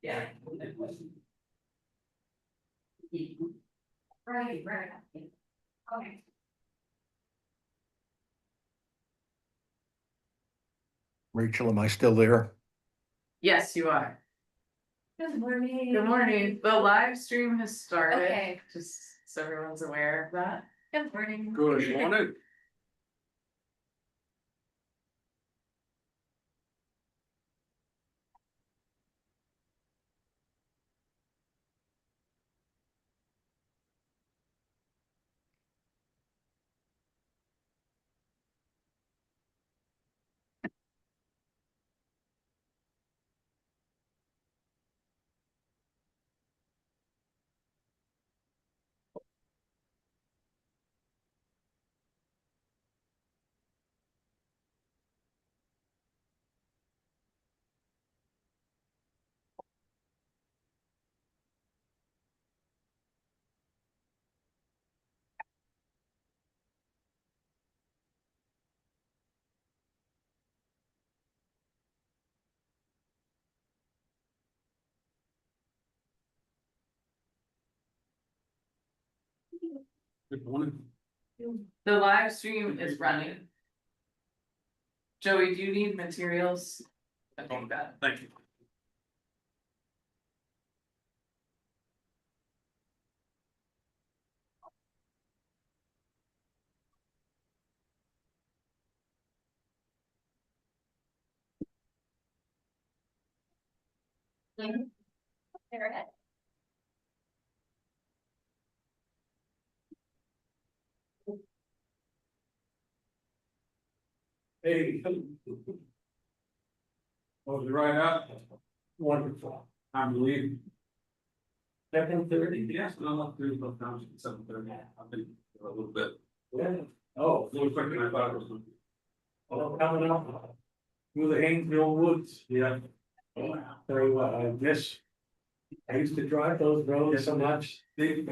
Yeah. Right, right. Okay. Rachel, am I still there? Yes, you are. Good morning. Good morning. The live stream has started. Okay. Just so everyone's aware of that. Good morning. Good morning. Good morning. The live stream is running. Joey, do you need materials? I think that. Thank you. Hey. Oh, you're right up. Wonderful. I'm leaving. 7:30. Yes, no, I'm not through until down to 7:30. I've been a little bit. Yeah. Oh, a little quicker than I thought it was gonna be. Oh, coming up. Through the Haynesville woods. Yeah. Tell you what, I miss. I used to drive those roads so much. They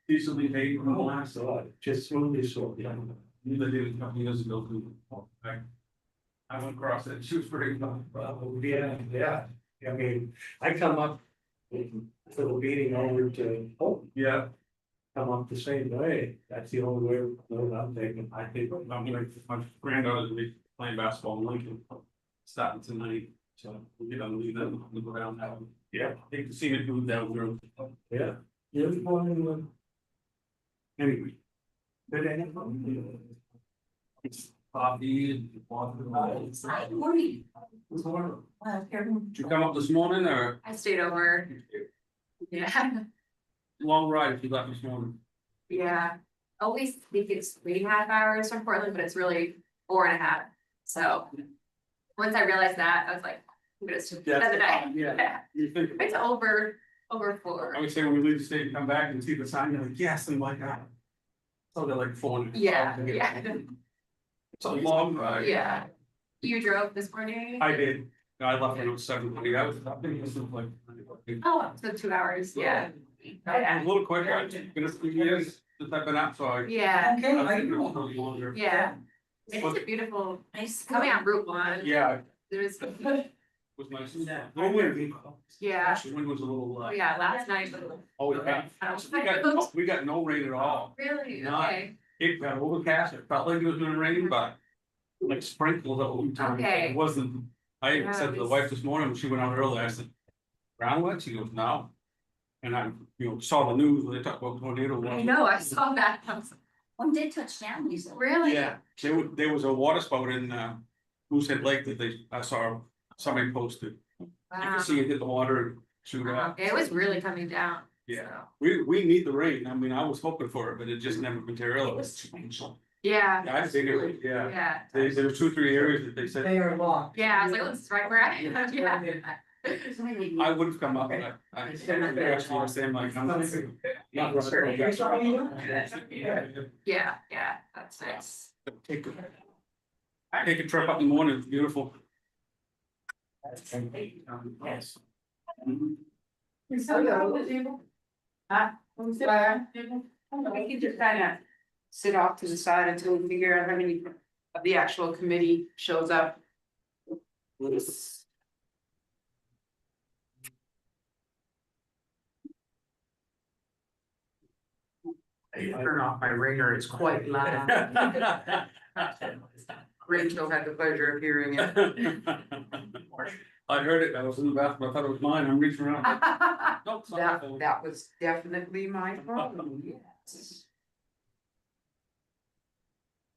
decently made from the last lot, just smoothly so. Yeah. They did it a couple years ago too. I went across it, she was pretty fun. Yeah. I mean, I come up for the meeting over to, yeah. Come up the same way, that's the only way I'm taking. I think I'm like, my granddaughter's gonna be playing basketball in Lincoln, starting tonight, so we'll get on leave them, we'll go down now. Yeah, hate to see it move down the road. Yeah. Anyway. But anyway. Coffee and water. Good morning. Did you come up this morning or I stayed over. Yeah, long ride if you left this morning? yeah. Always think it's 3.5 hours from Portland, but it's really 4.5. So once I realized that, I was like, I'm gonna spend the day. Yeah. You think? It's over 4. I would say when we leave the state, come back and see the sign, you're like, yes, and like, so they're like 400. Yeah. It's a long ride. Yeah. You drove this morning? I did. I left when it was 7:20. I was, I think it was like. Oh, so 2 hours, yeah. A little quicker. It's been a few years since I've been out, so I. Yeah, I think it was a little longer. yeah. It's a beautiful, coming on Route 1. Yeah, There's, it was nice. Little wind. yeah, The wind was a little, yeah, last night. oh, yeah. We got no rain at all. Really? Not- Okay. It got overcast, it felt like it was gonna rain, but like sprinkled the whole time. Okay. It wasn't, I even said to the wife this morning, when she went out early, I said, ground wet? She goes, no. And I, saw the news when they talked about tornado. I know, I saw that. I was like, One did touch down, you said. really? Yeah, there was a water spout in Moosehead Lake that I saw somebody posted. You Wow. can see it hit the water and shoot Wow. out. It was really coming down. Yeah. So. We need the rain. I mean, I was hoping for it, but it just never materialized. Yeah. I figured, yeah. Yeah. There were 2-3 areas that they said. They are locked. Yeah, I was like, this is right where I am. Yeah. I would have come up, but I actually was saying like. Yeah, yeah, that's nice. Take a trip up in the morning, it's beautiful. Yes. We can just kind of sit off to the side until we figure out how many of the actual committee shows up. Turn off my ringer, it's quite loud. Rachel had the pleasure of hearing it. I heard it, I was in the bathroom, I thought it was mine, I'm reaching around. Nope, it's not my That, phone. that was definitely my problem, yes.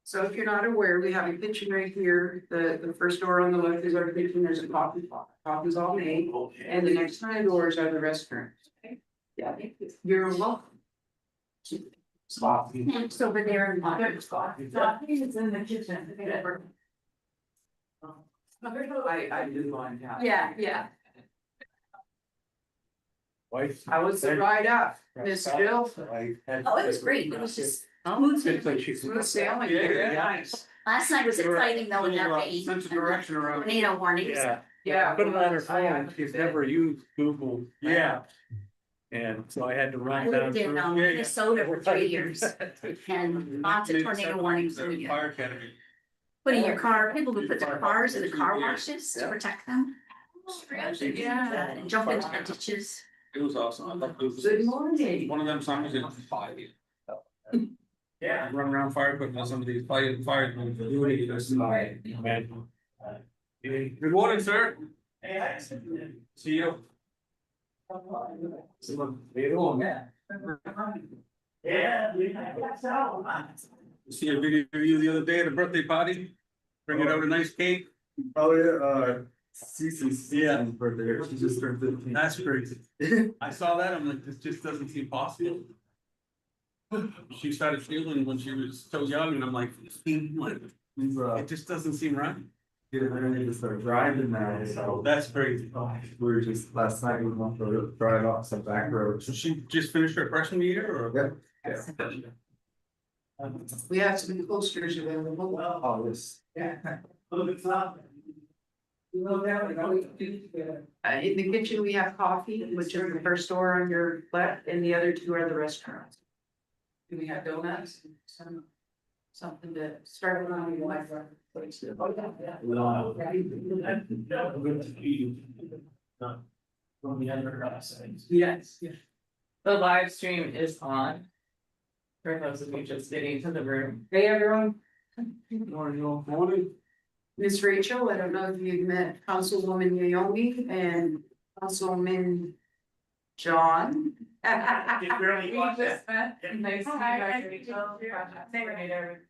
So if you're not aware, we have a kitchen right here, the first door on the left is our kitchen, there's a coffee pot, coffee's all made, and the next 9 doors are the restaurants. Yeah, you're welcome. It's over there in my. It's in the kitchen. I do mind that. Yeah. Wife. I was right up, Miss Bill. Oh, it was great. It was just Smooth smooth. sailing, Yeah, very yeah. nice. Last night was exciting though with that Little, rain. sense of direction around. Tornado warnings. Yeah, Yeah. put it on her phone, she's never used Google. Yeah. And so I had to I run down lived in through. Yeah, yeah. Minnesota for 3 years and lots of tornado warnings. when you Fire academy. Put in your car, people would put their cars in the car washes to protect them. Yeah. And jump into the ditches. It was awesome, I loved it. Good morning. One of them songs is yeah, run around fire equipment, some of these fire. Good morning, sir. See you. See a video of you the other day at a birthday party, bringing out a nice cake. Oh, yeah, Cece's birthday, she just turned 15. That's crazy. I saw that, I'm like, this just doesn't seem possible. She started feeling when she was so young, and I'm like, He's, it just doesn't seem right. getting ready to start driving now, so. That's crazy. We were just, last night, we went for a drive off some back roads. So she just finished her freshman year, or? Yeah. We have some posters available. Oh, this. In the kitchen, we have coffee, which is the first door on your left, and the other 2 are the restaurants. Do we have donuts? Something to start on your life. Yes. The live stream is on. For those of you just getting to the room. Hey, everyone. Morning. Miss Rachel, I don't know if you've met Councilwoman Naomi and Councilman John. We just met. Nice to meet you, Rachel. Say your name, everyone.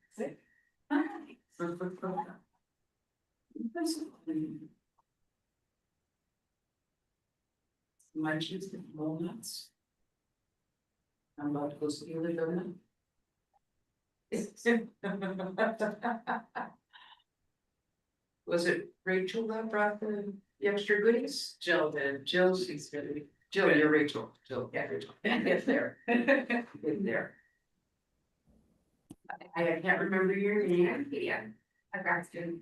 Munchies and walnuts. I'm about to go steal a donut. Was it Rachel that brought the extra goodies? Jill did. Jill, she's good. Jill, you're Rachel. Jill, yeah, Rachel. Get there. Get there. I can't remember your name. Yeah. I got to.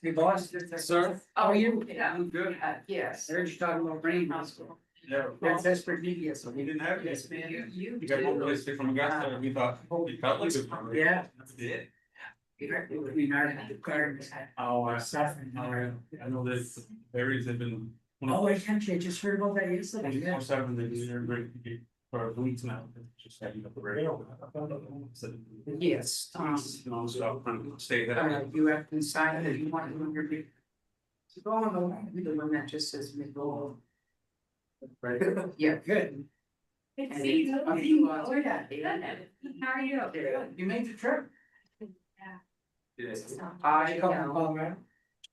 Hey, boss. Sir? Oh, you? Yeah. I'm good. Yes. I heard you talking about rain hospital. Yeah. That's for media, so We didn't have this. You You got one place from a gas station, we thought, holy, felt like it. Yeah. Did. Oh, suffering. I know that berries have been. Oh, actually, I just heard about that yesterday. 24/7, they're great for weeks now, just having up the radio. Yes. Non-stop, trying to stay there. You have to decide that you want to your big. So go on, the one that just says McGold. Right. Yeah, good. Good to see you. How are you? You made the trip. Yes. I know.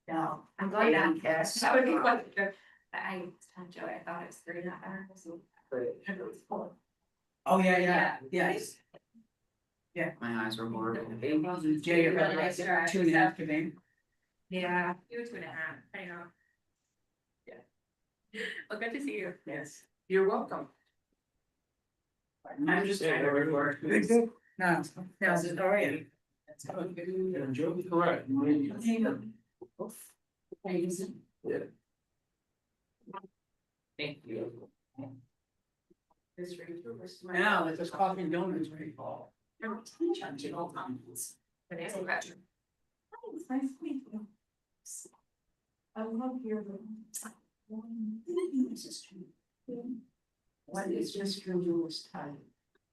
No, I'm glad that. Yes. That would be quite good. I told Joey, I thought it was 3.5 hours. Oh, yeah. My eyes were more. Jay, you're really nice try. 2.5 today. Yeah, you were 2.5, I know. Yeah. Well, good to see you. Yes, you're welcome. I'm just trying to record. No, it's all right. Correct. Thank you. Now, it's just coffee and donuts, right? But it's okay. It's nice to meet you. I love your. What is Mr. Lewis time?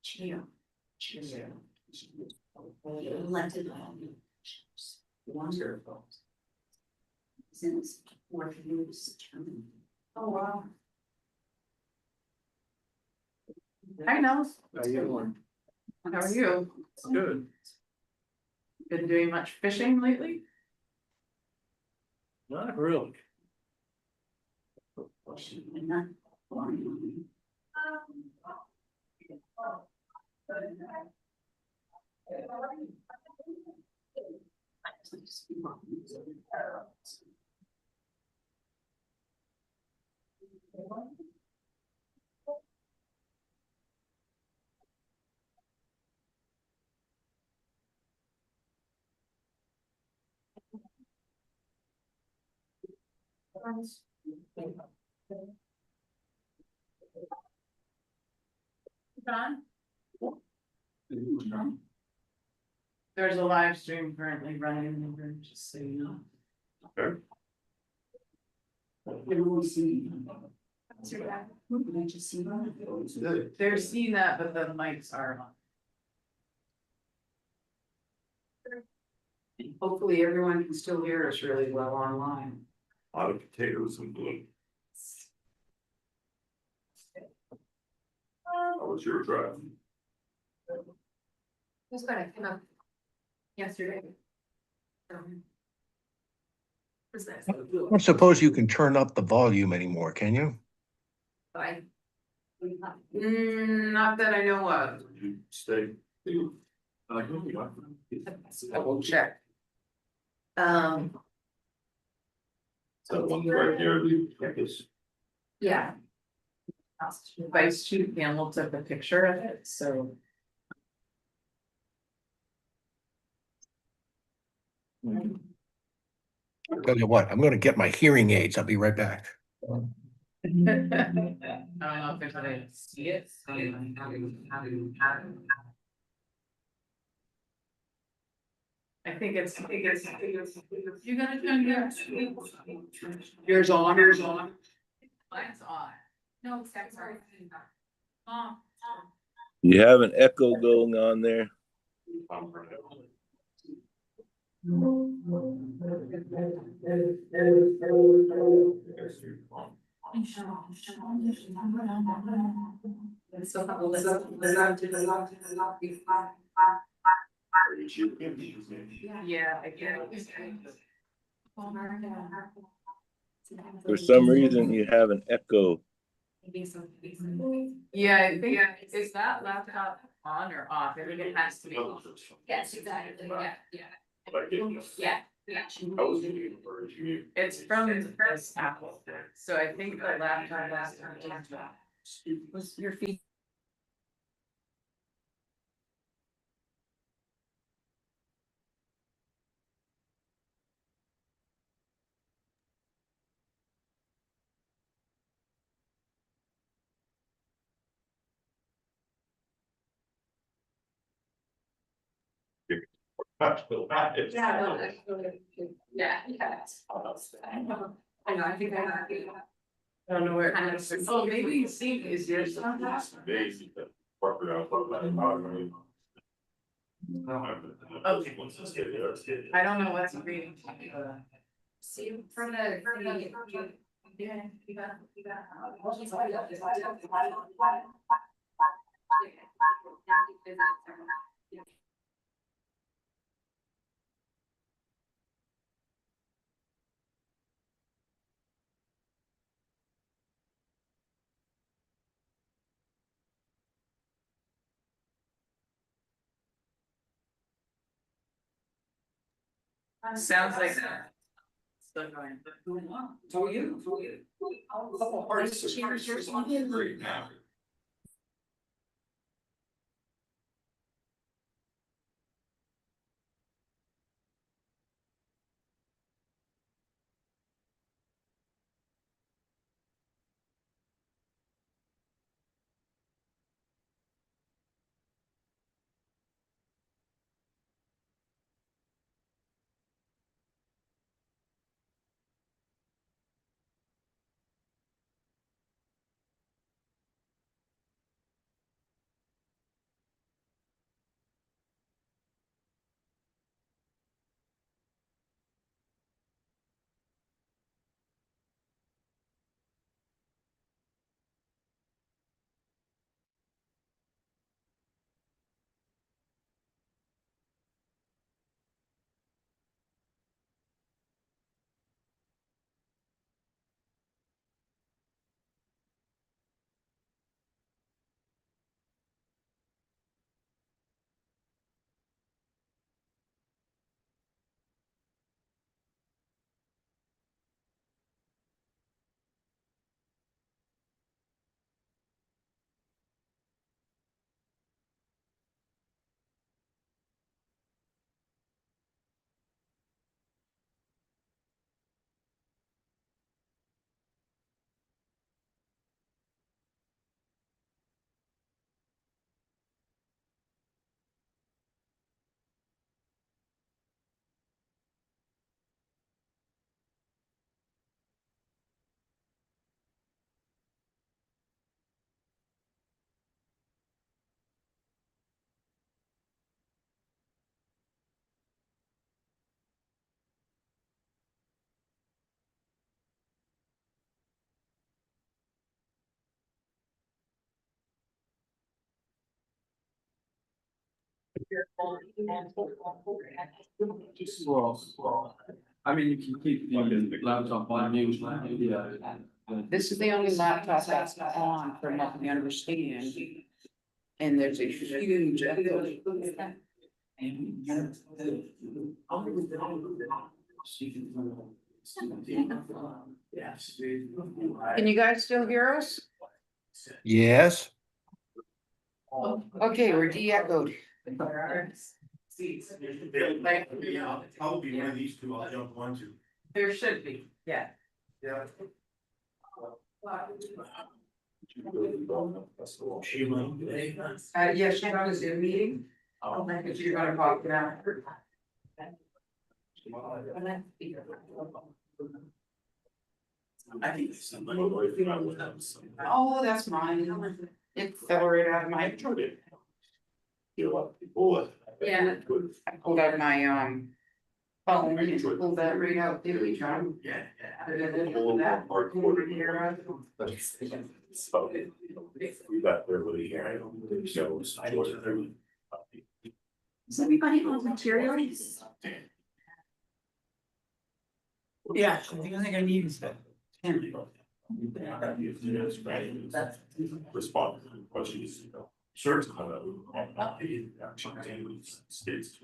Chia. Elected. Wonderful. Since fourth years term. Oh, wow. Hi, Nels. How you doing? How are you? Good. Been doing much fishing lately? Not really. And not boring. There's a live stream currently running in the room, just so you know. They're seeing that, but the mics are on. Hopefully everyone can still hear us really well online. A lot of potatoes and blue. How was your drive? Who's gonna come up? Yesterday. Who's this? I don't suppose you can turn up the volume anymore, can you? I. Not that I know of. You stay. I will check. So one right here, Yeah. Vice Chief Campbell took a picture of it, so. I'll tell you what, I'm gonna get my hearing aids. I'll be right back. I don't know if there's a way to see it. I think it's. You gotta turn yours. Yours on. Mine's on. No, except for. You have an echo going on there. Yeah, I get it. For some reason, you have an echo. Yeah, I think, is that laptop on or off? I think it has to be. Yes, exactly, yeah. Yeah. Yeah. I was looking for you. It's from this Apple, so I think the laptop has to. Was your feet? Yeah, no, that's really good. Yeah. I know, I think I. I don't know where. Oh, maybe see, is yours on that? Amazing. Okay. I don't know what's reading. See, from the. Sounds like that. Still going. So you. Couple hearts. Great now. Well, I mean, you can keep the laptop on mute, yeah. This is the only laptop that's on from what we understand. And there's a huge echo. Can you guys still hear us? Yes, Okay, we're de-echoed. I'll be one of these two, I'll jump onto. There should be, yeah. Yeah. Yeah, she's on a Zoom meeting. If you're gonna pop it out. Oh, that's mine. It fell right out of my. Yeah. I pulled out my phone and pulled that right out, did we, John? Yeah. We got everybody here. Does everybody want materials? Yeah, the only thing I need is that. Respond to questions. Sure. States.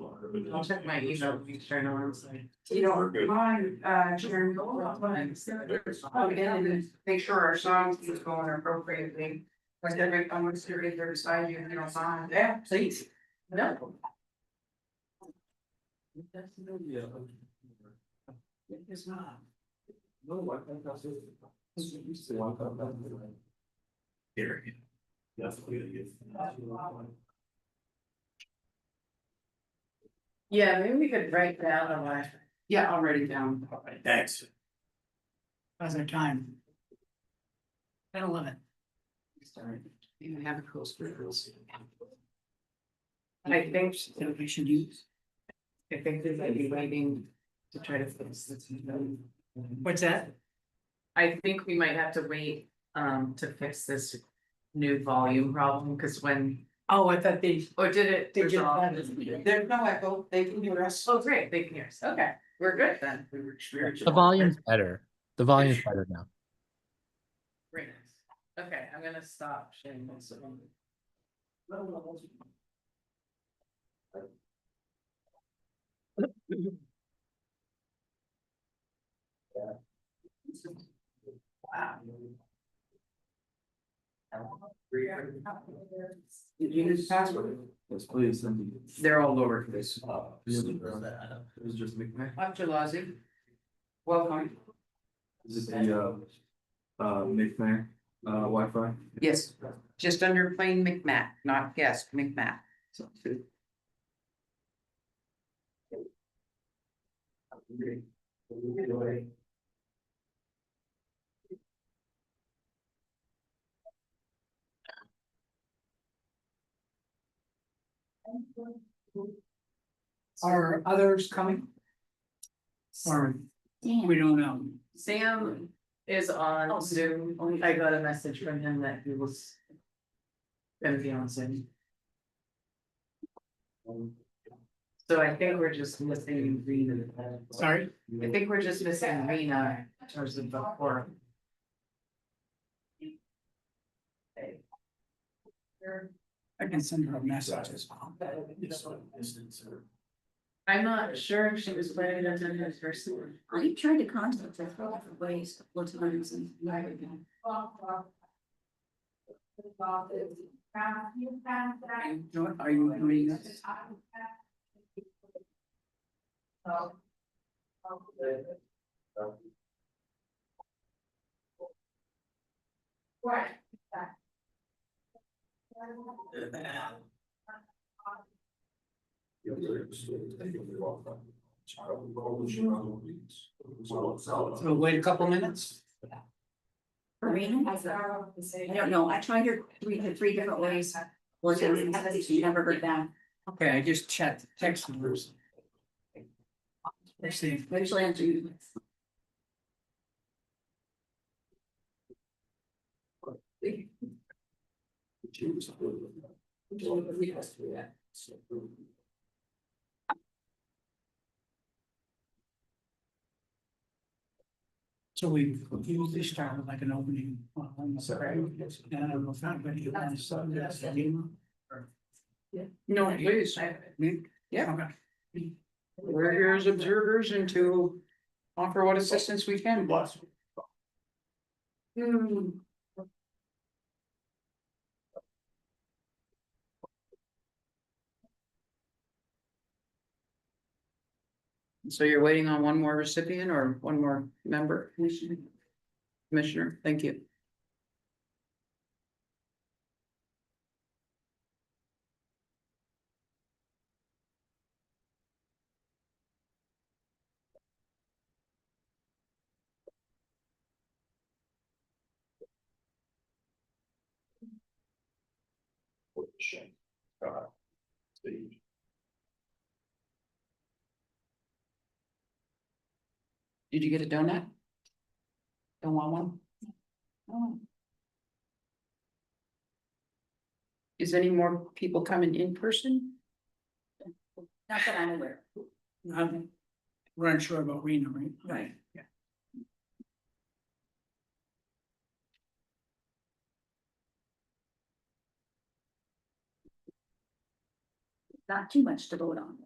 I'll check my email, make sure no one's like. You don't mind, Sharon, and make sure our songs keep going appropriately. Like every, I'm gonna sit right there beside you, and you don't mind. Yeah, please. No. It's not. Here. Yeah, maybe we could write down a line. Yeah, I'll write it down. Thanks. How's our time? 10:11. You have a close reference. I think, That we should use. I think they might be waiting to try to fix this. What's that? I think we might have to wait, to fix this new volume problem, because when, Oh, I thought they. or did it? They did resolve? that. There's no echo, they can hear us. Oh, great, they can hear us, okay, we're good then. The volume's better. The volume's better now. Great. Okay, I'm gonna stop sharing this. Did you use the password? Yes, please. They're all lowercase. It was just McMahon. Up to Lozzie. Welcome. Is it the McMahon Wi-Fi? Yes, just under plain McMatt, not guest, McMatt. Are others coming? Or we don't know. Sam is on Zoom, I got a message from him that he was. Gonna be on Zoom. So I think we're just missing Rena. Sorry? I think we're just missing Rena in terms of the forum. I can send her a message as well. I'm not sure if she was planning to attend in person. I tried to contact her for different ways, a couple of times and never again. Are you doing this? So wait a couple minutes. Karina, I don't know, I tried her three different ways. One time, she never heard back. Okay, I just checked text numbers. Let's see. Usually answer you. So we usually start with like an opening on the side. And I don't know if anybody wants to that's the game. No, please, yeah, Okay. we're here as observers and to offer what assistance we can. Hmm. So you're waiting on one more recipient or one more member? Commissioner, thank you. Did you get a donut? Don't want one? Oh. Is any more people coming in person? Not that I'm aware. We're unsure about Rena, right? Right. Yeah. Not too much to vote on.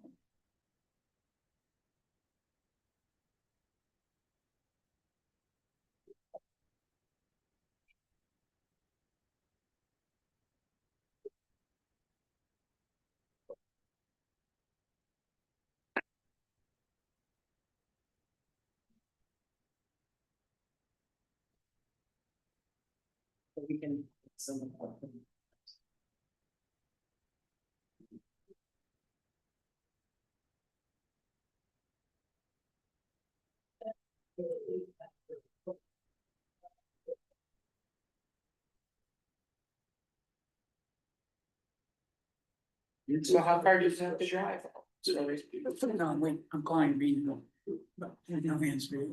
We can. So how far do you have to drive? No, wait, I'm calling Rena. But there's no answer.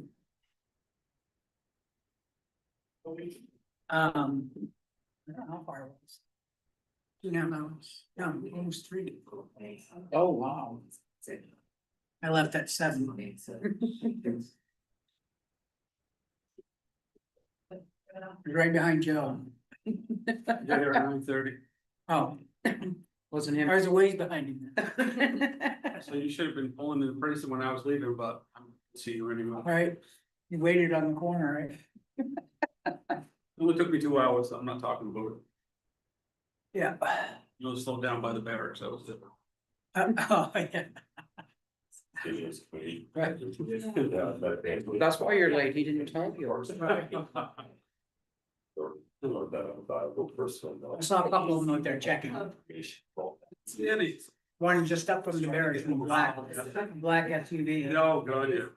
I don't know how far it was. 2.5 hours, no, almost 3. Oh, wow. I left at 7. Right behind Joe. Got here at 9:30. Oh, Wasn't I him. was a ways behind him. So you should have been pulling in the person when I was leaving, but I'm see you anymore. All right, you waited on the corner, right? It only took me 2 hours, so I'm not talking about it. Yeah. You know, slowed down by the barracks, that was it. Oh, yeah. Right. That's why you're late, he didn't tell you. I saw a couple of them out there checking. Yeah, they- One just up from the barracks in black SUV. No, God, yeah.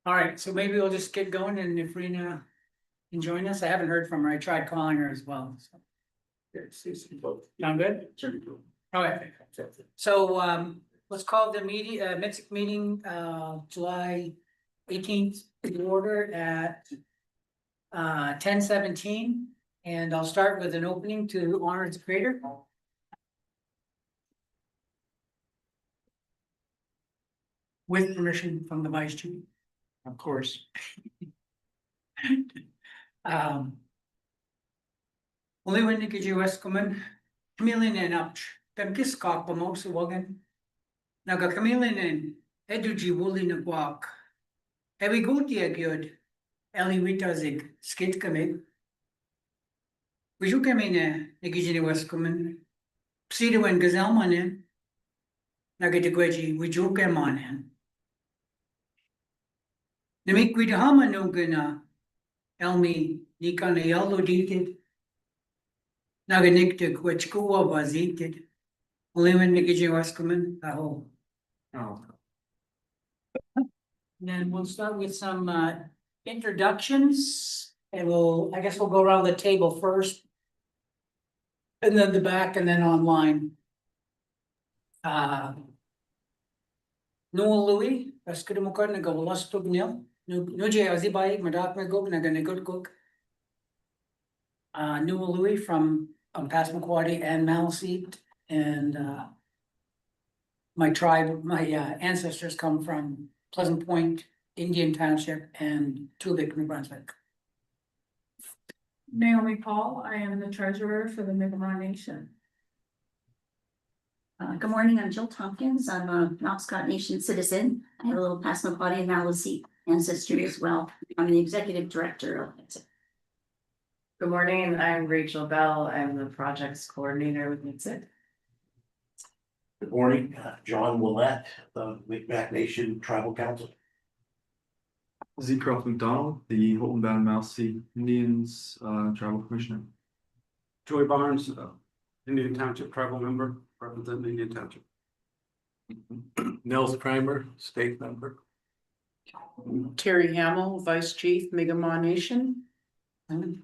All right, so maybe we'll just get going and if Rena can join us, I haven't heard from her, I tried calling her as well, so. Sound good? Okay, so let's call the meeting, MITSC meeting, July 18th to order at 10:17, and I'll start with an opening to honor its creator. With permission from the vice chief. Of course. Uliwin Nikijiweskuman, Kamilin and Upch, Pemkiskok, Pamosawagan. Naga Kamilin and Eduji Wuli Nagwak. Ewi Gutia Gyud, Eli Witazig, Skit Kamig. Wijukamina Nikijiweskuman, Psidawen Gazelmanin. Nagadegweji, Wijukamanin. Namikwidahama Nugana, Elmi Nikana Yellow Deated. Naganikta Kwachkua was eated. Liman Nikijiwaskuman, Aho. Oh. Then we'll start with some introductions and I guess we'll go around the table first. And then the back and then online. Noel Louis, Askudumukan, Nagawalastug Nil, Nuje Azibai, Madak Nagog, Naganagurguk. Noel Louis from Passamaquoddy and Maliseet, and my tribe, my ancestors come from Pleasant Point Indian Township and Tulic, New Brunswick. Naomi Paul, I am the treasurer for the Mi'kmaq Nation. Good morning, I'm Jill Tompkins. I'm a Penobscot Nation citizen. I have a little Passamaquoddy and Maliseet ancestry as well. I'm the executive director of MITSC. Good morning, I'm Rachel Bell, I'm the projects coordinator with MITSC. Good morning, John Willett, the Micmac Nation Tribal Council. Z. Croft McDonald, the Holton Bound Mouse Sea Indians Tribal Commissioner. Joy Barnes, Indian Township tribal member, representing Indian Township. Nels Primer, state member. Terry Hamel, Vice Chief, Mi'kmaq Nation. Good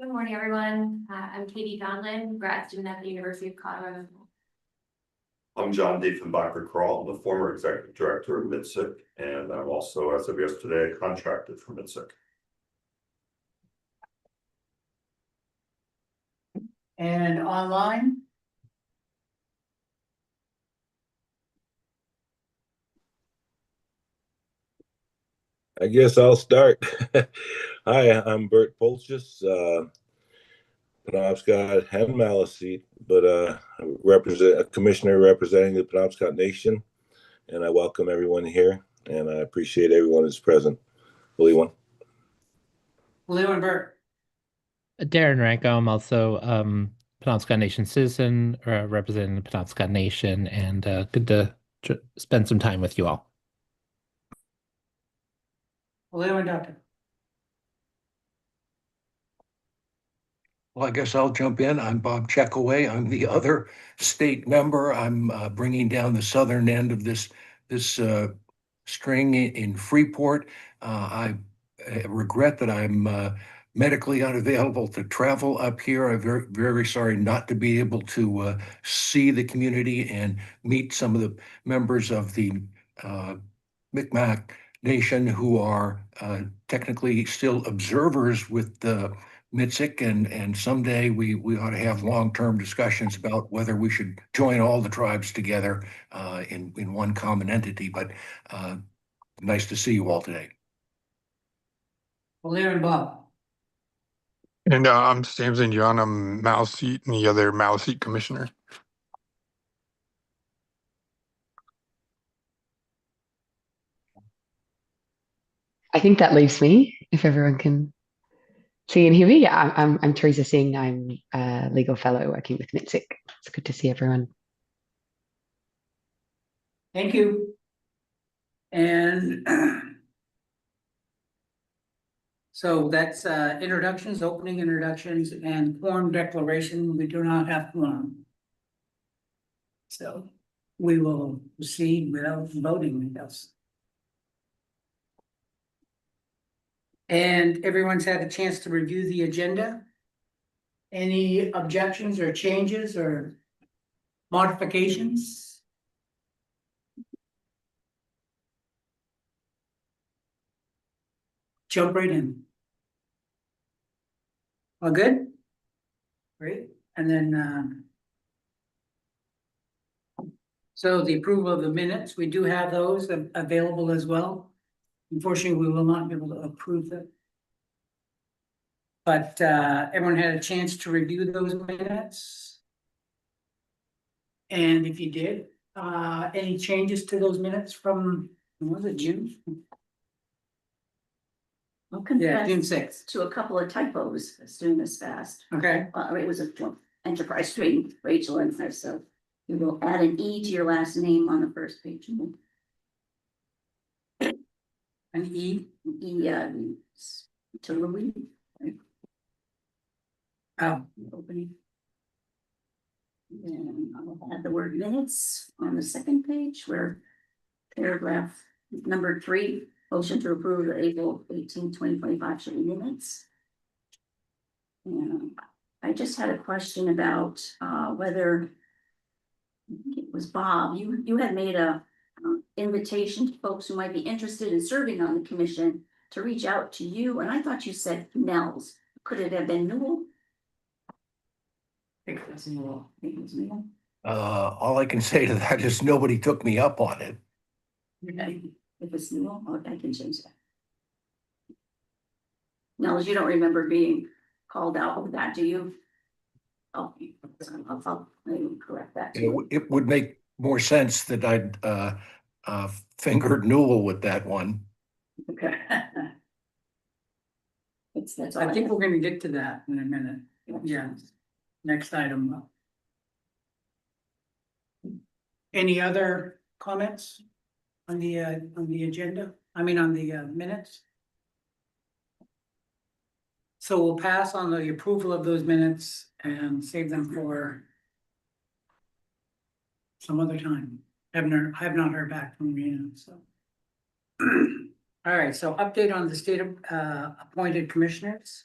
morning, everyone. I'm Katie Donlin, grad student at the University of Colorado. I'm John Diefenbacher Kroll, the former executive director of MITSC, and I'm also, as of yesterday, contracted for MITSC. And online, I guess I'll start. Hi, I'm Bert Polchis, Penobscot and Maliseet, but I represent a commissioner representing the Penobscot Nation, and I welcome everyone here, and I appreciate everyone who's present. Willie one. Lou and Bert. Darren Ranko, I'm also Penobscot Nation citizen, representing the Penobscot Nation, and good to spend some time with you all. Lou and Doctor. Well, I guess I'll jump in. I'm Bob Checkaway. I'm the other state member. I'm bringing down the southern end of this string in Freeport. I regret that I'm medically unavailable to travel up here. I'm very, very sorry not to be able to see the community and meet some of the members of the Micmac Nation who are technically still observers with the MITSC, and someday we ought to have long-term discussions about whether we should join all the tribes together in one common entity. But nice to see you all today. Lou and Bob. And I'm Samson John. I'm Maliseet and the other Maliseet commissioner. I think that leaves me, if everyone can see and hear me. Yeah, I'm Teresa Singh. I'm a legal fellow working with MITSC. It's good to see everyone. Thank you. And so that's introductions, opening introductions, and quorum declaration. We do not have quorum. So we will proceed without voting, I guess. And everyone's had a chance to review the agenda. Any objections or changes or modifications? Jump right in. All good? Great. And then so the approval of the minutes, we do have those available as well. Unfortunately, we will not be able to approve them. But everyone had a chance to review those minutes. And if you did, any changes to those minutes from, was it June? I'll Yeah, June confess 6th. to a couple of typos as soon as fast. Okay, It was a enterprise between Rachel and her, so you will add an E to your last name on the first page. an E. To Louis. Oh, Opening. And I'll add the word minutes on the second page where paragraph number 3, motion to approve the April 18, 2025 should be minutes. And I just had a question about whether it was Bob, you had made a invitation to folks who might be interested in serving on the commission to reach out to you, and I thought you said Nels. Could it have been Newell? I think it was Newell. I think it was Newell. All I can say to that is nobody took me up on it. Okay. If it's new, I can change that. No, you don't remember being called out with that, do you? Oh, I'll maybe correct that. It would make more sense that I'd fingered Newell with that one. Okay. That's all I think we're gonna get to that in a minute. Yeah. Next item. Any other comments on the agenda? I mean, on the minutes? So we'll pass on the approval of those minutes and save them for some other time. Have not heard back from Rena, so. All right, so update on the state of appointed commissioners.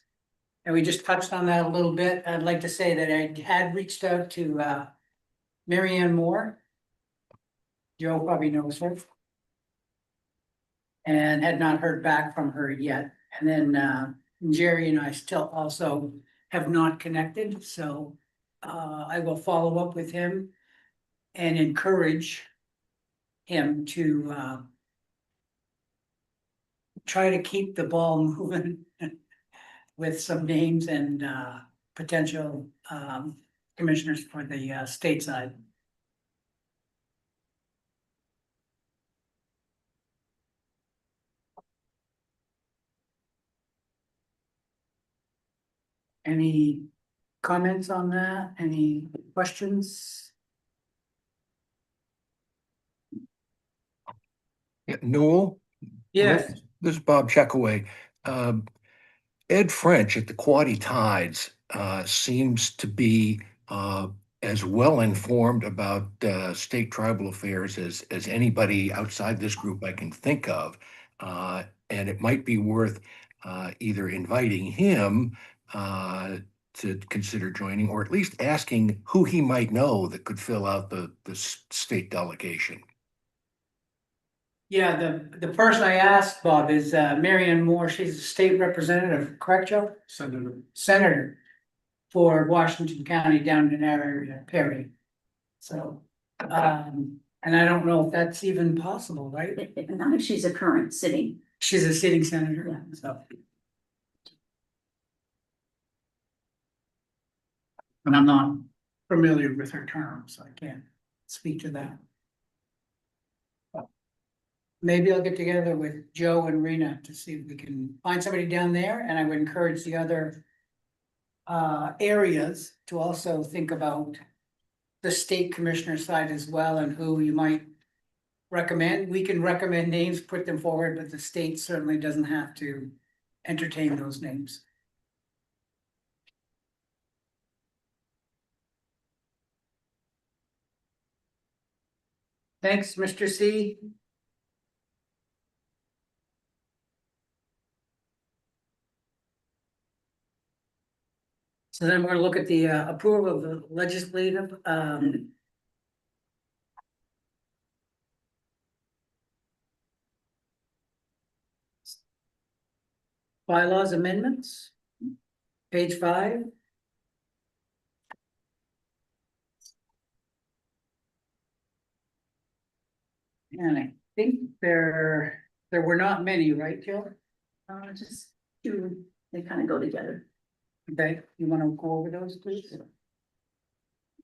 And we just touched on that a little bit. I'd like to say that I had reached out to Mary Ann Moore. Joe probably knows her. And had not heard back from her yet. And then Jerry and I still also have not connected, so I will follow up with him and encourage him to try to keep the ball moving with some names and potential commissioners for the state side. Any comments on that? Any questions? Newell? Yes. This is Bob Checkaway. Ed French at the Quaddy Tides seems to be as well informed about state tribal affairs as anybody outside this group I can think of. And it might be worth either inviting him to consider joining, or at least asking who he might know that could fill out the state delegation. Yeah, the person I asked, Bob, is Mary Ann Moore. She's a state representative, correct, Joe? Senator for Washington County down in area, Perry. So, and I don't know if that's even possible, right? Not if she's a current sitting. She's a sitting senator, so. And I'm not familiar with her term, so I can't speak to that. Maybe I'll get together with Joe and Rena to see if we can find somebody down there, and I would encourage the other areas to also think about the state commissioner side as well, and who you might recommend. We can recommend names, put them forward, but the state certainly doesn't have to entertain those names. Thanks, Mr. C. So then we're gonna look at the approval of the legislative bylaws amendments. Page 5. And I think there were not many, right, Jill? Just two, they kind of go together. Okay, you want to go over those, please?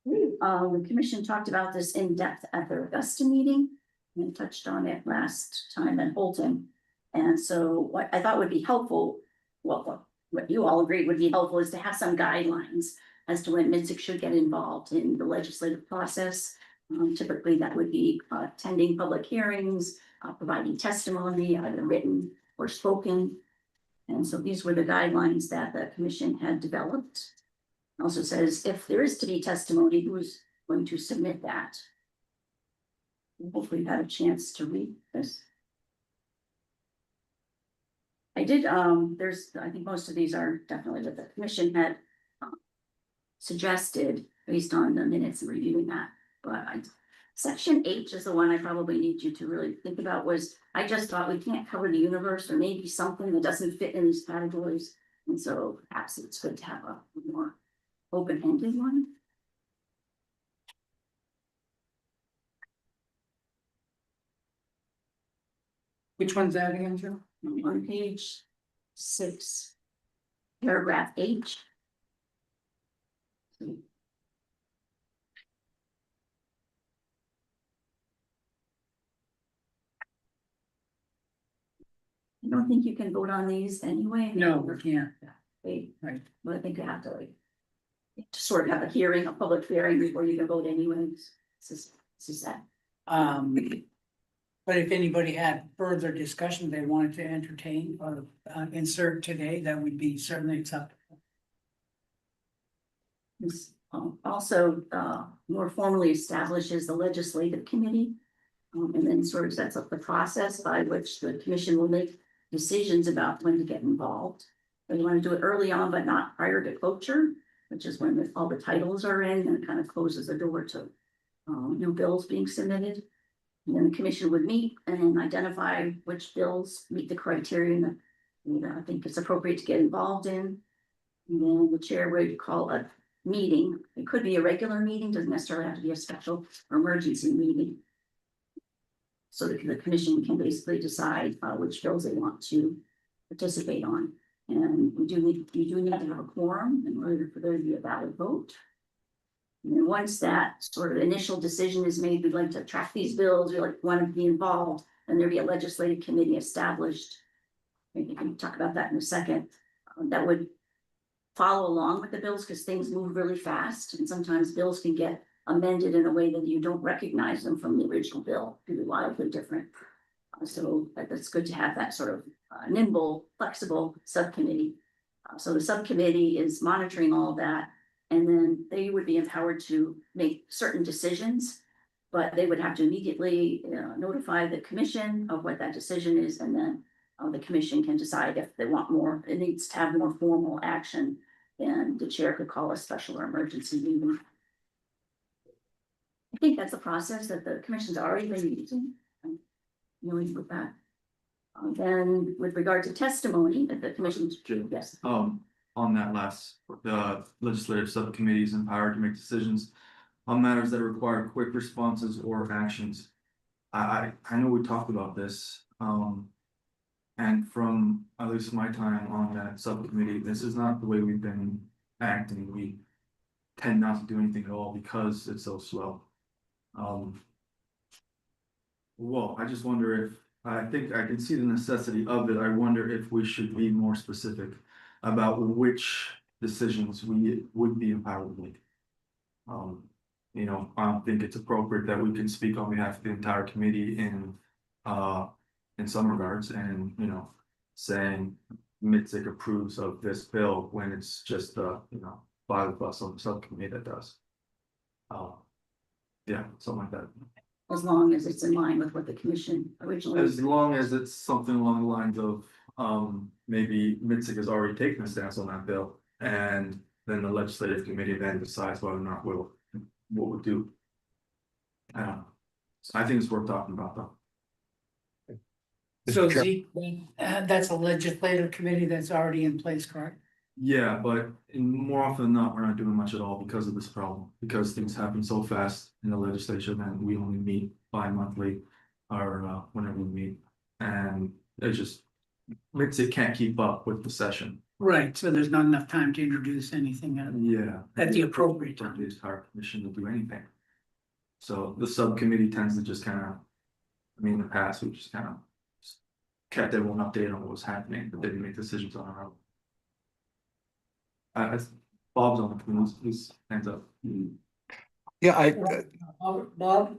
The commission talked about this in depth at their Augusta meeting and touched on it last time in Holton. And so what I thought would be helpful, well, what you all agreed would be helpful is to have some guidelines as to when MITSC should get involved in the legislative process. Typically that would be attending public hearings, providing testimony, either written or spoken. And so these were the guidelines that the commission had developed. Also says if there is to be testimony, who's going to submit that? Hopefully you've had a chance to read this. I did, I think most of these are definitely what the commission had suggested based on the minutes and reviewing that. But section H is the one I probably need you to really think about. Was I just thought we can't cover the universe, or maybe something that doesn't fit in these categories. And so perhaps it's good to have a more open-ended one. Which one's that again, Joe? On page 6, paragraph H. I don't think you can vote on these anyway. No, we can't. Wait, Right. but I think you have to like. To sort of have a hearing, a public hearing before you can vote anyways. This is that. But if anybody had further discussion they wanted to entertain or insert today, that would be certainly acceptable. This also more formally establishes the legislative committee. And then sort of sets up the process by which the commission will make decisions about when to get involved. They want to do it early on, but not prior to cloture, which is when all the titles are in, and it kind of closes the door to new bills being submitted. And then the commission would meet and identify which bills meet the criteria that I think it's appropriate to get involved in. And then the chair would call a meeting. It could be a regular meeting, doesn't necessarily have to be a special or emergency meeting. So that the commission can basically decide which bills they want to participate on. And you do need to have a quorum in order for there to be a valid vote. And then once that sort of initial decision is made, we'd like to track these bills, we like want to be involved, and there'd be a legislative committee established. Maybe we can talk about that in a second. That would follow along with the bills because things move really fast, and sometimes bills can get amended in a way that you don't recognize them from the original bill, it could be wildly different. So that's good to have that sort of nimble, flexible subcommittee. So the subcommittee is monitoring all that, and then they would be empowered to make certain decisions, but they would have to immediately notify the commission of what that decision is, and then the commission can decide if they want more. It needs to have more formal action, and the chair could call a special or emergency meeting. I think that's the process that the commission's already been using. With that. Then with regard to testimony that the commission, yes. On that last, the legislative subcommittee is empowered to make decisions on matters that require quick responses or actions. I know we talked about this, and from at least my time on that subcommittee, this is not the way we've been acting. We tend not to do anything at all because it's so slow. Well, I just wonder if, I think I can see the necessity of it. I wonder if we should be more specific about which decisions we would be empowered to make. I don't think it's appropriate that we can speak on behalf of the entire committee in some regards and, saying MITSC approves of this bill when it's just, 5 of us on the subcommittee that does. Yeah, something like that. As long as it's in line with what the commission originally. As long as it's something along the lines of, maybe MITSC has already taken a stance on that bill, and then the legislative committee then decides whether or not what we'll do. I don't know. So I think it's worth talking about though. So Zeke, that's a legislative committee that's already in place, correct? Yeah, but more often than not, we're not doing much at all because of this problem, because things happen so fast in the legislature that we only meet bi-monthly or whenever we meet. And it just makes it can't keep up with the session. Right, so there's not enough time to introduce anything Yeah. at the appropriate time. The entire commission to do anything. So the subcommittee tends to just kind of, in the past, we just kind of kept everyone updated on what was happening, but didn't make decisions on our own. Bob's on the committee, please hands up. Yeah, Bob?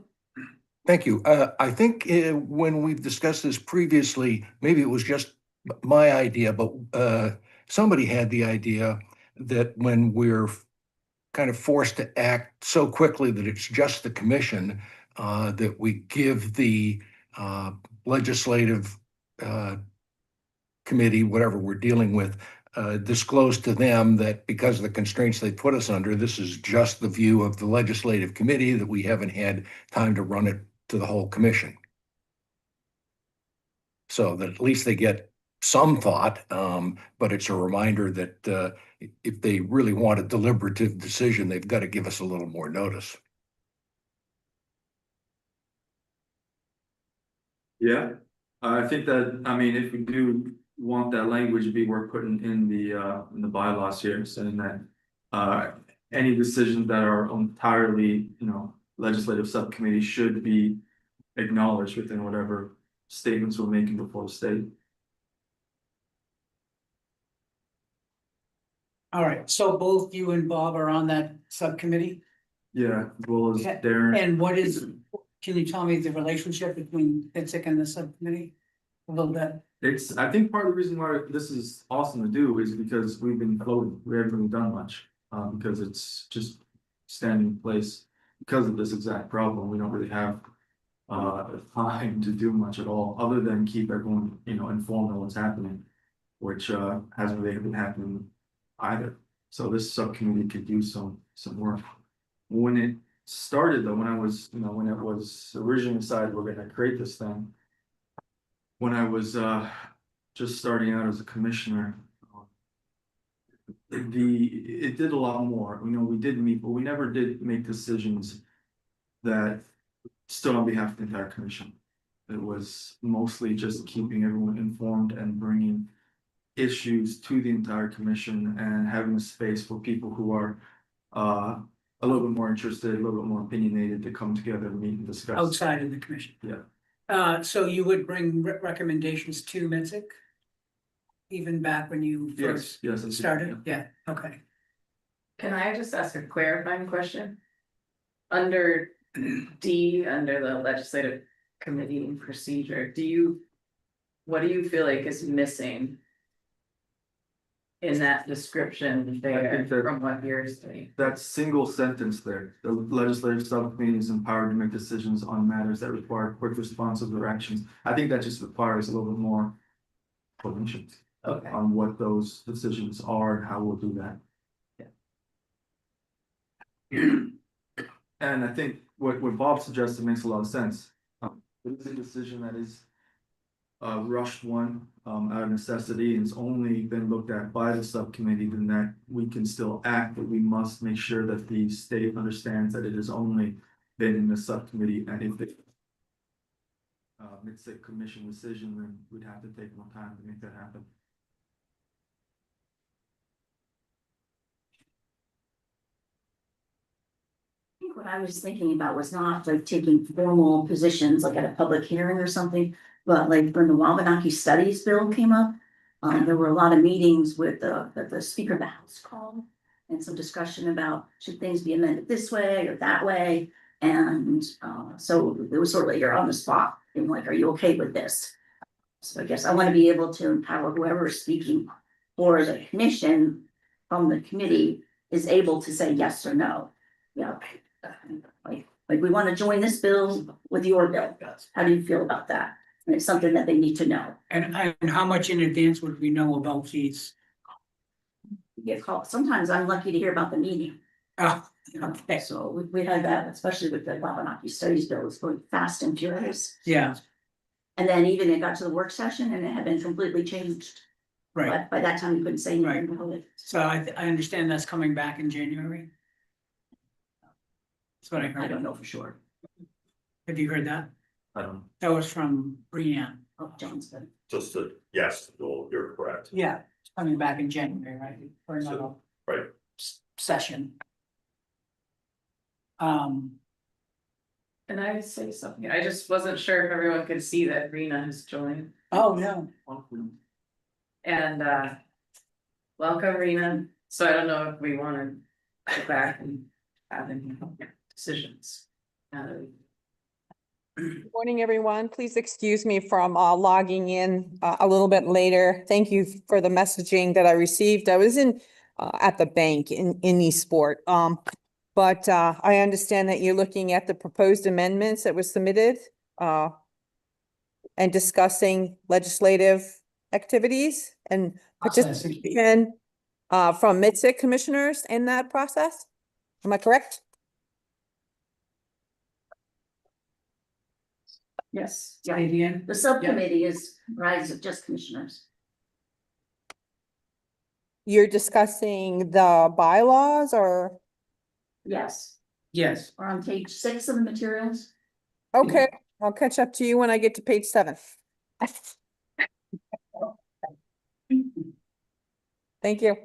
thank you. I think when we've discussed this previously, maybe it was just my idea, but somebody had the idea that when we're kind of forced to act so quickly that it's just the commission, that we give the legislative committee, whatever we're dealing with, disclose to them that because of the constraints they put us under, this is just the view of the legislative committee, that we haven't had time to run it to the whole commission. So that at least they get some thought, but it's a reminder that if they really want a deliberative decision, they've got to give us a little more notice. Yeah, I think that, I mean, if we do want that language to be worth putting in the bylaws here, saying that. Any decisions that are entirely, legislative subcommittee should be acknowledged within whatever statements we're making before the state. All right, so both you and Bob are on that subcommittee? Yeah, as well as Yeah, Darren. And can you tell me the relationship between MITSC and the subcommittee? A little bit. I think part of the reason why this is awesome to do is because we've been floating, we haven't really done much, because it's just standing in place. Because of this exact problem, we don't really have time to do much at all, other than keep everyone, informed on what's happening. Which hasn't really been happening either. So this subcommittee could do some work. When it started though, when it was originally decided we're gonna create this thing. When I was just starting out as a commissioner. It did a lot more, we did meet, but we never did make decisions. That stood on behalf of the entire commission. It was mostly just keeping everyone informed and bringing. Issues to the entire commission and having a space for people who are a little bit more interested, a little bit more opinionated to come together and meet and discuss. Outside of the commission? Yeah. So you would bring recommendations to MITSC? Even back when you first Yes, started? Yeah, okay. Can I just ask a clarifying question? Under D, under the legislative committee and procedure, what do you feel like is missing? In that description there, from what you're saying? That single sentence there, the legislative subcommittee is empowered to make decisions on matters that require quick responsive directions. I think that just requires a little bit more. Information. Okay. On what those decisions are and how we'll do that. Yeah. And I think what Bob suggested makes a lot of sense. It is a decision that is. Rushed one, out of necessity, and it's only been looked at by the subcommittee, then that we can still act, but we must make sure that the state understands that it has only been in the subcommittee, and if the. MITSC commission decision, then we'd have to take more time to make that happen. I think what I was thinking about was not like taking formal positions, like at a public hearing or something. But like when the Wabanaki Studies Bill came up, there were a lot of meetings with the Speaker of the House called. And some discussion about should things be amended this way or that way. And so it was sort of like you're on the spot and like, are you okay with this? So I guess I want to be able to empower whoever is speaking for the commission from the committee is able to say yes or no. Yeah, like we want to join this bill with your bill. How do you feel about that? And it's something that they need to know. And how much in advance would we know about these? You get called, sometimes I'm lucky to hear about the meeting. Oh, okay. So we had that, especially with the Wabanaki Studies Bill, it's going fast and furious. Yeah, And then even it got to the work session and it had been completely changed. right. But by that time, you couldn't say anything about it. So I understand that's coming back in January. That's what I I heard. don't know for sure. Have you heard that? I don't know. That was from Brianne. Oh, Johnston. Just yes, you're correct. Yeah, it's coming back in January, right? For another Right. session. Can I say something? I just wasn't sure if everyone could see that Rena has joined. Oh, no. And welcome, Rena. So I don't know if we want to go back and have any decisions. Good morning, everyone. Please excuse me from logging in a little bit later. Thank you for the messaging that I received. I was at the bank in Eastport. But I understand that you're looking at the proposed amendments that were submitted and discussing legislative activities and participation from MITSC commissioners in that process. Am I correct? Yes, Yeah, Ian. the subcommittee is comprised of just commissioners. You're discussing the bylaws or? Yes, Yes. or on page 6 of the materials. Okay, I'll catch up to you when I get to page 7. Thank you.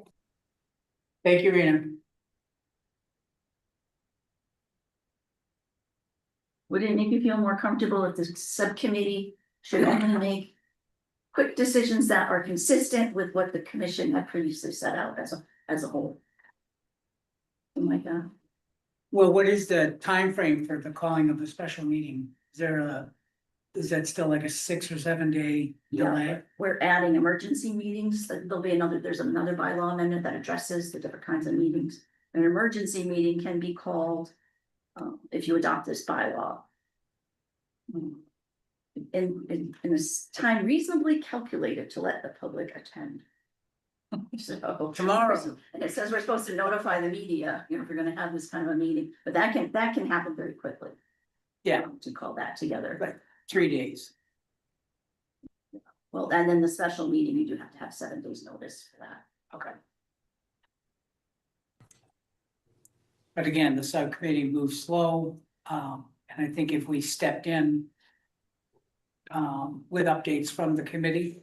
Thank you, Rena. Would it make you feel more comfortable if the subcommittee should only make quick decisions that are consistent with what the commission had previously set out as a whole? Something like that. Well, what is the time frame for the calling of a special meeting? Is that still like a 6 or 7 day delay? We're adding emergency meetings. There's another bylaw amendment that addresses the different kinds of meetings. An emergency meeting can be called, if you adopt this bylaw, in a time reasonably calculated to let the public attend. So Tomorrow. and it says we're supposed to notify the media, if we're gonna have this kind of a meeting, but that can happen very quickly. Yeah, To call that together. but 3 days. Well, and then the special meeting, you do have to have 7 days notice for that. Okay. But again, the subcommittee moves slow, and I think if we stepped in with updates from the committee,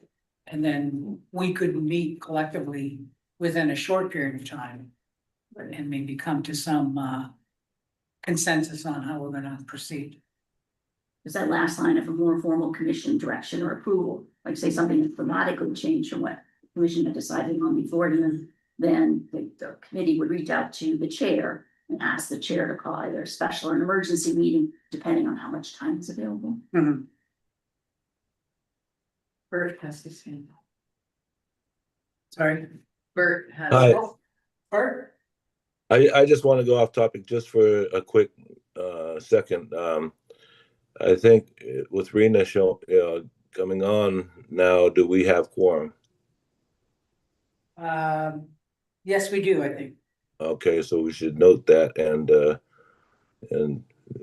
and then we could meet collectively within a short period of time and maybe come to some consensus on how we're gonna proceed. Is that last line of a more formal commission direction or approval, like say something that's dramatically changed from what the commission had decided on before, and then the committee would reach out to the chair and ask the chair to call either a special or an emergency meeting, depending on how much time is available. Bert has his hand. Sorry, Bert has. Hi. Bert? I just want to go off topic just for a quick second. I think with Rena coming on now, do we have quorum? Yes, we do, I think. Okay, so we should note that, and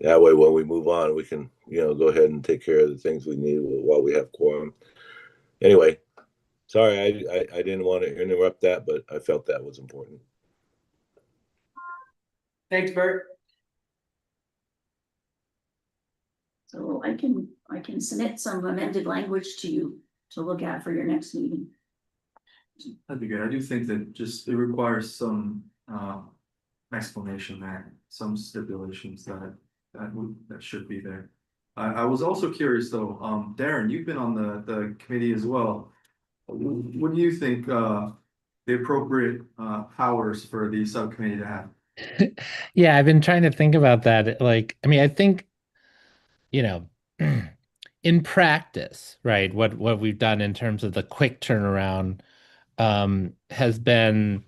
that way when we move on, we can, go ahead and take care of the things we need while we have quorum. Anyway, sorry, I didn't want to interrupt that, but I felt that was important. Thanks, Bert. So I can submit some amended language to you to look at for your next meeting. That'd be good. I do think that it requires some explanation there, some stipulations that should be there. I was also curious though, Darren, you've been on the committee as well. What do you think the appropriate powers for the subcommittee to have? Yeah, I've been trying to think about that. Like, I mean, I think, in practice, right, what we've done in terms of the quick turnaround has been,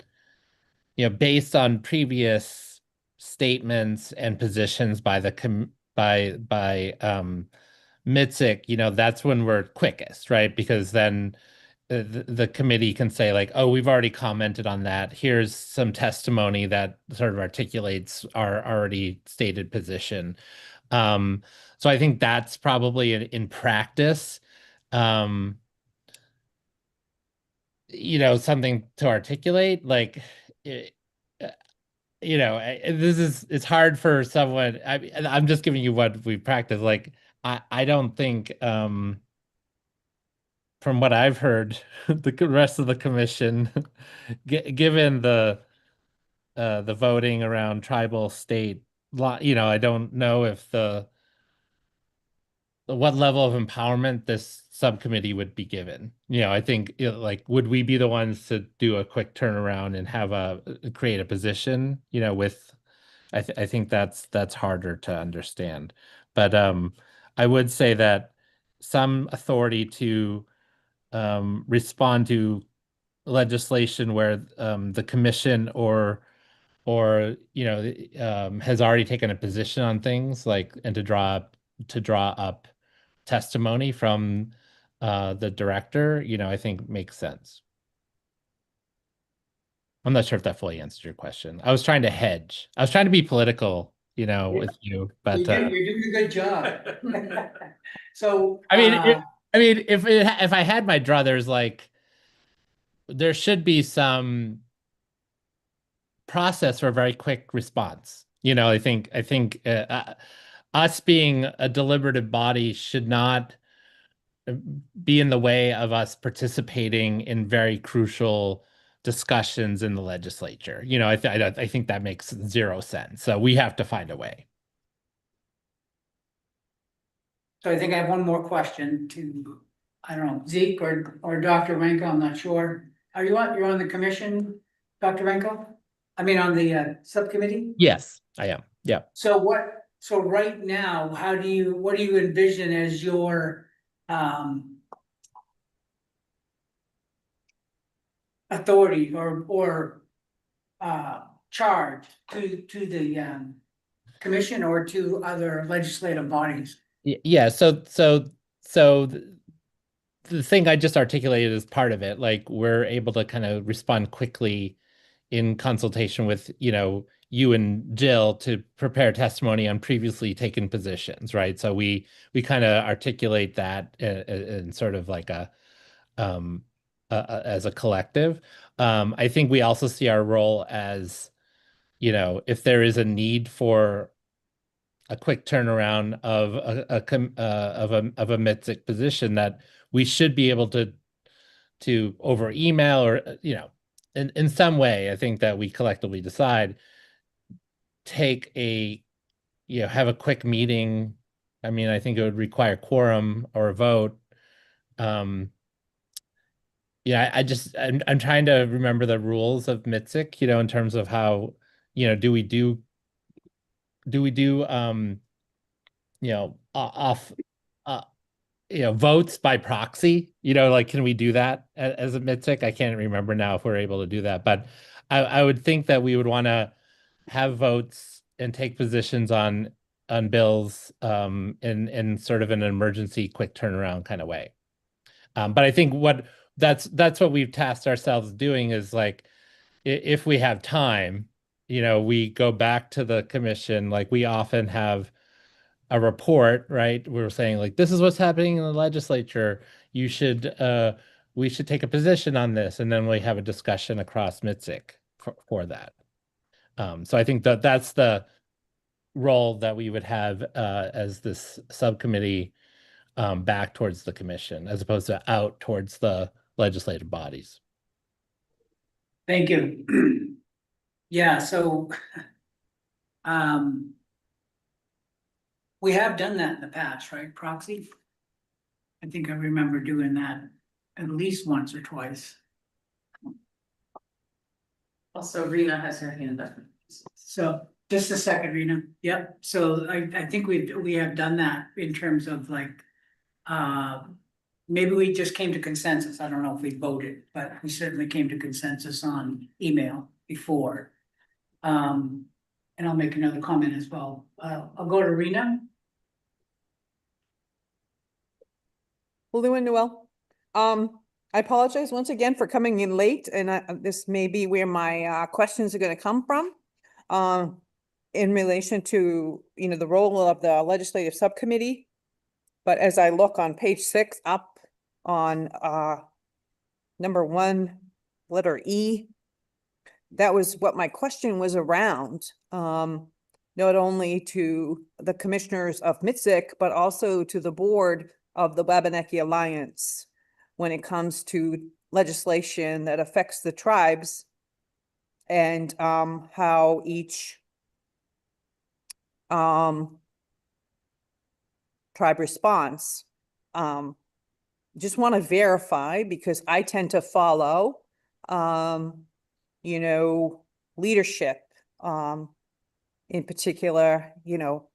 based on previous statements and positions by the MITSC, that's when we're quickest, right? Because then the committee can say like, oh, we've already commented on that. Here's some testimony that sort of articulates our already stated position. So I think that's probably in practice, something to articulate. Like, it's hard for someone. I'm just giving you what we practice. Like, I don't think, from what I've heard, the rest of the commission, given the voting around tribal state, I don't know if what level of empowerment this subcommittee would be given. I think like, would we be the ones to do a quick turnaround and create a position, with, I think that's harder to understand. But I would say that some authority to respond to legislation where the commission or has already taken a position on things, like, and to draw up testimony from the director, I think makes sense. I'm not sure if that fully answered your question. I was trying to hedge. I was trying to be political, with you, but You're doing a good job. So. I mean, if I had my druthers, like, there should be some process for a very quick response. I think us being a deliberative body should not be in the way of us participating in very crucial discussions in the legislature. You know, I think that makes zero sense. So we have to find a way. So I think I have one more question to, I don't know, Zeke or Dr. Renko, I'm not sure. Are you on, you're on the commission, Dr. Renko? I mean, on the subcommittee? Yes, I am. Yeah. So right now, what do you envision as your authority or charge to the commission or to other legislative bodies? Yeah. So the thing I just articulated is part of it. Like we're able to kind of respond quickly in consultation with, you know, you and Jill to prepare testimony on previously taken positions, right? So we kind of articulate that in sort of like as a collective. I think we also see our role as, you know, if there is a need for a quick turnaround of a MITSC position, that we should be able to over email or you know in some way. I think that we collectively decide, take a, you know, have a quick meeting. I mean, I think it would require quorum or a vote. Yeah, I'm trying to remember the rules of MITSC, you know, in terms of how, you know, do we do you know, off you know, votes by proxy, you know, like, can we do that as a MITSC? I can't remember now if we're able to do that, but I would think that we would want to have votes and take positions on bills in sort of an emergency quick turnaround kind of way. But I think that's what we've tasked ourselves doing is like, if we have time, you know, we go back to the commission. Like we often have a report, right? We're saying like, this is what's happening in the legislature. You should, we should take a position on this. And then we have a discussion across MITSC for that. So I think that that's the role that we would have as this subcommittee back towards the commission, as opposed to out towards the legislative bodies. Thank you. Yeah, so we have done that in the past, right? Proxy? I think I remember doing that at least once or twice. Also, Rena has her hand up. So just a second, Rena. Yep. So I think we have done that in terms of like, maybe we just came to consensus. I don't know if we voted, but we certainly came to consensus on email before. And I'll make another comment as well. I'll go to Rena. Lou and Noel, I apologize once again for coming in late, and this may be where my questions are going to come from. In relation to, you know, the role of the legislative subcommittee. But as I look on page 6 up on number 1, letter E, that was what my question was around. Not only to the commissioners of MITSC, but also to the board of the Wabanaki Alliance when it comes to legislation that affects the tribes and how each tribe response. Just want to verify because I tend to follow, you know, leadership, in particular, you know,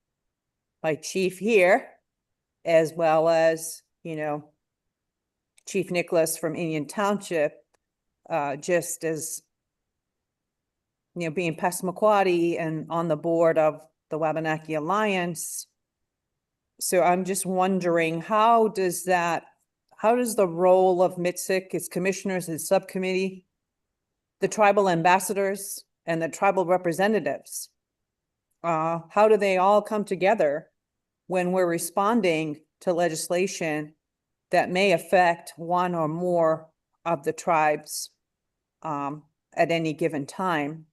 my chief here, as well as, you know, Chief Nicholas from Indian Township, just as, you know, being Passamaquoddy and on the board of the Wabanaki Alliance. So I'm just wondering, how does the role of MITSC, its commissioners, its subcommittee, the tribal ambassadors and the tribal representatives, how do they all come together when we're responding to legislation that may affect one or more of the tribes at any given time?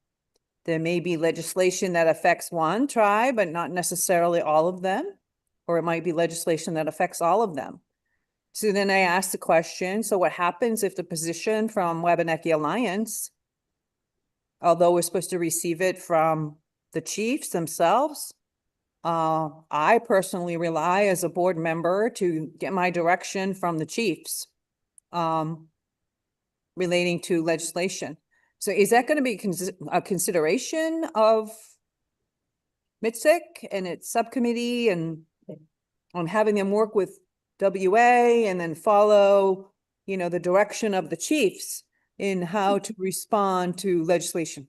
There may be legislation that affects one tribe, but not necessarily all of them, or it might be legislation that affects all of them. So then I asked the question, so what happens if the position from Wabanaki Alliance, although we're supposed to receive it from the chiefs themselves, I personally rely as a board member to get my direction from the chiefs relating to legislation. So is that going to be a consideration of MITSC and its subcommittee and on having them work with WA and then follow, you know, the direction of the chiefs in how to respond to legislation?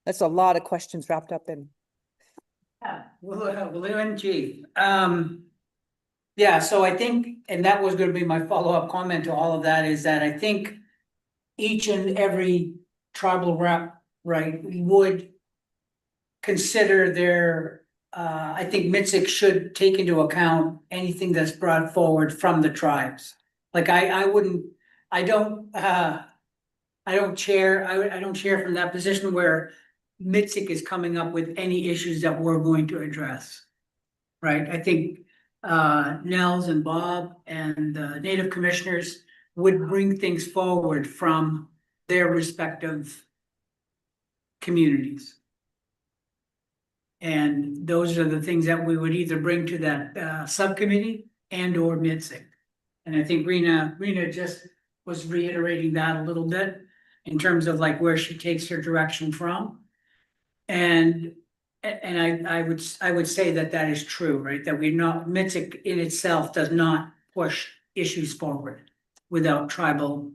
That's a lot of questions wrapped up in. Yeah, well, in chief, yeah, so I think, and that was gonna be my follow-up comment to all of that, is that I think each and every tribal rep, right, would consider their, I think MITSC should take into account anything that's brought forward from the tribes. Like I wouldn't, I don't chair from that position where MITSC is coming up with any issues that we're going to address. Right, I think Nels and Bob and the native commissioners would bring things forward from their respective communities. And those are the things that we would either bring to that subcommittee and or MITSC. And I think Rena just was reiterating that a little bit in terms of like where she takes her direction from. And I would say that that is true, right? That we're not, MITSC in itself does not push issues forward without tribal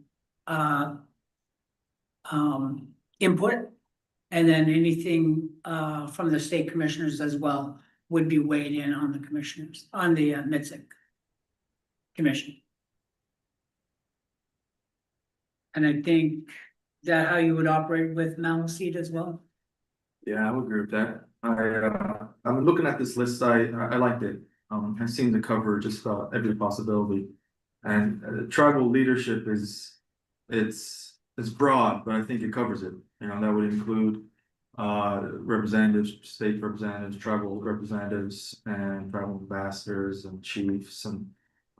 input. And then anything from the state commissioners as well would be weighed in on the commissioners, on the MITSC commission. And I think that how you would operate with Maliseet as well? Yeah, I would agree with that. I'm looking at this list, I liked it. I seem to cover just about every possibility. And tribal leadership it's broad, but I think it covers it. You know, that would include representatives, state representatives, tribal representatives, and tribal ambassadors and chiefs. And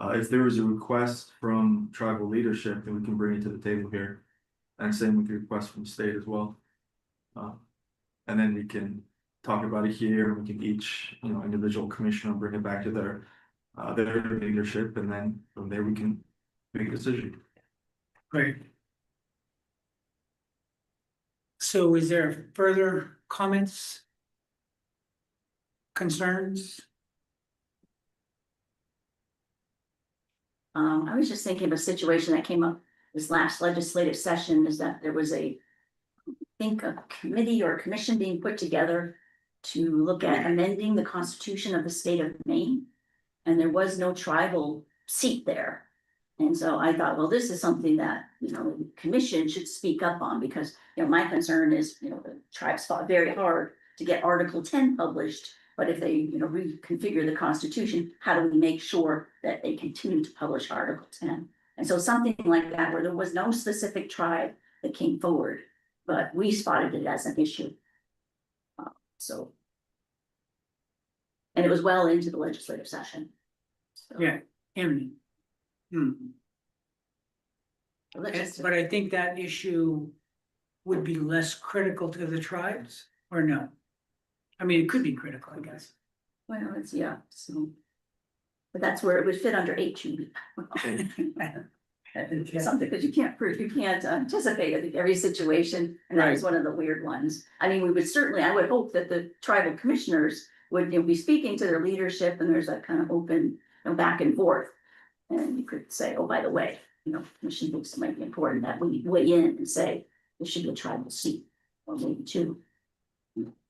if there is a request from tribal leadership, then we can bring it to the table here. And same with the request from state as well. And then we can talk about it here. We can each, you know, individual commissioner bring it back to their leadership, and then from there we can make a decision. Great. So is there further comments? Concerns? I was just thinking of a situation that came up this last legislative session, is that there was I think a committee or a commission being put together to look at amending the constitution of the state of Maine. And there was no tribal seat there. And so I thought, well, this is something that, you know, the commission should speak up on, because, you know, my concern is, you know, the tribes fought very hard to get Article 10 published. But if they, you know, reconfigure the constitution, how do we make sure that they continue to publish Article 10? And so something like that, where there was no specific tribe that came forward, but we spotted it as an issue. So. And it was well into the legislative session. So, Yeah, imminent. But I think that issue would be less critical to the tribes, or no? I mean, it could be critical, I guess. well, it's, yeah, so. But that's where it would fit under HUB. Something, because you can't anticipate every situation, and that was one of the weird ones. I mean, I would hope that the tribal commissioners would, you know, be speaking to their leadership, and there's that kind of open, you know, back and forth. And you could say, oh, by the way, you know, commission thinks it might be important that we weigh in and say there should be a tribal seat, or maybe two.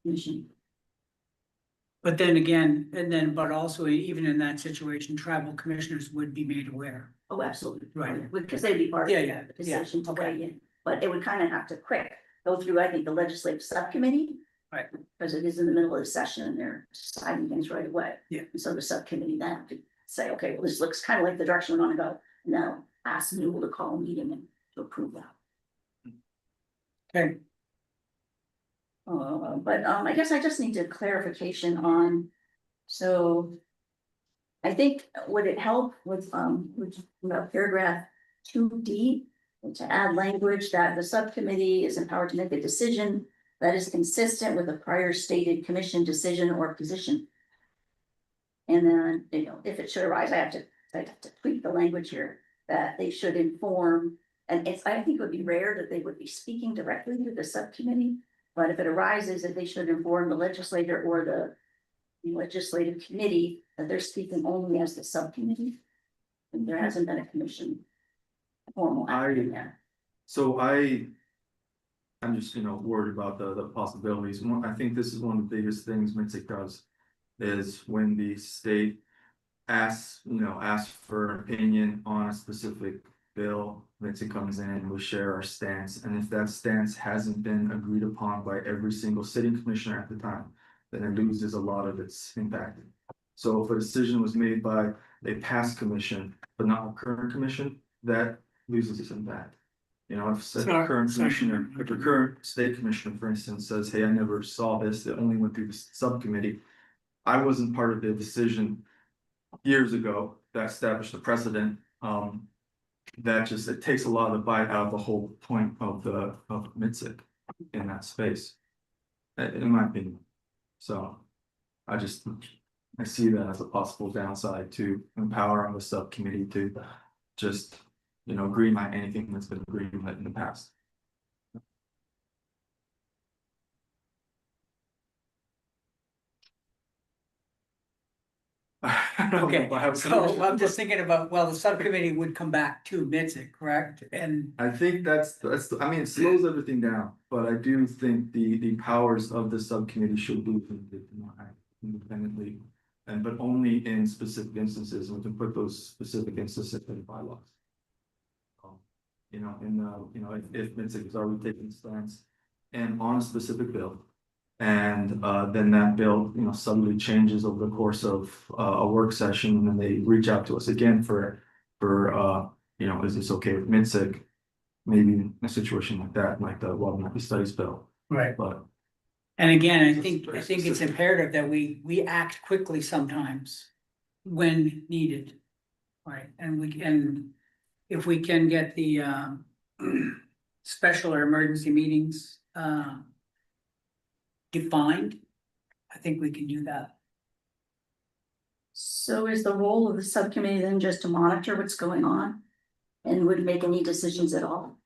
Commission. But then again, but also even in that situation, tribal commissioners would be made aware. Oh, absolutely. Right. Because they'd be part of Yeah, the decision to okay. weigh in, but it would kind of have to go through, I think, the legislative subcommittee. Right. Because it is in the middle of the session and they're deciding things right away. Yeah. And so the subcommittee then have to say, okay, well, this looks kind of like the direction we want to go, and now ask Newell to call a meeting and to approve that. Okay. But I guess I just need a clarification on, so I think would it help with paragraph 2D to add language that the subcommittee is empowered to make a decision that is consistent with a prior stated commission decision or position. And then, if it should arise, I have to tweak the language here, that they should inform. And I think it would be rare that they would be speaking directly to the subcommittee, but if it arises, that they should inform the legislator or the legislative committee that they're speaking only as the subcommittee. And there hasn't been a commission formal action yet. So I'm just, worried about the possibilities. I think this is one of the biggest things MITSC does, is when the state asks for an opinion on a specific bill, MITSC comes in and we share our stance. And if that stance hasn't been agreed upon by every single sitting commissioner at the time, then it loses a lot of its impact. So if a decision was made by a past commission, but not a current commission, that loses its impact. If the current commissioner, if the current state commissioner, for instance, says, hey, I never saw this, it only went through the subcommittee. I wasn't part of the decision years ago that established the precedent. It takes a lot of the bite out of the whole point of MITSC in that space, in my opinion. So I see that as a possible downside to empowering the subcommittee to just, greenlight anything that's been greenlit in the past. Okay, so I'm just thinking about, the subcommittee would come back to MITSC, correct? And I think that's, it slows everything down, but I do think the powers of the subcommittee should be independently, but only in specific instances, and we can put those specific instances in bylaws. If MITSC has already taken stance and on a specific bill, and then that bill, suddenly changes over the course of a work session, and then they reach out to us again for is this okay with MITSC? Maybe in a situation like that, like the Water Market Studies bill. right. But And again, I think it's imperative that we act quickly sometimes when needed. Right, and if we can get the special or emergency meetings defined, I think we can do that. So is the role of the subcommittee then just to monitor what's going on and wouldn't make any decisions at all?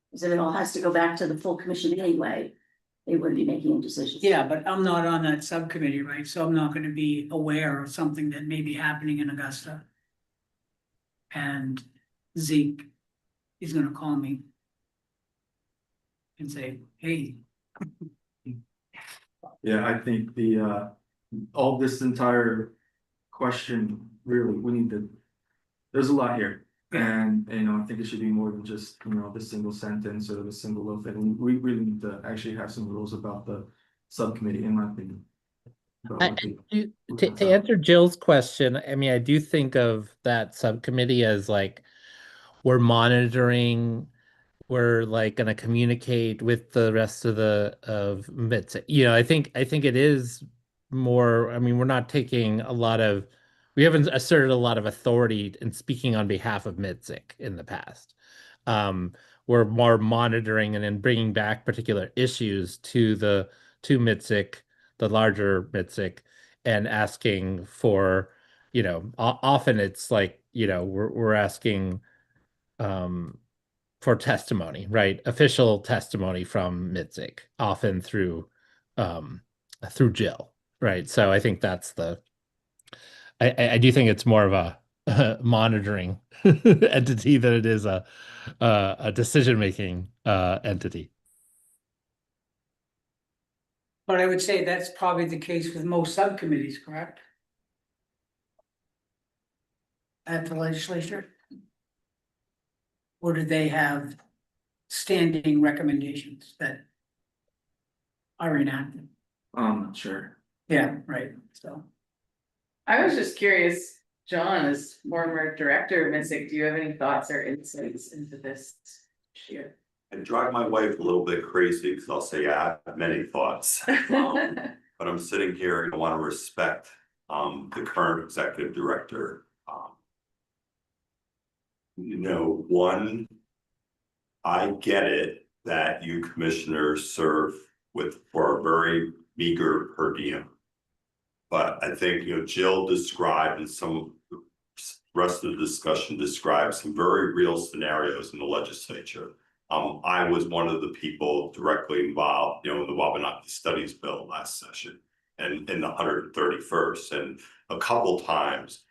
Because if it all has to go back to the full commission anyway, they wouldn't be making any decisions. Yeah, but I'm not on that subcommittee, right? So I'm not gonna be aware of something that may be happening in Augusta. And Zeke is gonna call me and say, hey. yeah, I think all this entire question, really, there's a lot here. And, I think it should be more than just, the single sentence or the single little thing. We really need to actually have some rules about the subcommittee, in my opinion. To answer Jill's question, I do think of that subcommittee as like, we're monitoring, we're like going to communicate with the rest of MITSC. I think it is more, we're not taking we haven't asserted a lot of authority in speaking on behalf of MITSC in the past. We're more monitoring and then bringing back particular issues to MITSC, the larger MITSC, and asking for, often it's like, we're asking for testimony, right? Official testimony from MITSC, often through Jill, right? So I think that's I do think it's more of a monitoring entity than it is a decision-making entity. But I would say that's probably the case with most subcommittees, correct? At the legislature? Or do they have standing recommendations that are enacted? I'm not sure. Yeah, right, so. I was just curious, John, as former director of MITSC, do you have any thoughts or insights into this issue? I drive my wife a little bit crazy because I'll say, I have many thoughts. But I'm sitting here and I want to respect the current executive director. One, I get it that you commissioners serve for a very meager per diem. But I think, Jill described and some of the rest of the discussion described some very real scenarios in the legislature. I was one of the people directly involved, in the Wabanaki Studies Bill last session and in the 131st. And a couple times,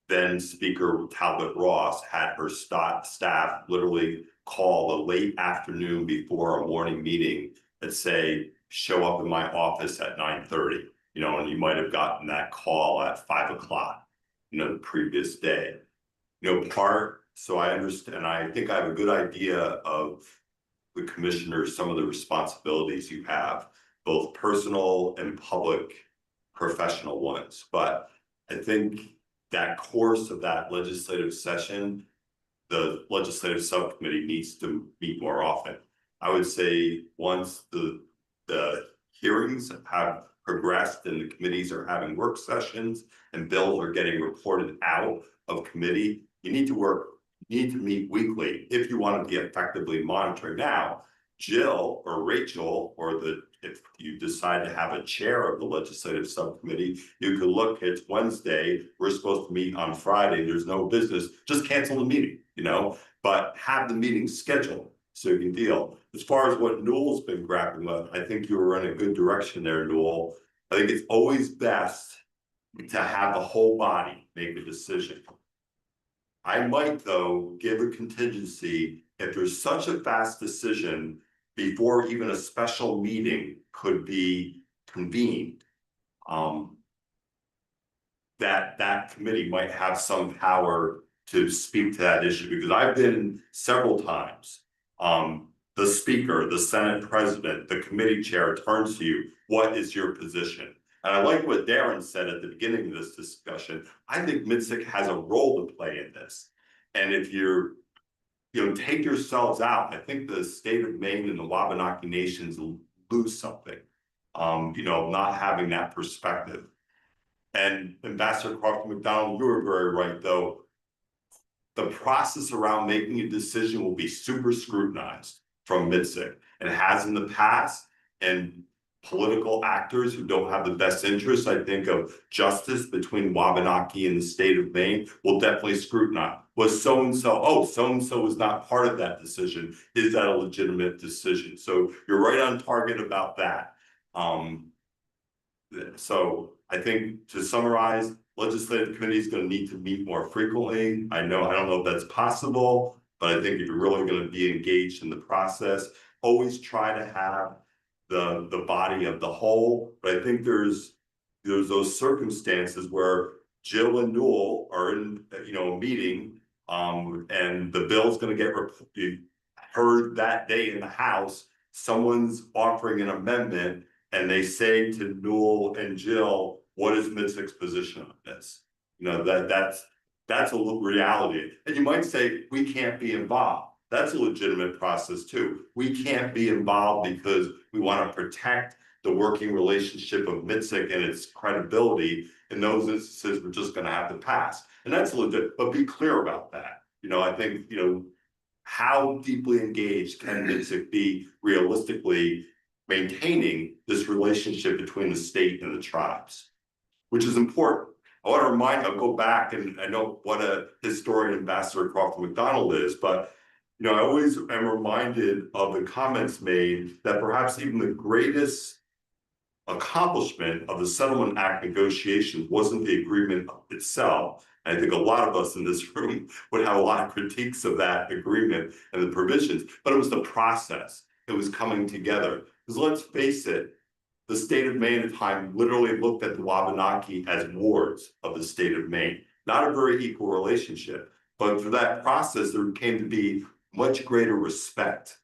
then Speaker Talbot Ross had her staff literally call a late afternoon before a morning meeting and say, show up in my office at 9:30, and you might have gotten that call at 5 o'clock, the previous day. So I understand, I think I have a good idea of the commissioners, some of the responsibilities you have, both personal and public professional ones. But I think that course of that legislative session, the legislative subcommittee needs to meet more often. I would say once the hearings have progressed and the committees are having work sessions and bills are getting reported out of committee, you need to meet weekly if you want to be effectively monitoring. Now, Jill or Rachel, or if you decide to have a chair of the legislative subcommittee, you could look, it's Wednesday, we're supposed to meet on Friday, there's no business, just cancel the meeting, but have the meeting scheduled so you can deal. As far as what Newell's been grappling with, I think you were in a good direction there, Newell. I think it's always best to have the whole body make a decision. I might, though, give a contingency if there's such a fast decision before even a special meeting could be convened. That committee might have some power to speak to that issue, because I've been several times. The speaker, the Senate president, the committee chair turns to you, what is your position? And I like what Darren said at the beginning of this discussion. I think MITSC has a role to play in this. And if you're, take yourselves out, I think the state of Maine and the Wabanaki nations lose something, not having that perspective. And Ambassador Crawford McDonald, you were very right, though. The process around making a decision will be super scrutinized from MITSC. It has in the past, and political actors who don't have the best interests, I think, of justice between Wabanaki and the state of Maine will definitely scrutinize. Was so-and-so, so-and-so was not part of that decision. Is that a legitimate decision? So you're right on target about that. So I think, to summarize, legislative committee is going to need to meet more frequently. I don't know if that's possible, but I think if you're really going to be engaged in the process, always try to have the body of the whole. But I think there's those circumstances where Jill and Newell are in a meeting, and the bill's going to get heard that day in the House. Someone's offering an amendment, and they say to Newell and Jill, what is MITSC's position on this? That's a reality. And you might say, we can't be involved. That's a legitimate process too. We can't be involved because we want to protect the working relationship of MITSC and its credibility. In those instances, we're just going to have to pass. And that's legit, but be clear about that. I think, how deeply engaged can MITSC be realistically maintaining this relationship between the state and the tribes, which is important. I want to I'll go back, and I know what a historian Ambassador Crawford McDonald is, but I always am reminded of the comments made that perhaps even the greatest accomplishment of the Settlement Act negotiations wasn't the agreement itself. And I think a lot of us in this room would have a lot of critiques of that agreement and the provisions, but it was the process. It was coming together. Because let's face it, the state of Maine at the time literally looked at the Wabanaki as wards of the state of Maine. Not a very equal relationship, but for that process, there came to be much greater respect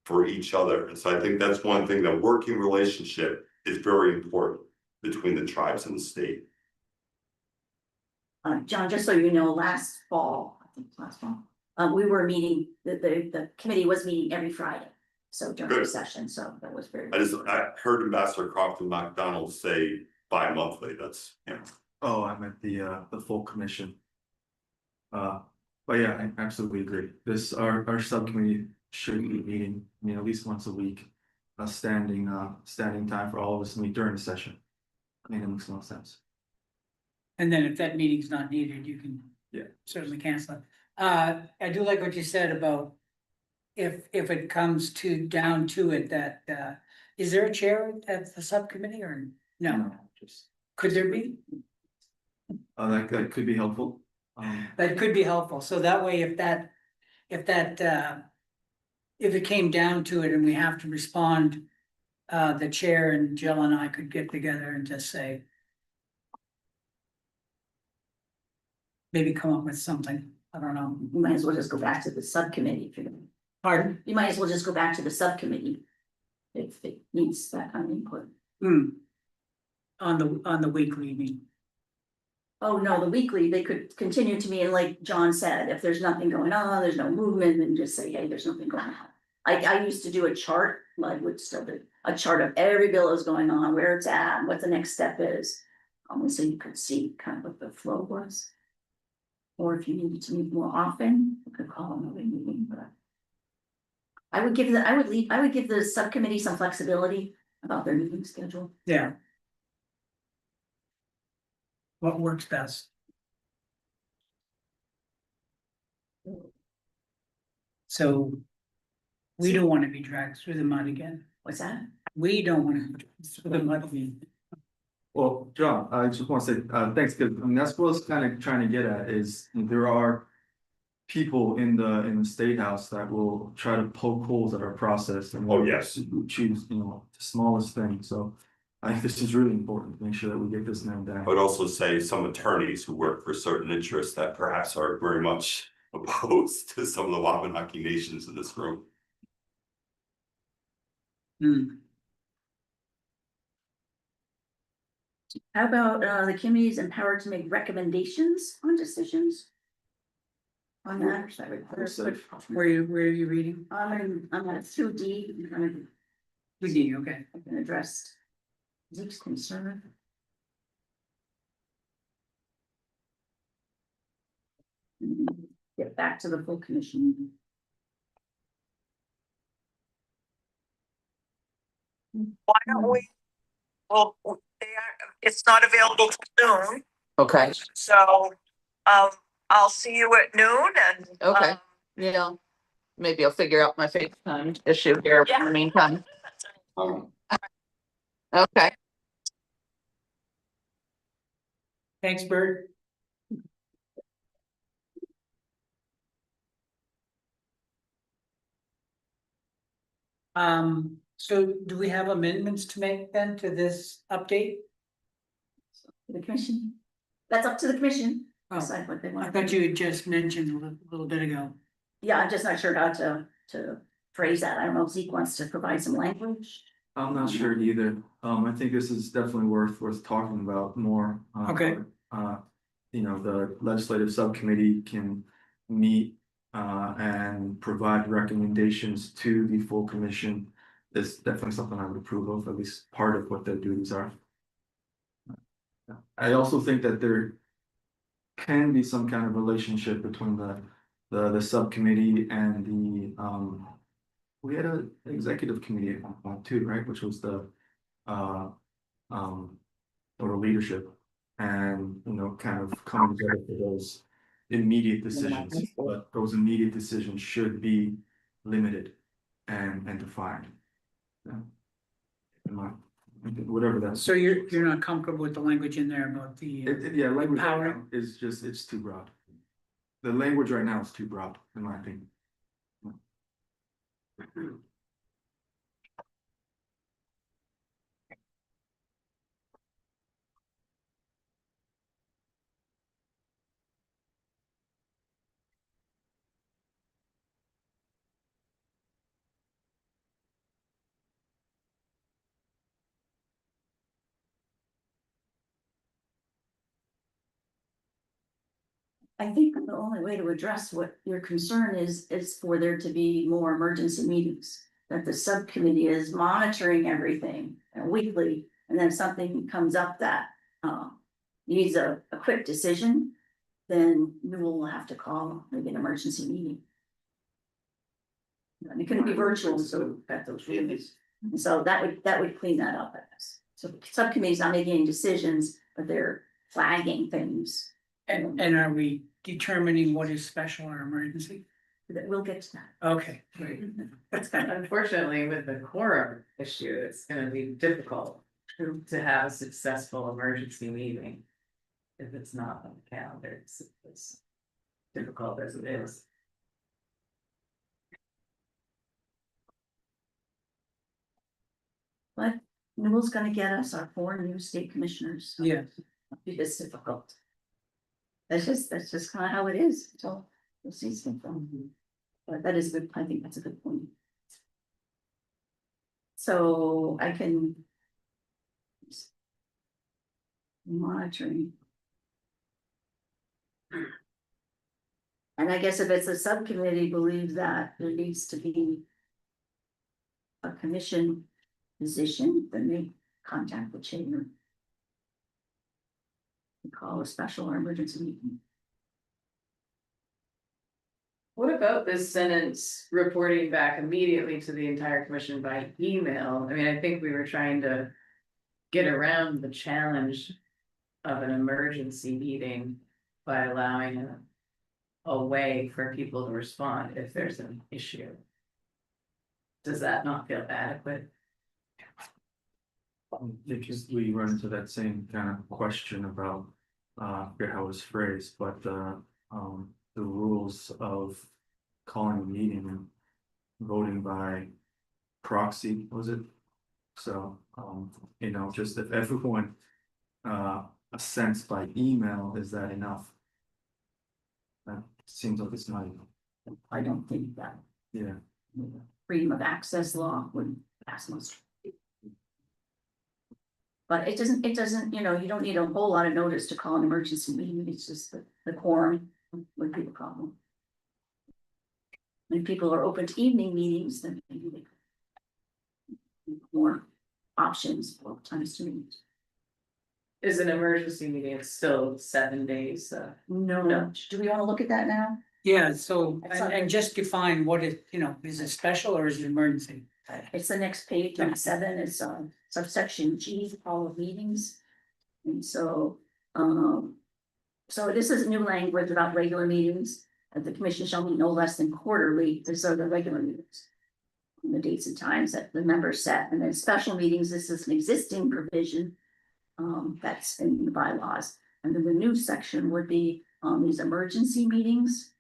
for each other. And so I think that's one thing, that working relationship is very important between the tribes and the state. John, just so you know, last fall, I think it was last fall, we were meeting, the committee was meeting every Friday. So during the session, so that was very. I heard Ambassador Crawford McDonald say bi-monthly. That's Oh, I meant the full commission. But yeah, I absolutely agree. Our subcommittee should be meeting, at least once a week. A standing time for all of us to meet during the session. I mean, it makes no sense. And then if that meeting's not needed, you can. Yeah. Certainly cancel it. I do like what you said about. If it comes down to it, that, is there a chair at the subcommittee or no? Just, Could there be? that could be helpful. That could be helpful, so that way if it came down to it and we have to respond, the chair and Jill and I could get together and just say. Maybe come up with something, I don't know. You might as well just go back to the subcommittee if you're gonna. Pardon? You might as well just go back to the subcommittee. If it needs that kind of input. On the weekly, you mean? Oh, no, the weekly, they could continue to me, and like John said, if there's nothing going on, there's no movement, then just say, hey, there's nothing going on. I used to do a chart, I would still do a chart of every bill that's going on, where it's at, what the next step is. So you could see kind of what the flow was. Or if you needed to meet more often, you could call another meeting, but. I would give the subcommittee some flexibility about their meeting schedule. Yeah. What works best? So. We don't want to be dragged through the mud again. What's that? We don't want to be dragged through the mud again. Well, John, I just want to say, thanks, because that's what I was kind of trying to get at is there are people in the State House that will try to poke holes at our process and yes, choose, the smallest thing. So I think this is really important to make sure that we get this nailed down. I would also say some attorneys who work for certain interests that perhaps are very much opposed to some of the Wabanaki nations in this room. How about the committee's empowered to make recommendations on decisions? On matters that require. Where are you reading? I'm at 2D. Okay. I've been addressed. Zeke's concern. Get back to the full commission. Why don't we? Well, it's not available till noon. Okay, So, I'll see you at noon and. okay, yeah, maybe I'll figure out my FaceTime issue here in the meantime. Okay. Thanks, Bert. So do we have amendments to make then to this update? The commission. That's up to the commission. Oh, Decide what they I want. thought you had just mentioned a little bit ago. Yeah, I'm just not sure how to phrase that. I don't know if Zeke wants to provide some language. I'm not sure either. I think this is definitely worth talking about more. Okay. The legislative subcommittee can meet and provide recommendations to the full commission. Is definitely something I would approve of, at least part of what their duties are. I also think that there can be some kind of relationship between the subcommittee and the we had an executive committee at one point too, right? Which was the or leadership, and kind of coming together for those immediate decisions. But those immediate decisions should be limited and defined. Yeah. Whatever that's. So you're not comfortable with the language in there about the. Yeah, language right Empowering. now is just, it's too broad. The language right now is too broad, in my opinion. I think the only way to address what your concern is for there to be more emergency meetings. That the subcommittee is monitoring everything weekly, and then something comes up that needs a quick decision, then we will have to call maybe an emergency meeting. And it can be virtual, so we've got those rules. And so that would clean that up, I guess. So subcommittees not making any decisions, but they're flagging things. And are we determining what is special or emergency? That we'll get to that. Okay, great. Unfortunately, with the quorum issue, it's gonna be difficult to have a successful emergency meeting. If it's not on the calendar, it's as difficult as it is. But Newell's gonna get us our 4 new state commissioners. Yes. It's difficult. That's just kind of how it is, so we'll see something. But that is good, I think that's a good point. So I can. Monitoring. And I guess if it's a subcommittee believes that there needs to be a commission position, then they contact the chamber. We call a special or emergency meeting. What about this sentence reporting back immediately to the entire commission by email? I mean, I think we were trying to get around the challenge of an emergency meeting by allowing a way for people to respond if there's an issue. Does that not feel adequate? Because we run into that same kind of question about, I forget how it was phrased, but the rules of calling a meeting and voting by proxy, was it? So, you know, just if everyone assents by email, is that enough? That seems like it's not enough. I don't think that Yeah. freedom of access law would pass muster. But it doesn't, you know, you don't need a whole lot of notice to call an emergency meeting, it's just the quorum would be the problem. When people are open to evening meetings, then maybe they could more options for times to meet. Is an emergency meeting, it's still 7 days, No, do we want to look at that now? Yeah, so, and just define what it, you know, is it special or is it emergency? It's the next page, 27, it's subsection G, all of meetings. And so, so this is new language about regular meetings. The commission shall meet no less than quarterly, these are the regular meetings. And the dates and times that the members set, and then special meetings, this is an existing provision. That's in the bylaws, and then the new section would be these emergency meetings.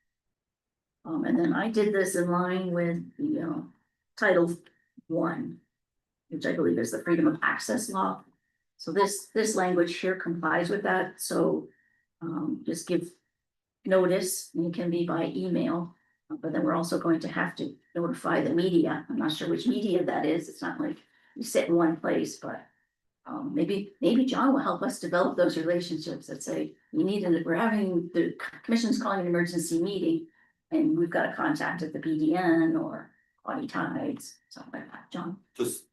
And then I did this in line with the Title I, which I believe is the freedom of access law. So this language here complies with that, so just give notice, and it can be by email, but then we're also going to have to notify the media. I'm not sure which media that is, it's not like you sit in one place, but maybe John will help us develop those relationships that say, we're having, the commission's calling an emergency meeting, and we've got a contact at the BDN or Quaddy Tides, something like that, John. Just,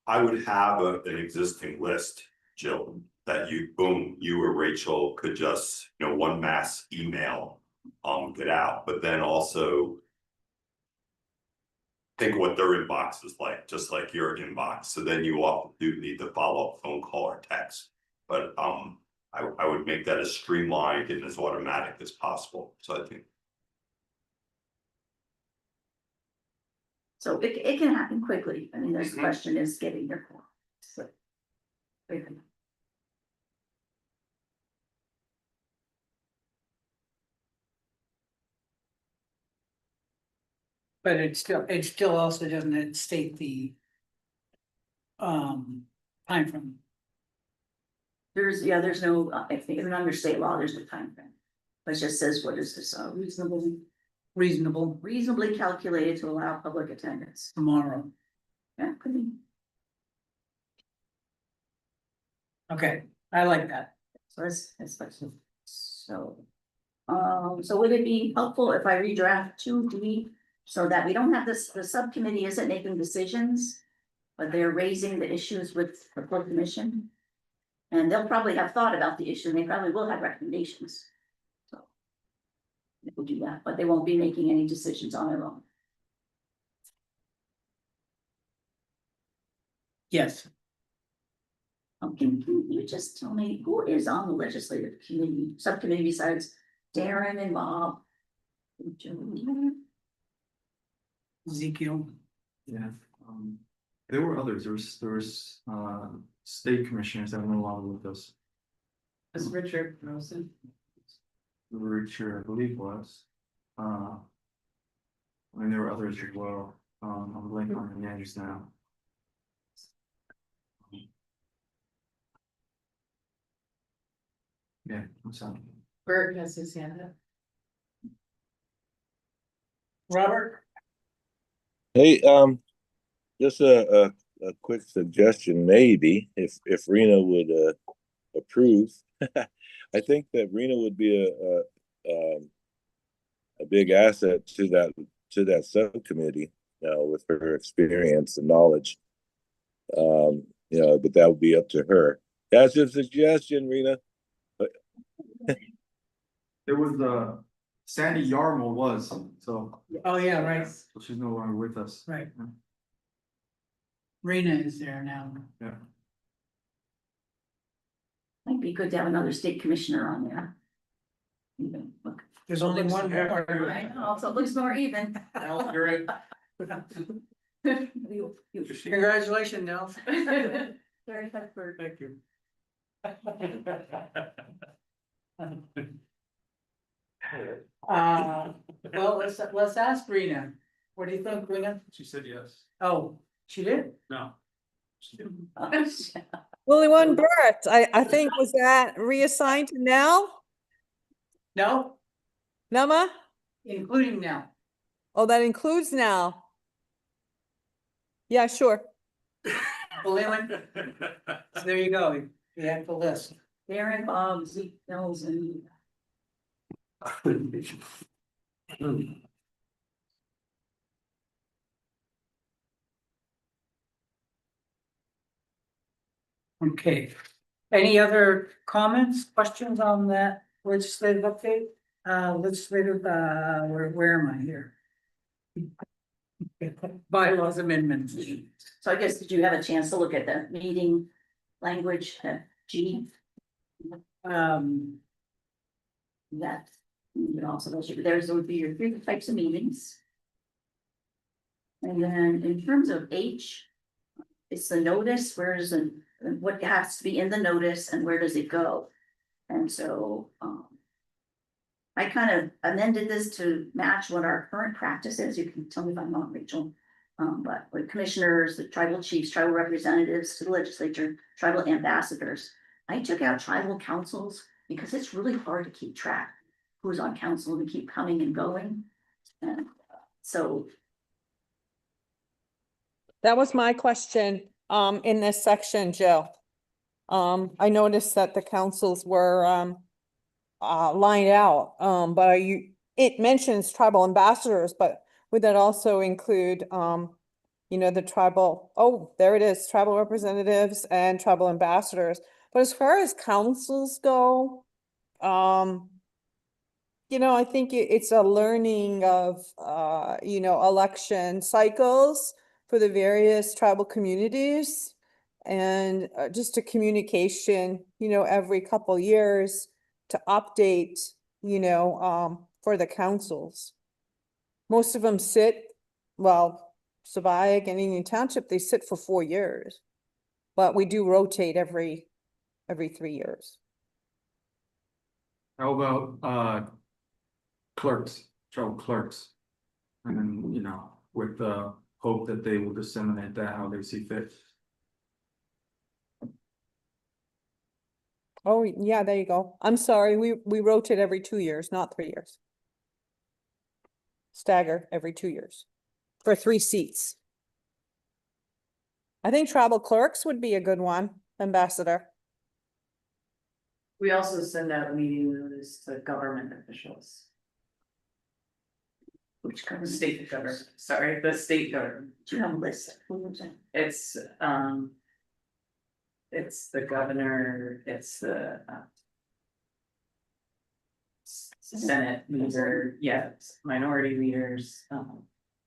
I would have an existing list, Jill, that you or Rachel could just, you know, one mass email, get out, but then also think what their inbox is like, just like your inbox. So then you often do need to follow up phone call or text. But I would make that as streamlined and as automatic as possible. So I think. So it can happen quickly. I mean, the question is getting your form. So, But it still also doesn't state the time frame. there's no, I think even under state law, there's no time frame. But it just says, what is this, reasonably calculated to allow public attendance. Tomorrow. Yeah, could be. Okay, I like that. So that's so. So would it be helpful if I redraft 2D so that we don't have this, the subcommittee isn't making decisions, but they're raising the issues with the full commission? And they'll probably have thought about the issue, and they probably will have recommendations. So they will do that, but they won't be making any decisions on their own. Yes. Can you just tell me who is on the legislative committee, subcommittee besides Darren and Bob? Ezekiel. Yeah, there were others, there was, state commissioners that were no longer with us. Was Richard Rosen? Richard, I believe was, I mean, there were others as well, I'm blanking on the names now. Yeah, I'm sorry. Bert has his hand up. Robert? Hey, just a quick suggestion, maybe, if Rena would, approve. I think that Rena would be a big asset to that subcommittee, with her experience and knowledge. But that would be up to her. That's a suggestion, Rena. There was, Sandy Yarmo was, so. Oh, yeah, right, So she's no longer with us. right. Rena is there now. Yeah. Might be good to have another state commissioner on there. Even, look, There's only one more. I know, so it looks more even. Al, you're right. Congratulations, Nels. Very Cuthbert. Thank you. Well, let's ask Rena. What do you think, Rena? She said yes. Oh, she did? No. Willie One Burt, I think was that reassigned to Nell? No, Nema? including now. Oh, that includes Nell. Yeah, sure. Well, so there you go. You have the list. Darren, Bob, Zeke, Mills, and Okay. Any other comments, questions on that legislative update? Legislative, where am I here? Bylaws amendments. so I guess, did you have a chance to look at the meeting language, G? That, you can also, there's would be your 3 types of meetings. And then in terms of H, it's the notice, where's the, what has to be in the notice and where does it go? And so, I kind of amended this to match what our current practice is. You can tell me if I'm wrong, Rachel. But with commissioners, the tribal chiefs, tribal representatives to the legislature, tribal ambassadors. I took out tribal councils because it's really hard to keep track who's on council and keep coming and going. And so That was my question, in this section, Jill. I noticed that the councils were, lined out, but it mentions tribal ambassadors, but would that also include, the tribal, oh, there it is, tribal representatives and tribal ambassadors. But as far as councils go, I think it's a learning of, election cycles for the various tribal communities. And just a communication, every couple years to update, for the councils. Most of them sit, well, Saviak and Indian Township, they sit for 4 years. But we do rotate every 3 years. How about, clerks, tribal clerks? And then, with the hope that they will disseminate that how they see fit. Oh, yeah, there you go. I'm sorry, we rotate every 2 years, not 3 years. Stagger every 2 years for 3 seats. I think tribal clerks would be a good one, Ambassador. We also send out a meeting notice to government officials. which government? State government, sorry, the state government. Do you have a list? It's, it's the governor, it's the. Senate leader, yes, minority leaders,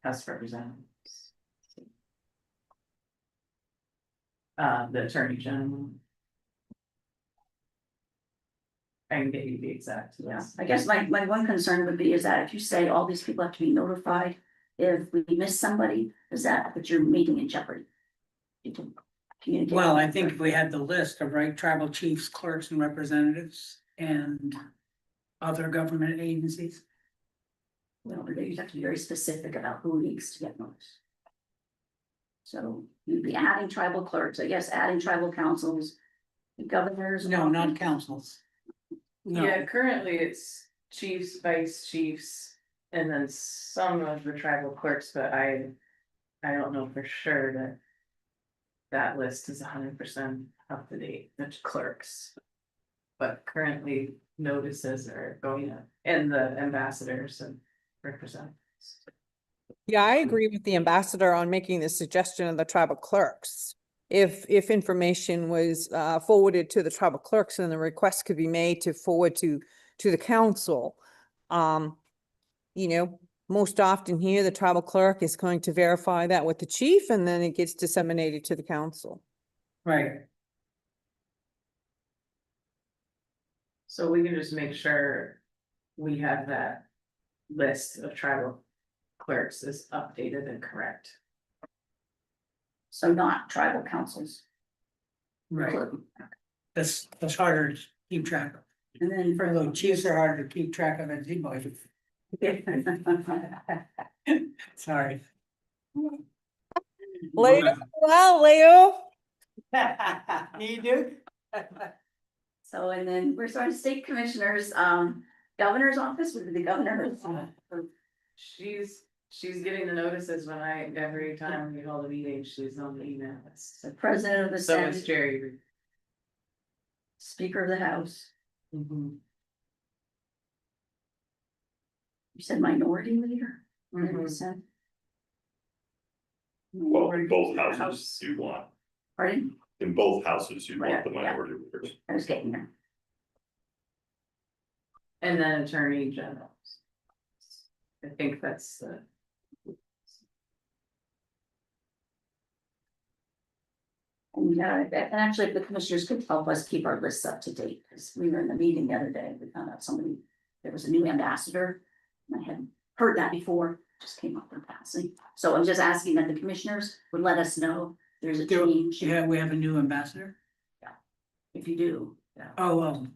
House of Representatives. The Attorney General. I can get you the exact Yeah, list. I guess my one concern would be is that if you say all these people have to be notified, if we miss somebody, does that put your meeting in jeopardy? You can communicate. Well, I think if we had the list of right tribal chiefs, clerks and representatives and other government agencies. Well, but you have to be very specific about who needs to get noticed. So you'd be adding tribal clerks, I guess, adding tribal councils, governors. No, not councils. No. Yeah, currently it's chiefs, vice chiefs, and then some of the tribal clerks, but I don't know for sure that. That list is 100% up to date, the clerks. But currently notices are going up, and the ambassadors and representatives. Yeah, I agree with the ambassador on making the suggestion of the tribal clerks. If information was forwarded to the tribal clerks, then the request could be made to forward to the council. You know, most often here, the tribal clerk is going to verify that with the chief, and then it gets disseminated to the council. Right. So we can just make sure we have that list of tribal clerks is updated and correct. So not tribal councils. Right. That's harder to keep track of. And then For the chiefs are harder to keep track of as anybody. Sorry. Leo, well, Leo. You do? So, and then we're starting state commissioners, governor's office with the governor. She's getting the notices every time we hold a meeting, she's on the email list. The president of the So is Senate, Jerry. speaker of the house. Mhm. You said minority leader? Mhm. Said- Well, in both House. houses you want, Pardon? in both houses you want the Right, yeah. minority leaders. I was getting there. And then attorney general. I think that's the. And actually, if the commissioners could help us keep our lists up to date, because we were in the meeting the other day, we found out there was a new ambassador. And I hadn't heard that before, just came up in passing. So I'm just asking that the commissioners would let us know there's a change. Yeah, we have a new ambassador. If you do, yeah. Oh,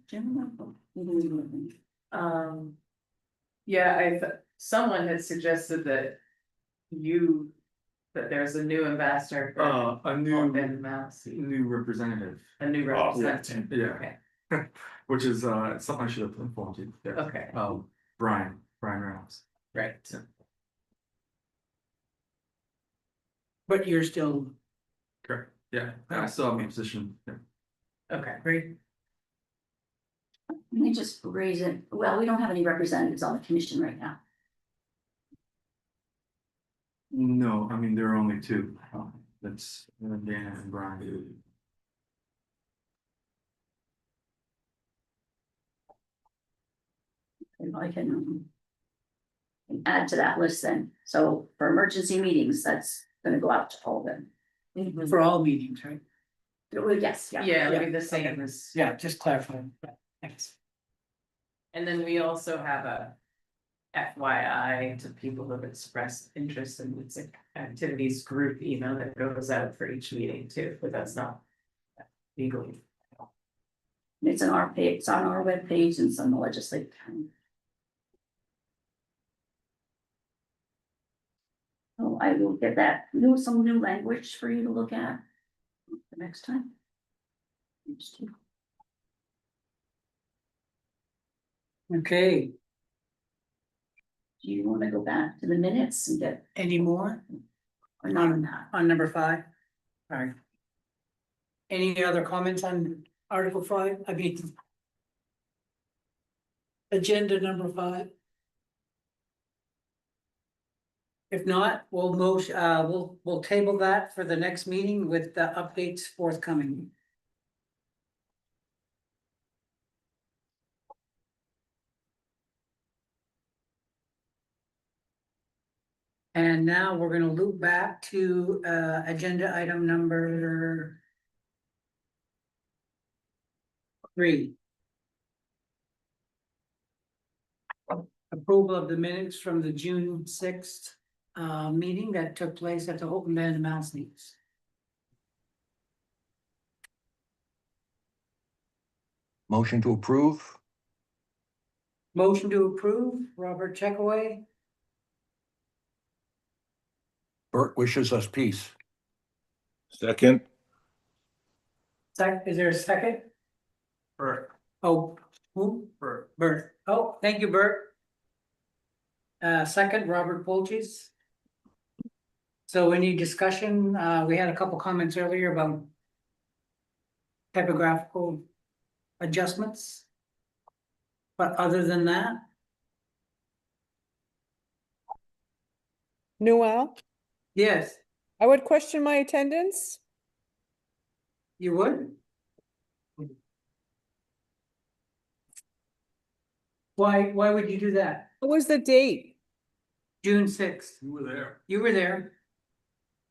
Yeah, someone had suggested that there's a new ambassador. for A new MITSC. representative. A new representative. Yeah. Okay, Which is something I should have informed you. Yeah. okay, Brian Reynolds. right. but you're still Correct. Yeah, I still have my position. Yeah. Okay, great. Let me just raise it, well, we don't have any representatives on the commission right now. No, I mean, there are only two. That's Dan and Brian. And I can add to that list then. So for emergency meetings, that's gonna go out to all of them. For all meetings, right? Well, yes, yeah. yeah, it'll be the same as. Yeah, just clarify. Thanks. And then we also have a FYI to people who have expressed interest in its activities group email that goes out for each meeting too, but that's not legally. It's on our page, it's on our webpage and it's on the legislative. So I will get some new language for you to look at the next time. Okay, Do you want to go back to the minutes and get, any more or not on that? on number 5? All right. Any other comments on Article 5? I mean, agenda number 5? If not, we'll table that for the next meeting with the updates forthcoming. And now we're gonna loop back to agenda item number 3. Approval of the minutes from the June 6th meeting that took place at the Open Band of Mouse Needs. Motion to approve? Motion to approve, Robert Checkaway. Bert wishes us peace. Second, Is there a second? Bert. Oh, who? Bert. Bert. Oh, thank you, Bert. Second, Robert Polches. So any discussion? We had a couple comments earlier about typographical adjustments. But other than that, Noel, yes, I would question my attendance. you would? Why would you do that? What was the date? June 6th. You were there. You were there.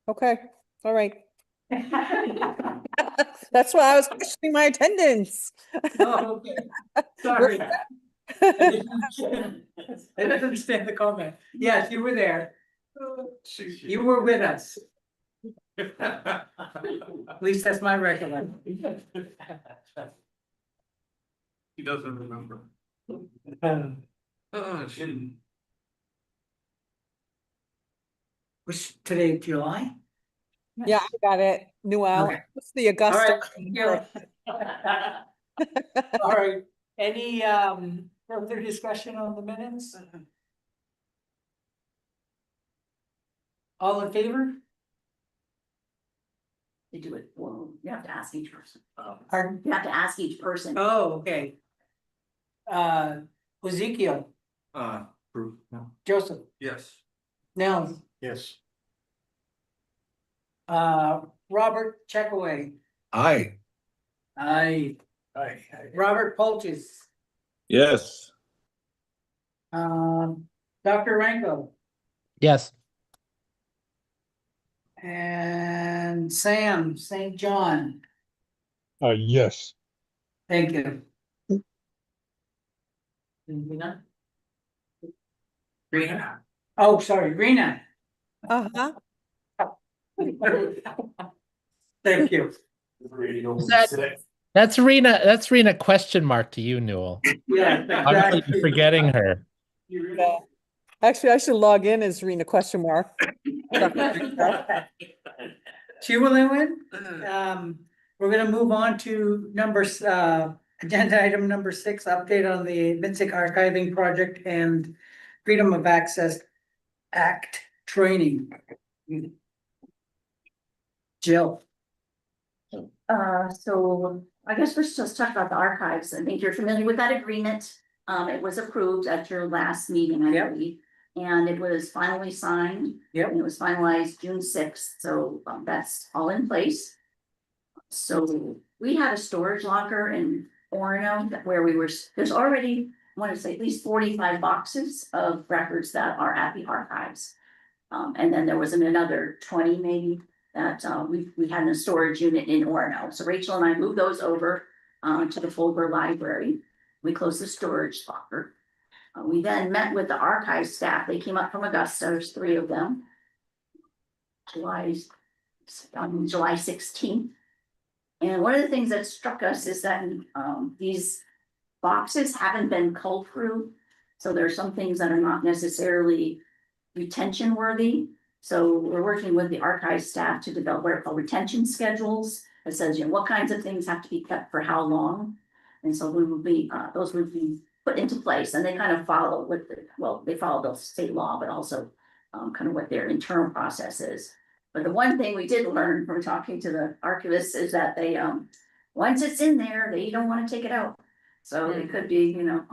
Okay, all right. That's why I was questioning my attendance. Oh, okay. Sorry. I didn't understand the comment. Yes, you were there. You were with us. At least that's my recollection. He doesn't remember. Oh, shit. Which today, July? Yeah, I got it. Noel, Okay. what's the Augusta? All right, any further discussion on the minutes? All in favor? They do it, well, you have to ask each person. Pardon? You have to ask each person. Oh, okay. Ezekiel, Approve, no. Joseph, Yes. Nels, Yes. Robert Checkaway, Aye. Robert Polches, yes. Dr. Ranko, Yes. and Sam St. John. Yes. Thank you. Rena? Oh, sorry, Rena. Uh-huh. Thank you. That's Rena question mark to you, Newell. Yeah, Obviously exactly. you're forgetting her. Yeah. Actually, I should log in as Rena question mark. She will win. We're gonna move on to agenda item number 6, update on the MITSC archiving project and Freedom of Access Act training. Jill. So I guess let's just talk about the archives. I think you're familiar with that agreement. It was approved at your last meeting, I Yep. believe. And it was finally signed. Yep. And it was finalized June 6th, so that's all in place. So we had a storage locker in Orono where there's already, I want to say at least 45 boxes of records that are at the archives. And then there was another 20 maybe that we had in a storage unit in Orono. So Rachel and I moved those over to the Fulber Library. We closed the storage locker. We then met with the archive staff. They came up from Augusta. There's 3 of them. July 16th. And one of the things that struck us is that these boxes haven't been culled through. So there are some things that are not necessarily retention worthy. So we're working with the archive staff to develop what are called retention schedules. It says, what kinds of things have to be kept for how long. And so those would be put into place, and they kind of follow they follow the state law, but also kind of what their internal process is. But the one thing we did learn from talking to the archivists is that they, once it's in there, they don't want to take it out. So it could be, an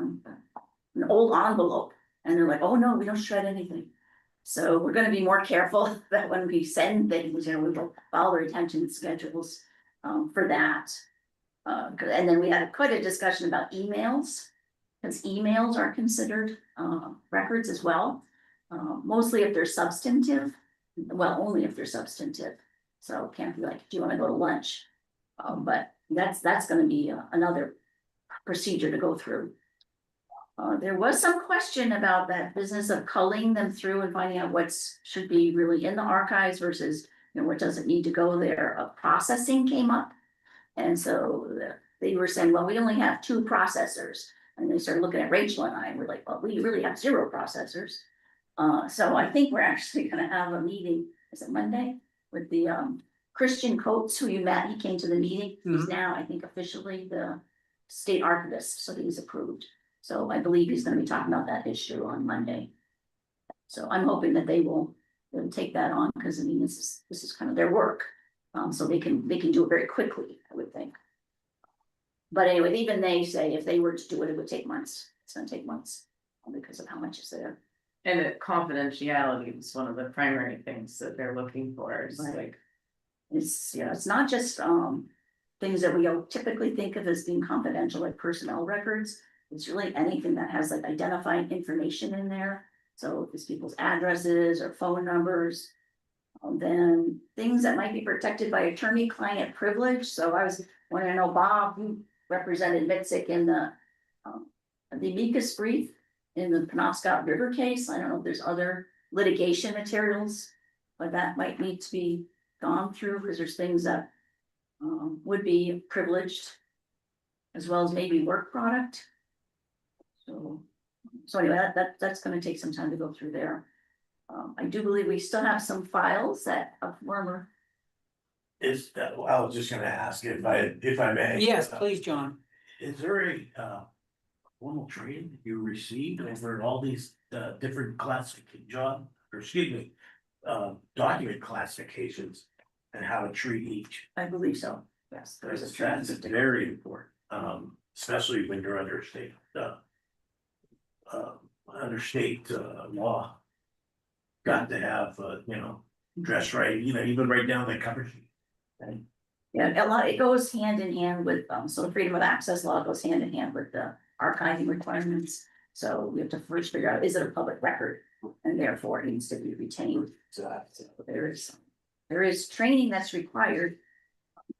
old envelope, and they're like, oh no, we don't shred anything. So we're gonna be more careful that when we send things, we will follow the retention schedules for that. And then we had quite a discussion about emails, because emails are considered records as well. Mostly if they're substantive, well, only if they're substantive. So it can't be like, do you wanna go to lunch? But that's gonna be another procedure to go through. There was some question about that business of culling them through and finding out what's should be really in the archives versus, what doesn't need to go there. Processing came up. And so they were saying, well, we only have 2 processors. And they started looking at Rachel and I, and we're like, well, we really have 0 processors. So I think we're actually gonna have a meeting, is it Monday? With the Christian Coates, who you met, he came to the meeting. He's now, I think, officially the state archivist, so he's approved. So I believe he's gonna be talking about that issue on Monday. So I'm hoping that they'll take that on, because I mean, this is kind of their work. So they can do it very quickly, I would think. But anyway, even they say if they were to do it, it would take months. It's gonna take months because of how much is there. And that confidentiality is one of the primary things that they're looking for, is Right. like, It's not just things that we typically think of as being confidential, like personnel records. It's really anything that has like identifying information in there. So if it's people's addresses or phone numbers. Then things that might be protected by attorney-client privilege. So I was wanting to know, Bob, you represented MITSC in the amicus brief in the Penobscot River case. I don't know if there's other litigation materials, but that might need to be gone through, because there's things that would be privileged, as well as maybe work product. So anyway, that's gonna take some time to go through there. I do believe we still have some files that a former. I was just gonna ask if I may. Yes, please, John. Is there a formal training you received over all these different document classifications and how to treat each? I believe so, yes. There's a training. That's very important, especially when you're under state law. Got to have, dress right, even right down the cover sheet. Yeah, it goes hand in hand with, so the freedom of access law goes hand in hand with the archiving requirements. So we have to first figure out, is it a public record? And therefore it needs to be retained. So there is training that's required.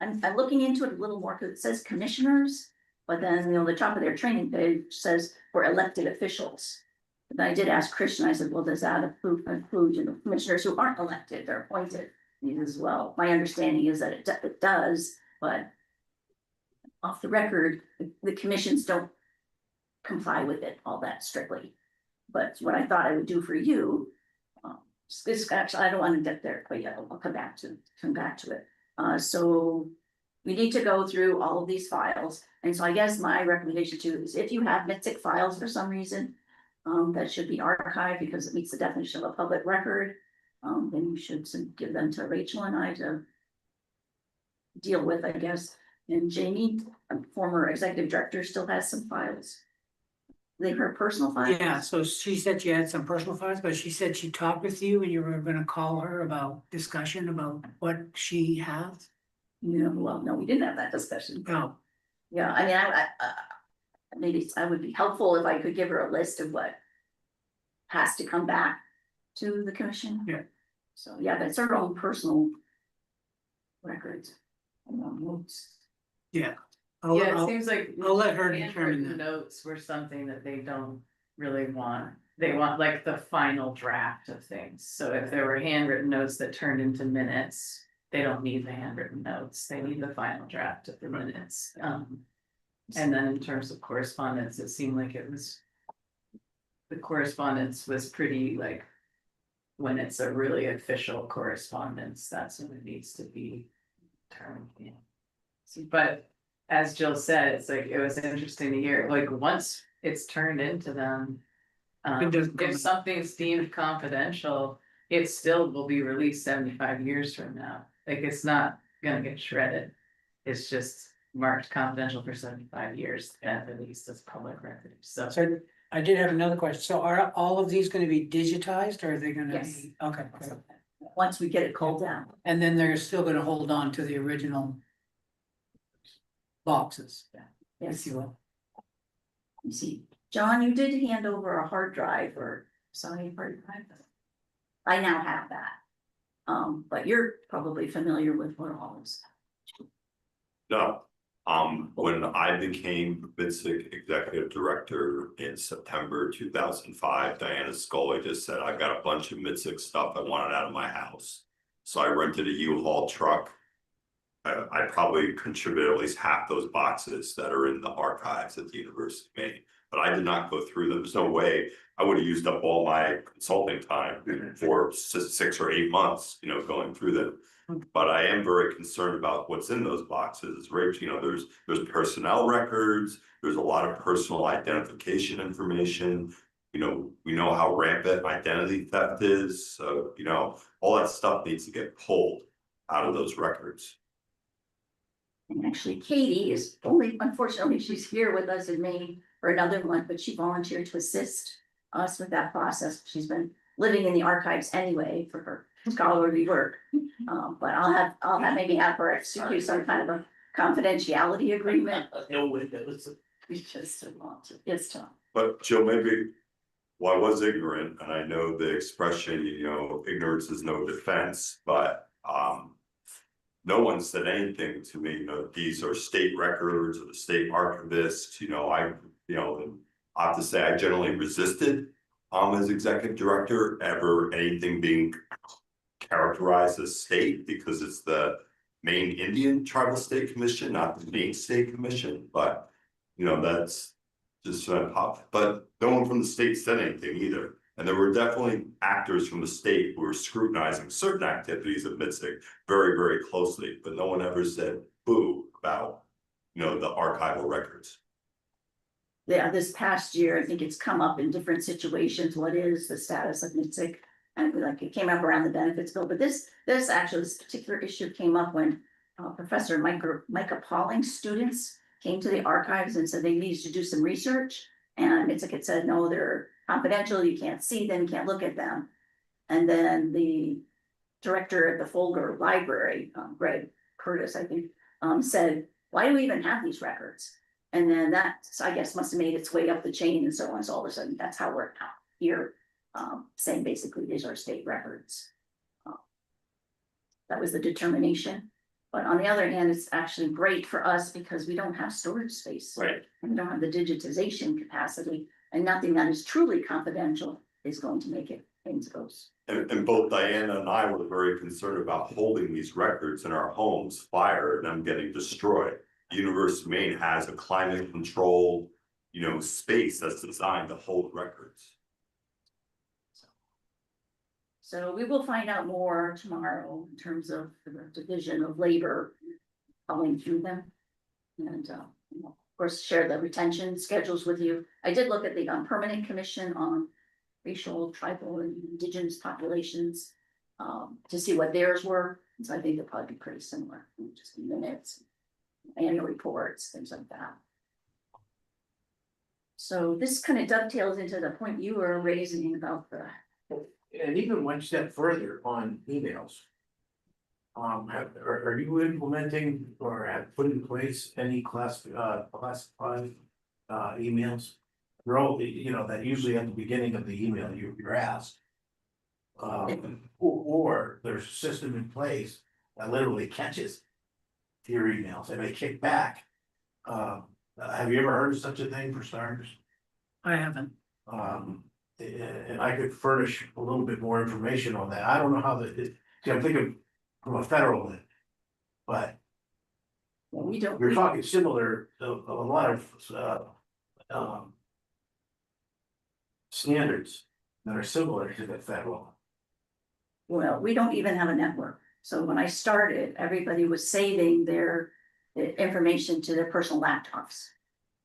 I'm looking into it a little more, because it says commissioners, but then, the top of their training page says for elected officials. And I did ask Christian, I said, well, does that include commissioners who aren't elected, they're appointed as well? My understanding is that it does, but off the record, the commissions don't comply with it all that strictly. But what I thought I would do for you, this actually, I don't want to get there quite yet, I'll come back to it. So we need to go through all of these files, and so I guess my recommendation too is if you have MITSC files for some reason. That should be archived because it meets the definition of a public record. Then you should give them to Rachel and I to deal with, I guess. And Jamie, a former executive director, still has some files. They her personal files. Yeah, so she said she had some personal files, but she said she talked with you and you were gonna call her about discussion about what she has. No, well, no, we didn't have that discussion. No. Yeah, I mean, I maybe I would be helpful if I could give her a list of what has to come back to the commission. Yeah. So, yeah, that's her own personal records. Yeah. yeah, it seems like. I'll let her determine handwritten that. notes were something that they don't really want. They want like the final draft of things. So if there were handwritten notes that turned into minutes, they don't need the handwritten notes. They need the final draft of the minutes. And then in terms of correspondence, it seemed like the correspondence was pretty like, when it's a really official correspondence, that's when it needs to be turned in. But as Jill said, it's like, it was interesting to hear, like, once it's turned into them, if something's deemed confidential, it still will be released 75 years from now. Like, it's not gonna get shredded. It's just marked confidential for 75 years and released as public record. So I did have another question. So are all of these gonna be digitized or are they gonna Yes. be, okay. Once we get it culled down. And then they're still gonna hold on to the original boxes, Yes. if you will. You see, John, you did hand over a hard drive or Sorry, part five. I now have that. But you're probably familiar with what all is. No, when I became MITSC Executive Director in September 2005, Diana Scully just said, I've got a bunch of MITSC stuff I wanted out of my house. So I rented a U-Haul truck. I probably contributed at least half those boxes that are in the archives at the University of Maine, but I did not go through them. There's no way I would have used up all my consulting time for 6 or 8 months, you know, going through them. But I am very concerned about what's in those boxes, right? You know, there's personnel records, there's a lot of personal identification information. You know, we know how rampant identity theft is. So, you know, all that stuff needs to get pulled out of those records. And actually Katie is only, unfortunately, she's here with us in Maine for another one, but she volunteered to assist us with that process. She's been living in the archives anyway for her scholarly work. But I'll have maybe have her execute some kind of a confidentiality agreement. No windows. We just want to, it's tough. But Jill, maybe, well, I was ignorant, and I know the expression, you know, ignorance is no defense, but no one said anything to me, you know, these are state records or the state archivists, you know, I have to say I generally resisted as executive director ever anything being characterized as state, because it's the Maine Indian Tribal State Commission, not the Maine State Commission. But you know, that's just pop. But no one from the state said anything either. And there were definitely actors from the state who were scrutinizing certain activities of MITSC very, very closely, but no one ever said boo about, you know, the archival records. Yeah, this past year, I think it's come up in different situations. What is the status of MITSC? And like it came up around the benefits bill, but this particular issue came up when Professor Micah Pauling's students came to the archives and said they needed to do some research. And MITSC had said, no, they're confidential, you can't see them, you can't look at them. And then the director at the Folger Library, Greg Curtis, I think, said, why do we even have these records? And then that, I guess, must have made its way up the chain and so on. So all of a sudden, that's how we're here, saying basically these are state records. That was the determination. But on the other hand, it's actually great for us because we don't have storage space. Right. And we don't have the digitization capacity, and nothing that is truly confidential is going to make it exposed. And both Diana and I were very concerned about holding these records in our homes, fire, and them getting destroyed. The University of Maine has a climate controlled, you know, space that's designed to hold records. So we will find out more tomorrow in terms of the division of labor, following through them. And of course, share the retention schedules with you. I did look at the Permanent Commission on Racial, Tribal, and Indigenous Populations to see what theirs were. And so I think they'll probably be pretty similar, just minutes, annual reports, things like that. So this kind of dovetails into the point you were raising about the. And even one step further on emails. Are you implementing or have put in place any classified emails? They're all, you know, that usually at the beginning of the email you're asked. Or there's a system in place that literally catches your emails and they kick back. Have you ever heard of such a thing, for starters? I haven't. And I could furnish a little bit more information on that. I don't know how I'm thinking from a federal end. But We don't. you're talking similar to a lot of standards that are similar to the federal. Well, we don't even have a network. So when I started, everybody was saving their information to their personal laptops.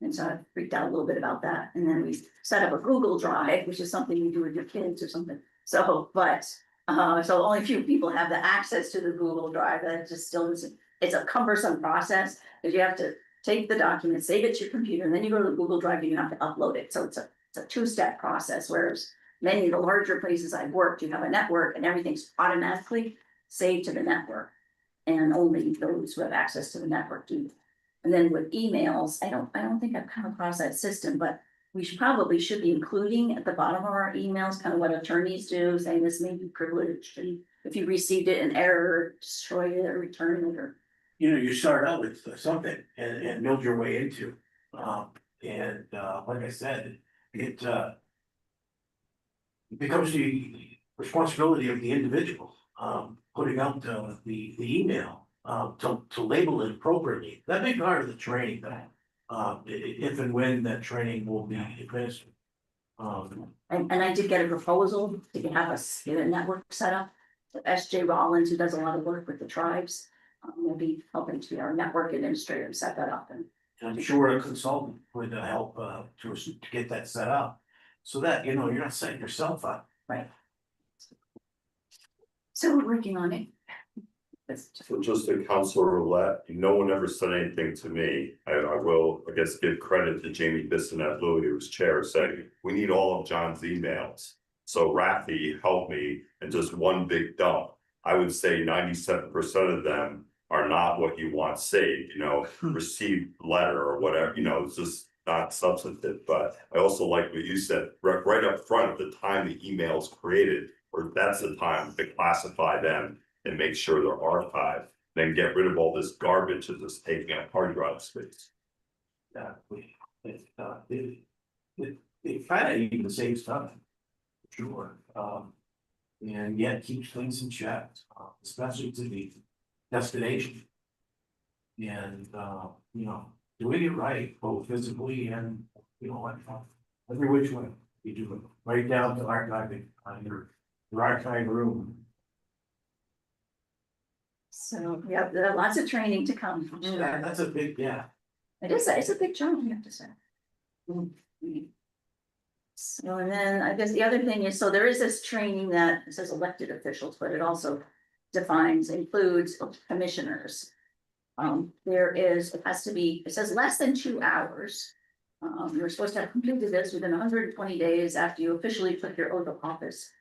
And so I freaked out a little bit about that. And then we set up a Google Drive, which is something you do with your kids or something. So, but, so only a few people have the access to the Google Drive. That just still isn't, it's a cumbersome process because you have to take the document, save it to your computer, and then you go to the Google Drive and you have to upload it. So it's a two-step process, whereas many of the larger places I've worked, you have a network and everything's automatically saved to the network. And only those who have access to the network do. And then with emails, I don't think I've come across that system, but we should be including at the bottom of our emails, kind of what attorneys do, saying this may be privileged, and if you received it in error, destroy it or return it, or. You know, you start out with something and build your way into, like I said, it becomes the responsibility of the individual, putting out the email, to label it appropriately. That'd be part of the training, if and when that training will be administered. And I did get a proposal to have us get a network set up. SJ Rollins, who does a lot of work with the tribes, will be helping to be our network administrator, set that up. And I'm sure a consultant would help to get that set up, so that, you know, you're not setting yourself up. right. So we're working on it. So just to Councilor Roulette, no one ever said anything to me. I will, I guess, give credit to Jamie Bissonette Louis, who was chair, saying, we need all of John's emails. So Rafi helped me in just one big dump. I would say 97% of them are not what you want saved, you know, received letter or whatever, you know, it's just not substantive. But I also like what you said, right up front, at the time the email is created, or that's the time to classify them and make sure they're archived, then get rid of all this garbage that's just taking up hard drive space. Yeah, it kind of even saves time. Sure, and yet keeps things in check, especially to the destination. And, you know, doing it right, both physically and, you know, every which way you do it, right down to archiving on your archive room. So, yeah, there are lots of training to come. for sure. Yeah, that's a big, yeah. It's a big challenge, you have to say. So, and then I guess the other thing is, so there is this training that says elected officials, but it also includes commissioners. It has to be, it says less than 2 hours. You're supposed to have completed this within 120 days after you officially took your oath of office.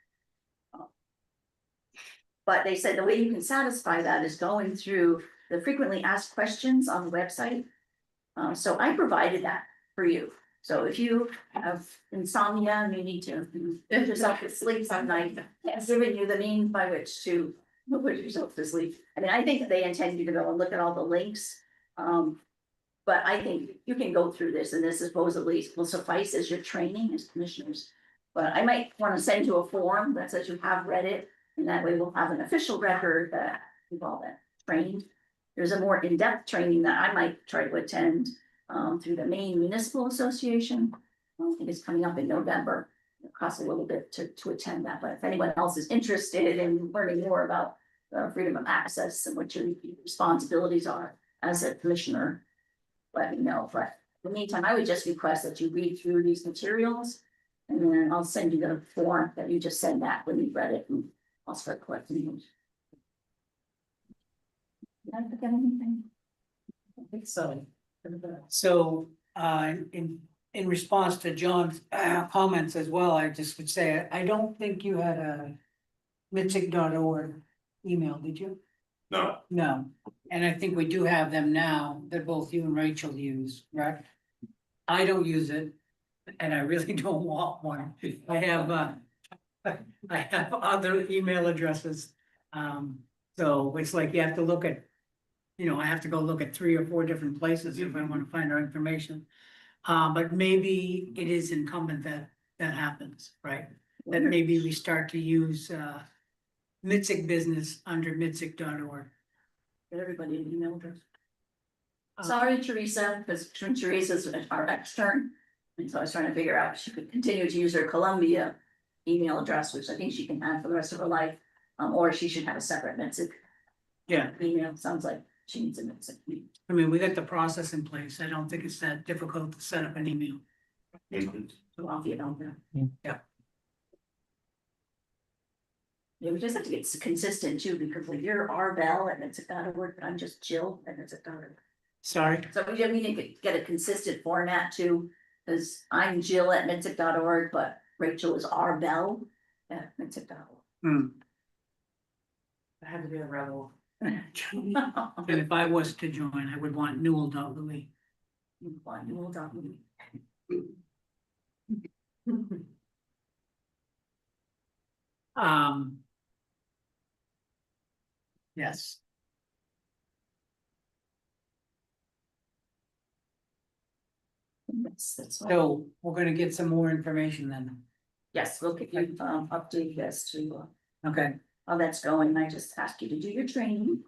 But they said the way you can satisfy that is going through the frequently asked questions on the website. So I provided that for you. So if you have insomnia and you need to put yourself to sleep some night, I've given you the means by which to put yourself to sleep. I mean, I think that they intend you to go and look at all the links. But I think you can go through this, and this supposedly will suffice as your training as commissioners. But I might want to send you a form that says you have read it, and that way we'll have an official record that we've all been trained. There's a more in-depth training that I might try to attend through the Maine Municipal Association. I think it's coming up in November. It costs a little bit to attend that, but if anyone else is interested in learning more about freedom of access and what your responsibilities are as a commissioner, let me know. But in the meantime, I would just request that you read through these materials, and then I'll send you the form that you just send back when you've read it, and I'll start collecting them. Did I forget anything? I think so. So, in response to John's comments as well, I just would say, I don't think you had a MITSC.org email, did you? No, No, and I think we do have them now that both you and Rachel use, right? I don't use it, and I really don't want one. I have other email addresses. So it's like you have to look at, I have to go look at 3 or 4 different places if I want to find our information. But maybe it is incumbent that happens, right? That maybe we start to use MITSC business under MITSC.org. Get everybody an email address. Sorry, Teresa, because Teresa's our extern. And so I was trying to figure out if she could continue to use her Columbia email address, which I think she can have for the rest of her life. Or she should have a separate MITSC email. Sounds like she needs a MITSC. I mean, we got the process in place. I don't think it's that difficult to set up an email. So I'll get on there. Yeah. Yeah, we just have to get consistent too, because like you're Arbel and it's a word, but I'm just Jill and it's a daughter. Sorry. So we need to get a consistent format too, because I'm Jill at MITSC.org, but Rachel is Arbel at MITSC.org. I had to be a rebel. And if I was to join, I would want Newell.Louis. Um. Yes. That's all. So we're gonna get some more information then. Yes, we'll get you updated as to Okay. how that's going. I just asked you to do your training.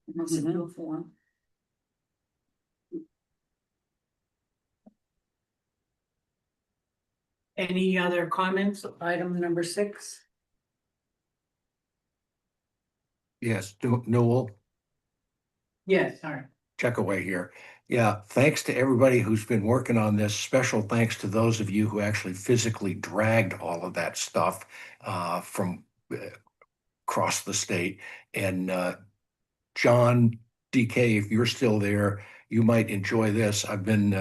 And I'll send you a form. Any other comments? Item number 6? Yes, Newell, Yes, all right. check away here. Yeah, thanks to everybody who's been working on this. Special thanks to those of you who actually physically dragged all of that stuff from across the state. And John, DK, if you're still there, you might enjoy this. I've been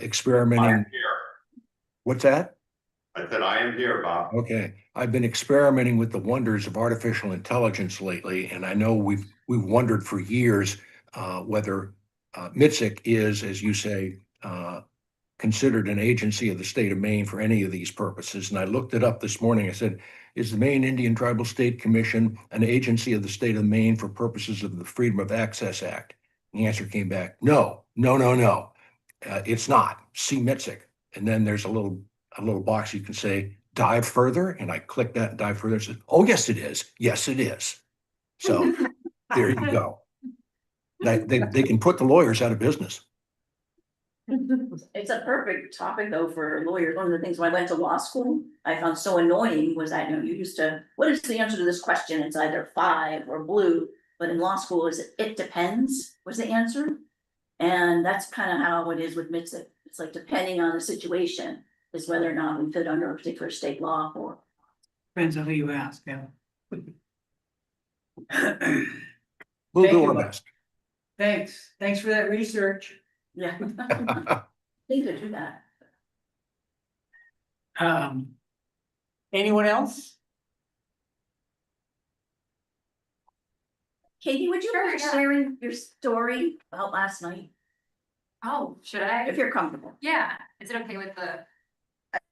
experimenting. I'm here. What's that? I said, I am here, Bob. Okay, I've been experimenting with the wonders of artificial intelligence lately, and I know we've wondered for years whether MITSC is, as you say, considered an agency of the state of Maine for any of these purposes. And I looked it up this morning. I said, is the Maine Indian Tribal State Commission an agency of the state of Maine for purposes of the Freedom of Access Act? And the answer came back, no. It's not. See MITSC. And then there's a little box you can say, dive further. And I click that and dive further. It says, oh, yes, it is. Yes, it is. So there you go. They can put the lawyers out of business. It's a perfect topic though for lawyers. One of the things when I went to law school, I found so annoying was that, you know, you used to, what is the answer to this question? It's either 5 or blue, but in law school is it depends was the answer. And that's kind of how it is with MITSC. It's like depending on the situation is whether or not we fit under a particular state law or. Depends on who you ask, yeah. We'll Thank do you, our Bob. best. Thanks for that research. Yeah. I think to do that. Anyone else? Katie, would you Sure, mind yeah. sharing your story about last night, Oh, should I? if you're comfortable? Yeah, is it okay with the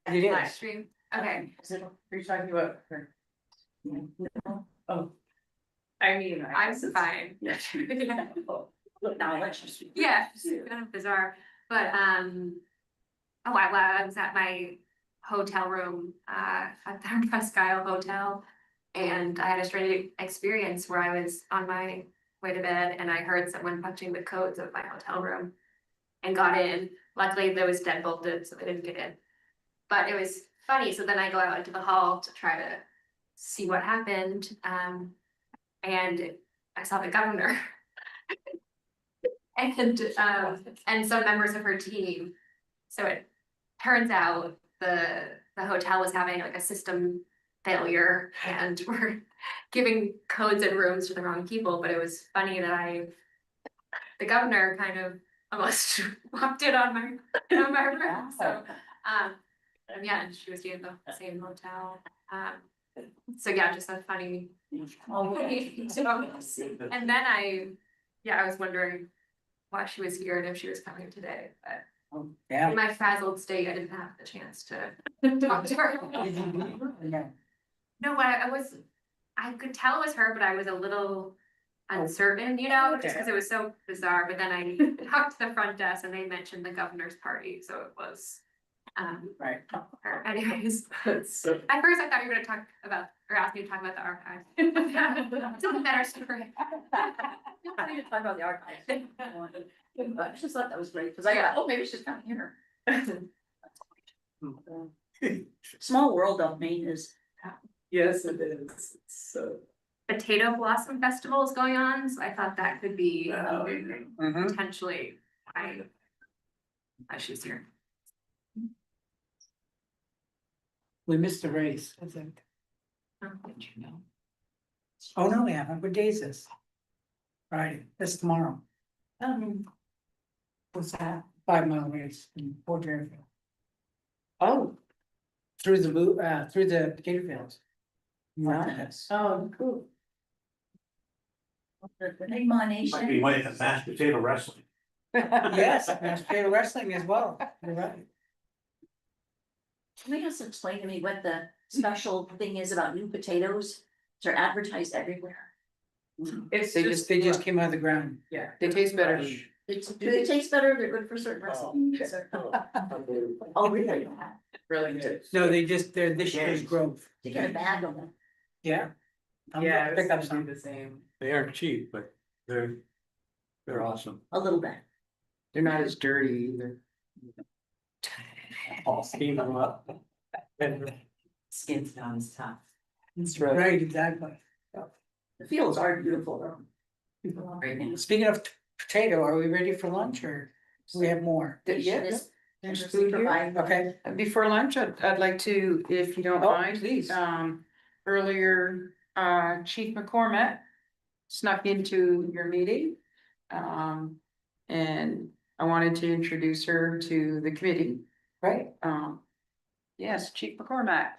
It live is. stream? Okay, Is it, are you talking about her? No. Oh. I mean, I I'm guess it's- fine. Yeah. Look, now I let you speak. Yeah, it's kind of bizarre, but I was at my hotel room at the Presque Isle Hotel. And I had a strange experience where I was on my way to bed and I heard someone punching the codes of my hotel room. And got in. Luckily there was dead bolted, so they didn't get in. But it was funny, so then I go out into the hall to try to see what happened. And I saw the governor. And some members of her team. So it turns out the hotel was having like a system failure and we're giving codes and rooms to the wrong people, but it was funny that the governor kind of almost walked in on my room, so, yeah, and she was in the same hotel, so yeah, just a funny. And then I was wondering why she was here and if she was coming today, but Yeah. in my frazzled state, I didn't have the chance to talk to her. No, I could tell it was her, but I was a little uncertain, you know, just because it was so bizarre, but then I talked to the front desk and they mentioned the governor's party, so it was. Right. Her. Anyways, So- at first I thought you were gonna talk about, or ask me to talk about the archive. It's a better story. I need to talk about the archives. I just thought that was great, because I thought, oh, maybe she's coming here. Small world of Maine is. Yes, it is, so. Potato Blossom Festival is going on, so I thought that could be Mhm. potentially why she's here. We missed the race, I think. Oh, did you know? Oh, no, we haven't. What day is this? Friday, that's tomorrow. What's that? 5 mile race in Port Fairfield. Oh. Through the potato fields. Yes. Oh, cool. The name on Might be like a mashed potato wrestling. Yes, mashed potato wrestling as well. You're right. Can you just explain to me what the special thing is about new potatoes? They're advertised everywhere. It's They just came out of the ground. Yeah. They taste better. Do they taste better? They're good for certain recipes. Oh, really? really good. No, they're this year's growth. You get a bag of them. Yeah. I'm Yeah, gonna I pick up was gonna some. do the same. They aren't cheap, but they're awesome. A little bit. They're not as dirty either. I'll steam them up. Skin's not as tough. That's Right, exactly. The fields are beautiful though. People are great names. Speaking of potato, are we ready for lunch or do we have more? Yeah, There's food here. Okay. Before lunch, I'd like to, if you don't Oh, mind. please. Earlier, Chief McCormack snuck into your meeting. And I wanted to introduce her to the committee. Right. Yes, Chief McCormack.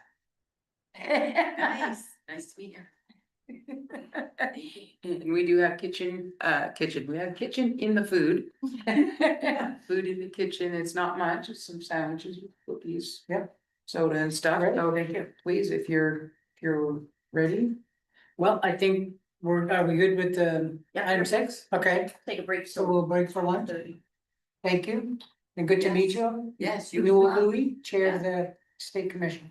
Nice to meet you. And we do have we have kitchen in the food. Food in the kitchen, it's not much, it's some sandwiches, cookies. Yep. Soda and stuff, Great. so please, if you're ready. Well, I think are we good with the Yeah. item 6? Okay, Take a break. so we'll break for lunch. Thank you. And good to meet you. Yes, Newell Louis, Chair of the State Commission,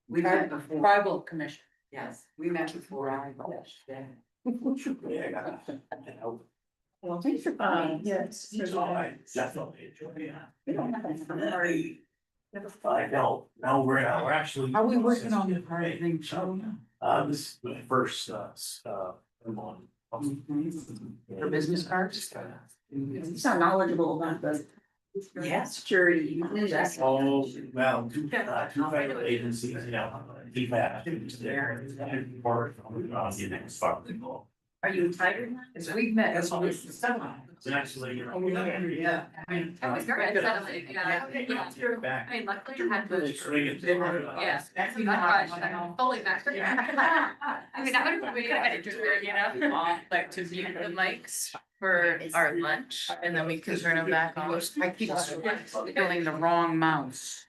We met before. Tribal Commission. Yes, we met before. Yeah. Well, thanks for coming. Yes. Definitely enjoy it. We don't have any. I know, now we're actually. Are we working on the part thing, Joe? This is my first, one. For business cards? You sound knowledgeable about the. Security. Oh, well, two federal agencies, you know, PFAS, there, part of, the next fucking law. Are you tired now? It's we've met. It's actually, you know. Yeah. That was great. Yeah. Back. I mean, luckily I had the. Swing it. Yeah. I'm fully back. I mean, that would have been interesting, you know? Like to mute the mics for our lunch and then we can turn them back on. I keep feeling the wrong mouse.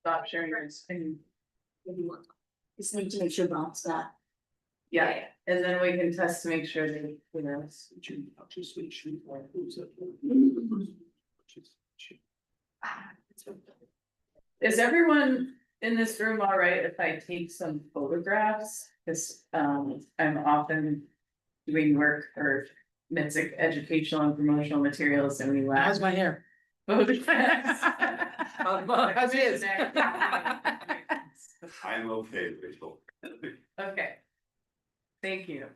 stop sharing your screen. Just need to make sure Bob's got. Yeah, and then we can test to make sure that, you know. Is everyone in this room all right if I take some photographs? Cause I'm often doing work for MITSC educational and promotional materials and we lack. How's my hair? photographs. How's his? I'm okay, Rachel. Okay. Thank you.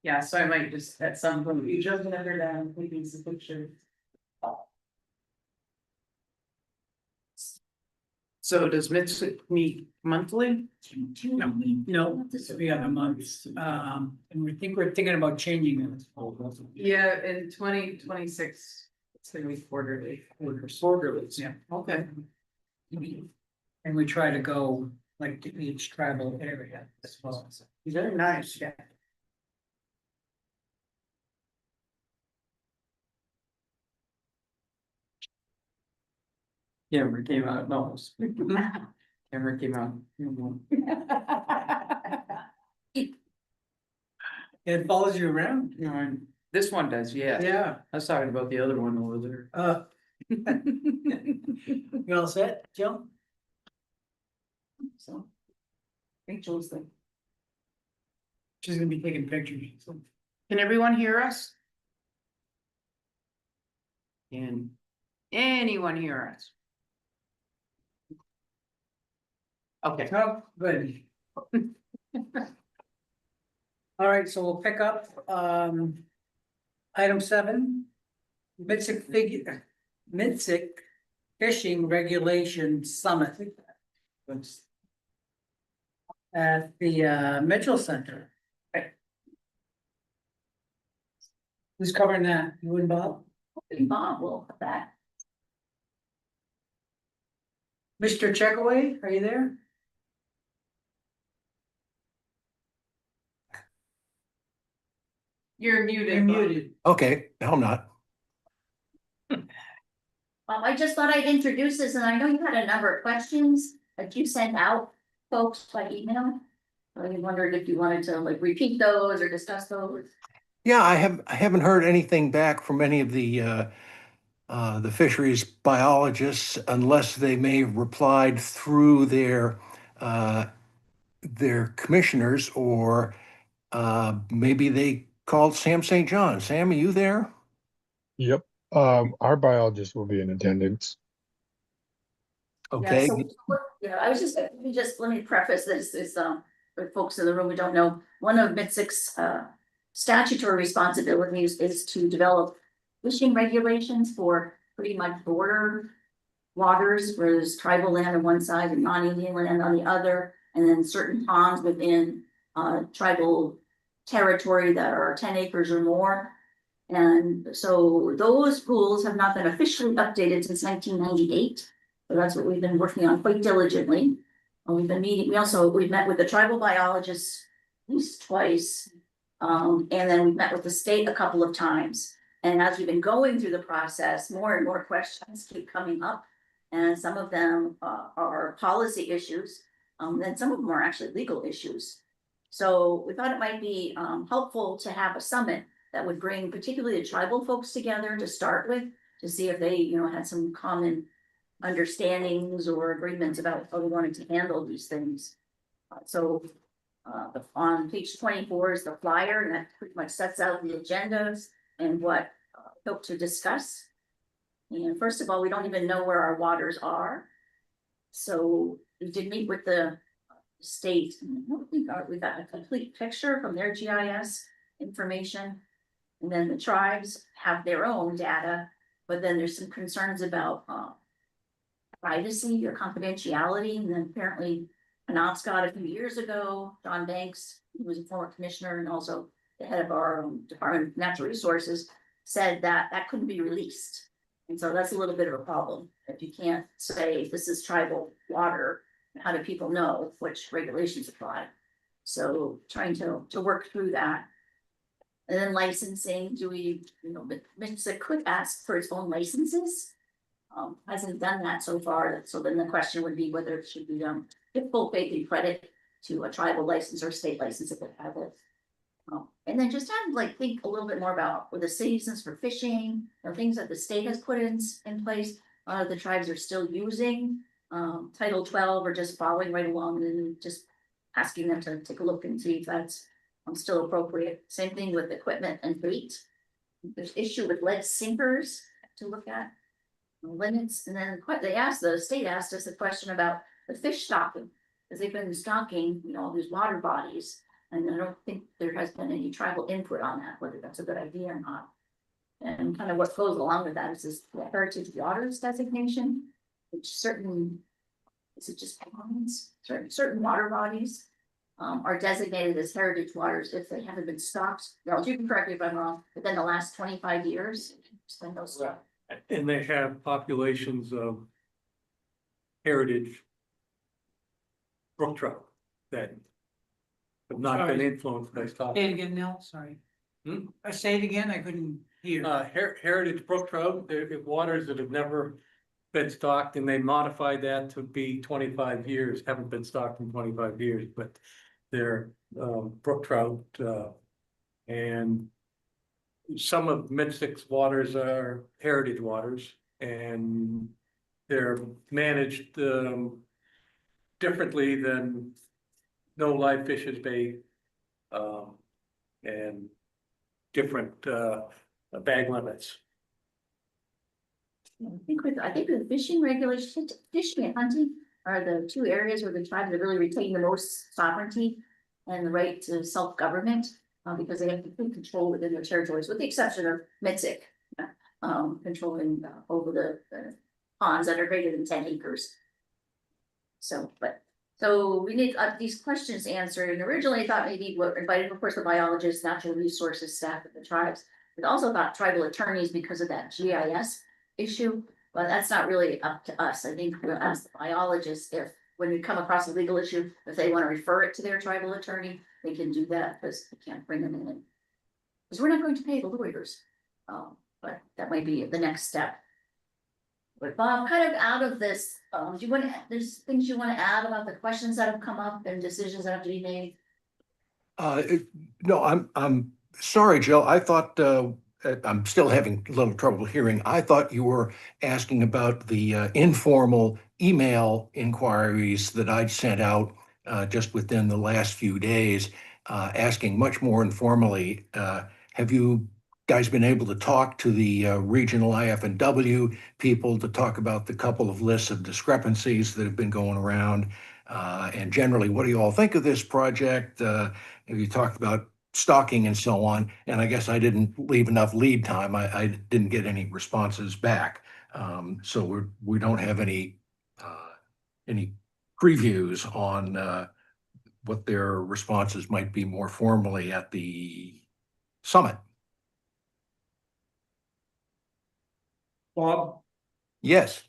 Yeah, so I might just at some point, you just never down, taking some pictures. So does MITSC meet monthly? No, we have a month, and we're thinking about changing it. Yeah, in 2026, it's gonna be quarterly. Quarterly. Yeah. Okay. And we try to go like to each tribal area as well. Very nice. Yeah. Camera came out, no. Camera came out. It follows you around. This one does, yeah. Yeah. I was talking about the other one over there. You all set, Jill? So. Rachel's the. She's gonna be taking pictures. So. Can everyone hear us? Can anyone hear us? Okay. Oh, good. All right, so we'll pick up, item 7. MITSC Fishing Regulation Summit. At the Mitchell Center. Who's covering that? You and Bob? Bob will have that. Mr. Checkaway, are you there? You're muted. You're muted. Okay, now I'm not. I just thought I'd introduce this, and I know you had a number of questions that you sent out, folks, by email. I wondered if you wanted to like repeat those or discuss those. Yeah, I haven't heard anything back from any of the fisheries biologists unless they may have replied through their commissioners or maybe they called Sam St. John. Sam, are you there? Yep. Our biologist will be in attendance. Okay. Yeah, I was just, let me preface this is, for folks in the room who don't know, one of MITSC's statutory responsibilities is to develop fishing regulations for pretty much border waters, where there's tribal land on one side and non-Indian land on the other, and then certain ponds within tribal territory that are 10 acres or more. And so those rules have not been officially updated since 1998. So that's what we've been working on quite diligently. We've been meeting, we've met with the tribal biologists at least twice. And then we've met with the state a couple of times. And as we've been going through the process, more and more questions keep coming up. And some of them are policy issues, and some of them are actually legal issues. So we thought it might be helpful to have a summit that would bring particularly the tribal folks together to start with, to see if they, had some common understandings or agreements about how we wanted to handle these things. So on page 24 is the flyer, and that pretty much sets out the agendas and what we hope to discuss. And first of all, we don't even know where our waters are. So we did meet with the state. We got a complete picture from their GIS information. And then the tribes have their own data, but then there's some concerns about privacy or confidentiality. And then apparently Penobscot a few years ago, John Banks, who was a former commissioner and also the head of our Department of Natural Resources, said that that couldn't be released. And so that's a little bit of a problem. If you can't say this is tribal water, how do people know which regulations apply? So trying to work through that. And then licensing, do we, but MITSC could ask for its own licenses. Hasn't done that so far, so then the question would be whether it should be, give full faith and credit to a tribal license or state license if it have it. And then just think a little bit more about with the seasons for fishing, things that the state has put in place. The tribes are still using, Title 12 or just following right along and just asking them to take a look and see if that's still appropriate. Same thing with equipment and bait. There's issue with lead sinkers to look at. Limits, and then the state asked us a question about the fish stocking, because they've been stocking, all these water bodies. And I don't think there has been any tribal input on that, whether that's a good idea or not. And kind of what goes along with that is this the heritage waters designation, which is it just ponds? Certain water bodies are designated as heritage waters if they haven't been stocked. Well, you can correct me if I'm wrong, within the last 25 years. It's been those stuff. And they have populations of heritage brook trout that have not been influenced by stock. Say it again, Nell, sorry. Hmm? I say it again, I couldn't hear. Heritage brook trout, they're waters that have never been stocked, and they modified that to be 25 years, haven't been stocked in 25 years, but they're brook trout, and some of MITSC's waters are heritage waters, and they're managed differently than no live fish is bait, and different bag limits. I think with the fishing regulations, fishing and hunting are the two areas where the tribes have really retained the most sovereignty and the right to self-government, because they have complete control within their territories, with the exception of MITSC, controlling over the ponds that are greater than 10 acres. So we need these questions answered, and originally I thought maybe we invited, of course, the biologists, natural resources staff of the tribes, but also thought tribal attorneys because of that GIS issue, but that's not really up to us. I think we'll ask the biologists if, when we come across a legal issue, if they want to refer it to their tribal attorney, they can do that, because they can't bring them in. Because we're not going to pay the lawyers, but that might be the next step. But Bob, kind of out of this, there's things you want to add about the questions that have come up and decisions that have to be made? No, I'm sorry, Jill. I thought, I'm still having a little trouble hearing. I thought you were asking about the informal email inquiries that I'd sent out just within the last few days, asking much more informally. Have you guys been able to talk to the regional IF&W people to talk about the couple of lists of discrepancies that have been going around? And generally, what do you all think of this project? Have you talked about stalking and so on? And I guess I didn't leave enough lead time. I didn't get any responses back. So we don't have any previews on what their responses might be more formally at the summit. Bob, Yes.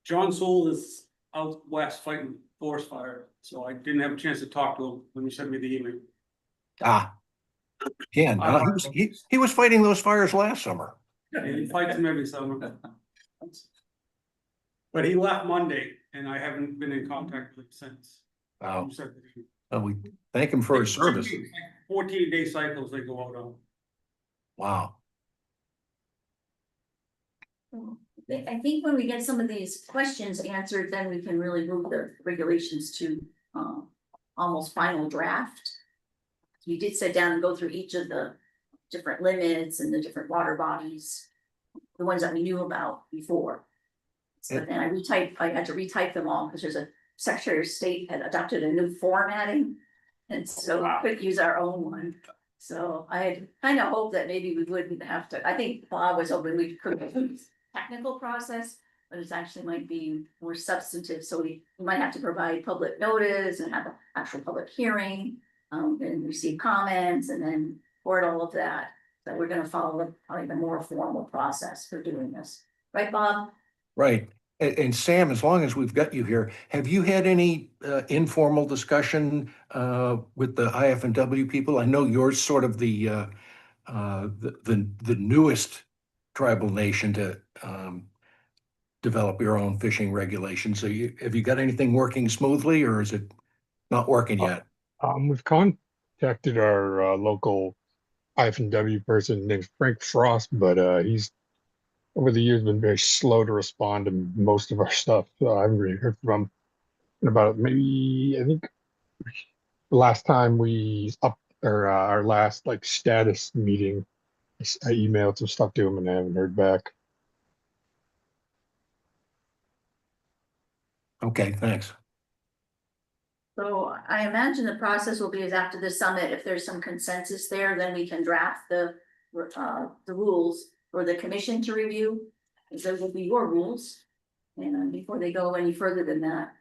John Soul is out west fighting forest fire, so I didn't have a chance to talk to him when you sent me the email. Again, he was fighting those fires last summer. He fights them every summer. But he left Monday, and I haven't been in contact with him since. Wow. We thank him for his service. 14-day cycles they go out on. Wow. I think when we get some of these questions answered, then we can really move the regulations to almost final draft. We did sit down and go through each of the different limits and the different water bodies, the ones that we knew about before. So then I had to retype them all because there's a Secretary of State had adopted a new formatting. And so we couldn't use our own one. So I kind of hope that maybe we wouldn't have to, I think Bob was hoping we could use technical process, but it actually might be more substantive. So we might have to provide public notice and have an actual public hearing, and receive comments and then report all of that. So we're going to follow probably the more formal process for doing this. Right, Bob? Right. And Sam, as long as we've got you here, have you had any informal discussion with the IF&W people? I know you're sort of the the newest tribal nation to develop your own fishing regulations. So have you got anything working smoothly, or is it not working yet? We've contacted our local IFNW person named Frank Frost, but he's over the years been very slow to respond to most of our stuff. So I haven't really heard from him in about maybe, I think the last time we up or our last like status meeting, I emailed some stuff to him and I haven't heard back. Okay, thanks. So I imagine the process will be is after the summit, if there's some consensus there, then we can draft the rules for the commission to review. Because those will be your rules, and before they go any further than that.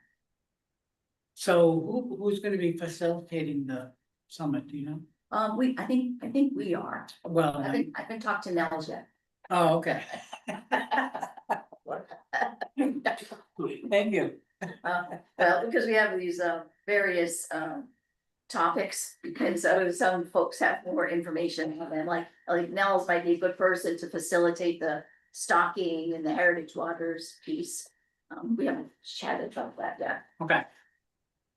So who's gonna be facilitating the summit, do you know? I think we are. Well, I haven't talked to Nels yet. oh, okay. Thank you. Well, because we have these various topics, because some folks have more information, and like Nels might be a good person to facilitate the stocking and the heritage waters piece. We haven't chatted about that yet. Okay.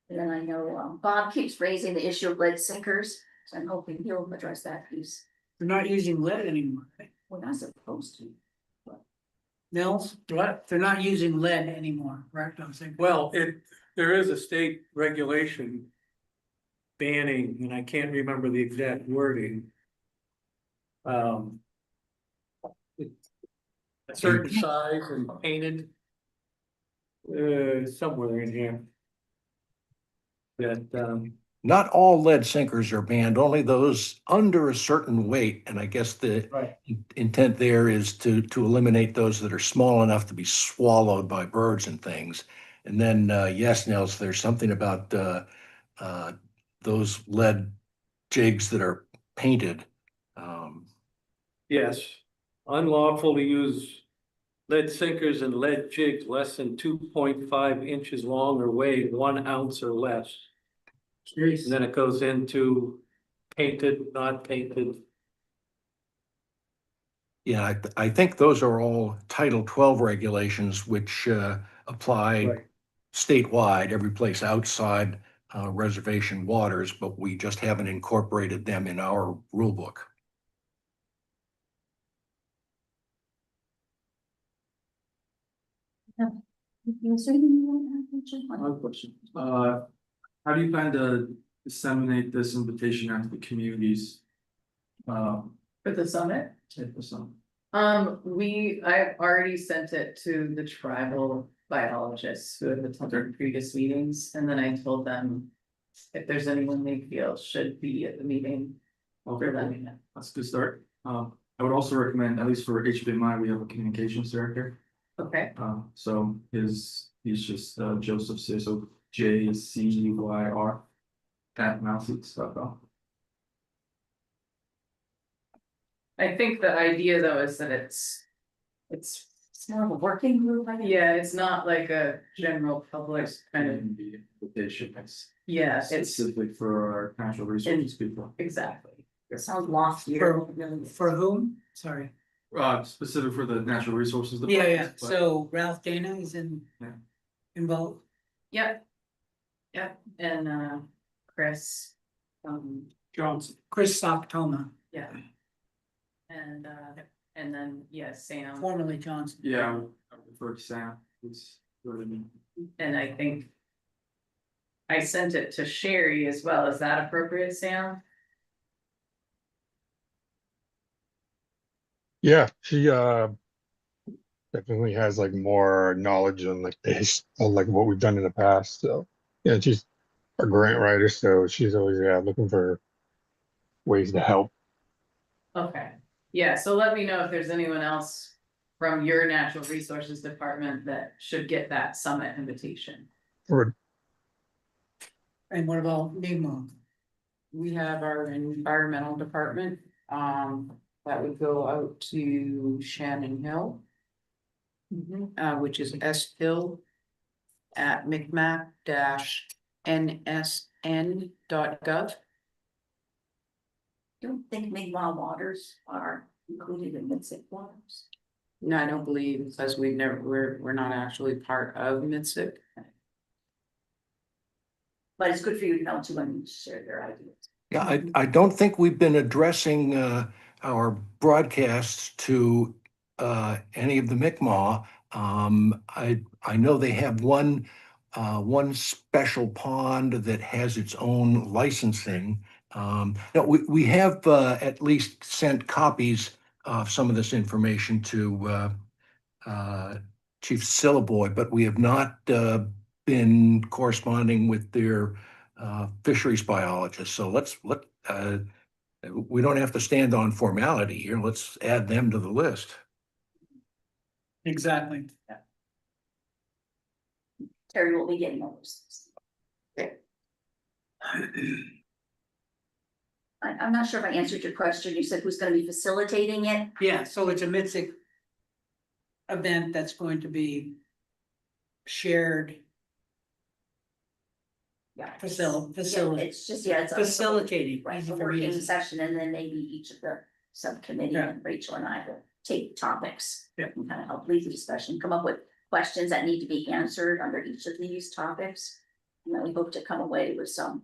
And then I know Bob keeps raising the issue of lead sinkers, so I'm hoping he'll address that piece. They're not using lead anymore. Right? We're not supposed to. Nils, what? They're not using lead anymore, correct? I'm saying. Well, there is a state regulation banning, and I can't remember the exact wording. A certain size and painted. Somewhere in here. That, Not all lead sinkers are banned, only those under a certain weight. And I guess the Right. intent there is to eliminate those that are small enough to be swallowed by birds and things. And then, yes, Nels, there's something about those lead jigs that are painted. yes, unlawful to use lead sinkers and lead jigs less than 2.5 inches long or weigh 1 ounce or less. And then it goes into painted, not painted. Yeah, I think those are all Title 12 regulations, which apply Right. statewide, every place outside reservation waters, but we just haven't incorporated them in our rule book. One question. How do you plan to disseminate this invitation out to the communities? For the summit? At the summit? I've already sent it to the tribal biologists who have attended previous meetings, and then I told them if there's anyone they feel should be at the meeting. Okay, let cool. me know. That's a good start. I would also recommend, at least for HBMI, we have a communications director. Okay, So he's just Joseph C, so JCYR at mouseeats.com. I think the idea though is that it's More of a working group, I think. yeah, it's not like a general public kind of, And the invitation is yeah, it's specifically for our natural resources people. exactly. It sounds loftier. For whom? Sorry. Specific for the natural resources. Yeah, department, but- so Ralph Dana is involved. Yep. Yep, and Chris, Johnson. Chris Soktoma, yeah. And then, yeah, Sam, formerly Johnson. Yeah, I would refer to Sam. It's what I mean. and I think I sent it to Sherry as well. Is that appropriate, Sam? Yeah, she definitely has like more knowledge on like this, on like what we've done in the past. So yeah, she's a grant writer, so she's always looking for ways to help. Okay, yeah, so let me know if there's anyone else from your natural resources department that should get that summit invitation. Or And what about NEMA? We have our environmental department, that would go out to Shannon Hill. Which is shill at micmac-nsn.gov. don't think Mi'kmaq waters are included in MITSC waters. No, I don't believe, because we're not actually part of MITSC. But it's good for you to know too and share their ideas. Yeah, I don't think we've been addressing our broadcasts to any of the Mi'kmaq. I know they have one special pond that has its own licensing. No, we have at least sent copies of some of this information to Chief Syllaboy, but we have not been corresponding with their fisheries biologists. So we don't have to stand on formality here. Let's add them to the list. Exactly. Terry will be getting those. I'm not sure if I answered your question. You said who's gonna be facilitating it? Yeah, so it's a MITSC event that's going to be shared. Yeah. Facility. It's just, yeah, it's. Facilitating. Right, Easy a for me to working say. session, and then maybe each of the subcommittee, Yeah. and Rachel and I will take topics. Yeah. And kind of help lead the discussion, come up with questions that need to be answered under each of these topics. And then we hope to come away with some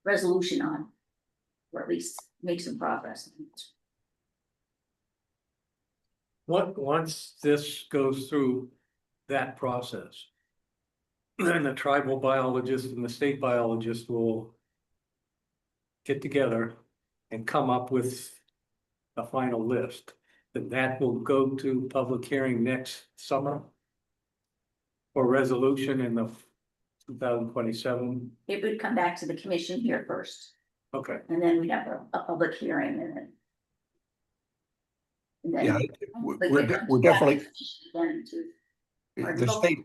resolution on, or at least make some progress. Once this goes through that process, then the tribal biologist and the state biologist will get together and come up with a final list. Then that will go to public hearing next summer for resolution in the 2027. It would come back to the commission here first, Okay. and then we'd have a public hearing, and then. And then. Yeah, Like, we're it comes we're back definitely, again to the state,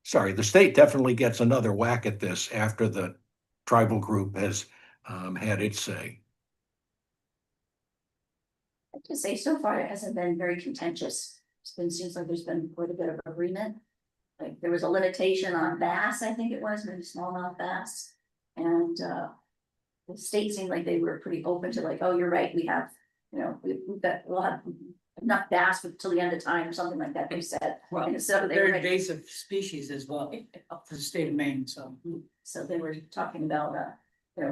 sorry, the state definitely gets another whack at this after the tribal group has had its say. I have to say, so far, it hasn't been very contentious. Seems like there's been quite a bit of agreement. Like, there was a limitation on bass, I think it was, maybe smallmouth bass. And the state seemed like they were pretty open to like, oh, you're right, we have, we'll have enough bass till the end of time or something like that, they said. Well, And so they they're were, invasive species as well, for the state of Maine, so. so they were talking about,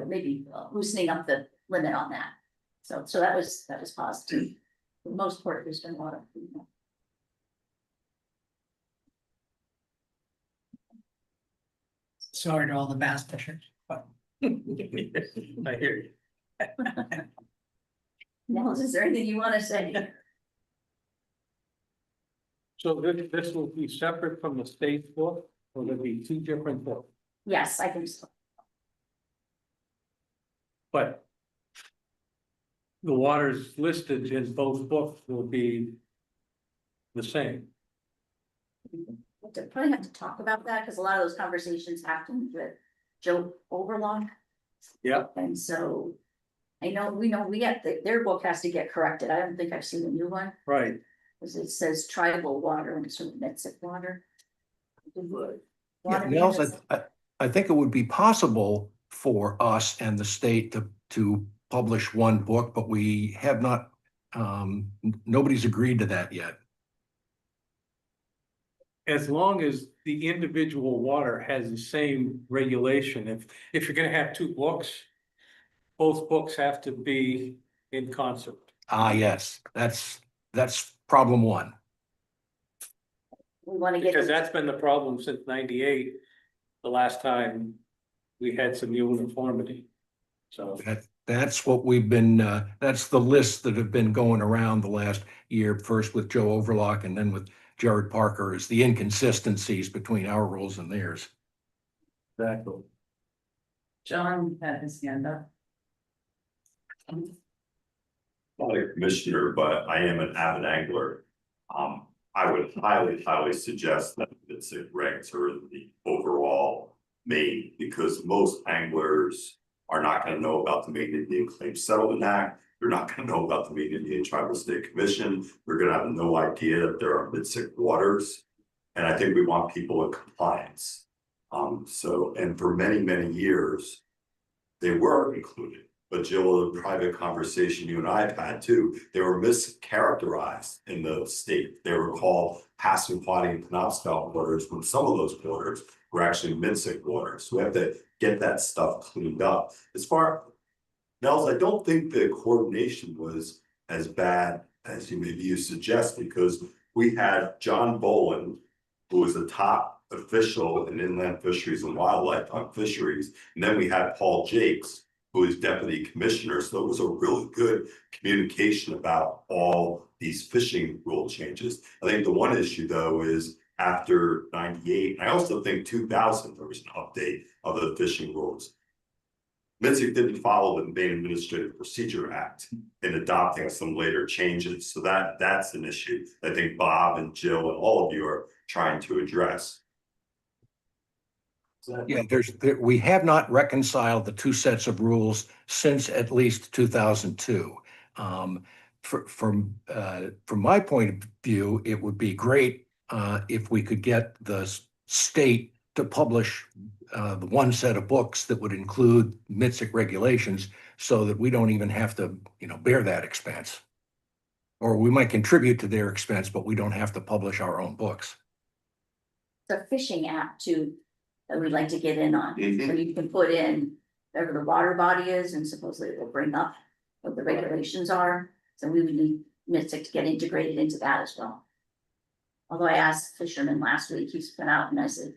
maybe loosening up the limit on that. So that was positive. For the most part, there's been a lot of. Sorry to all the bass fishers, but. I hear you. Now, is there anything you want to say? So this will be separate from the state book, or there'll be two different books, Yes, I think so. but the waters listed in both books will be the same. We'll probably have to talk about that, because a lot of those conversations happened with Joe Overlock. Yep. And so we know their book has to get corrected. I don't think I've seen the new one, Right. because it says tribal water and it's sort of MITSC water. Yeah, Water Nels, units. I think it would be possible for us and the state to publish one book, but we have not, nobody's agreed to that yet. As long as the individual water has the same regulation, if you're gonna have two books, both books have to be in concert. Ah, yes, that's problem one. We want to get. Because that's been the problem since '98, the last time we had some uniformity. So, That's what we've been, that's the lists that have been going around the last year, first with Joe Overlock and then with Jared Parker, is the inconsistencies between our rules and theirs. exactly. John had his hand up. Not a commissioner, but I am an avid angler. I would highly suggest that it's ranked sort of the overall Maine, because most anglers are not gonna know about the Maine Indian Claims Settlement Act. They're not gonna know about the Maine Indian Tribal State Commission. They're gonna have no idea that there are MITSC waters. And I think we want people in compliance. And for many years, they were included. but Jill, a private conversation you and I have had too, they were mischaracterized in the state. They were called Passamaquoddy and Penobscot waters, when some of those waters were actually MITSC waters. So we have to get that stuff cleaned up. As far, Nels, I don't think the coordination was as bad as you suggest, because we had John Boland, who was the top official in inland fisheries and wildlife on fisheries, and then we had Paul Jakes, who is deputy commissioner. So it was a really good communication about all these fishing rule changes. I think the one issue though is after 98, I also think 2000, there was an update of the fishing rules. MITSC didn't follow the Maine Administrative Procedure Act in adopting some later changes. So that's an issue I think Bob and Jill and all of you are trying to address. Yeah, we have not reconciled the two sets of rules since at least 2002. From my point of view, it would be great if we could get the state to publish the one set of books that would include MITSC regulations, so that we don't even have to, bear that expense. Or we might contribute to their expense, but we don't have to publish our own books. It's a fishing app too, that we'd like to get in on. So you can put in whatever the water body is, and supposedly it will bring up what the regulations are. So we would need MITSC to get integrated into that as well. Although I asked Fisherman last week, he's been out, and I said,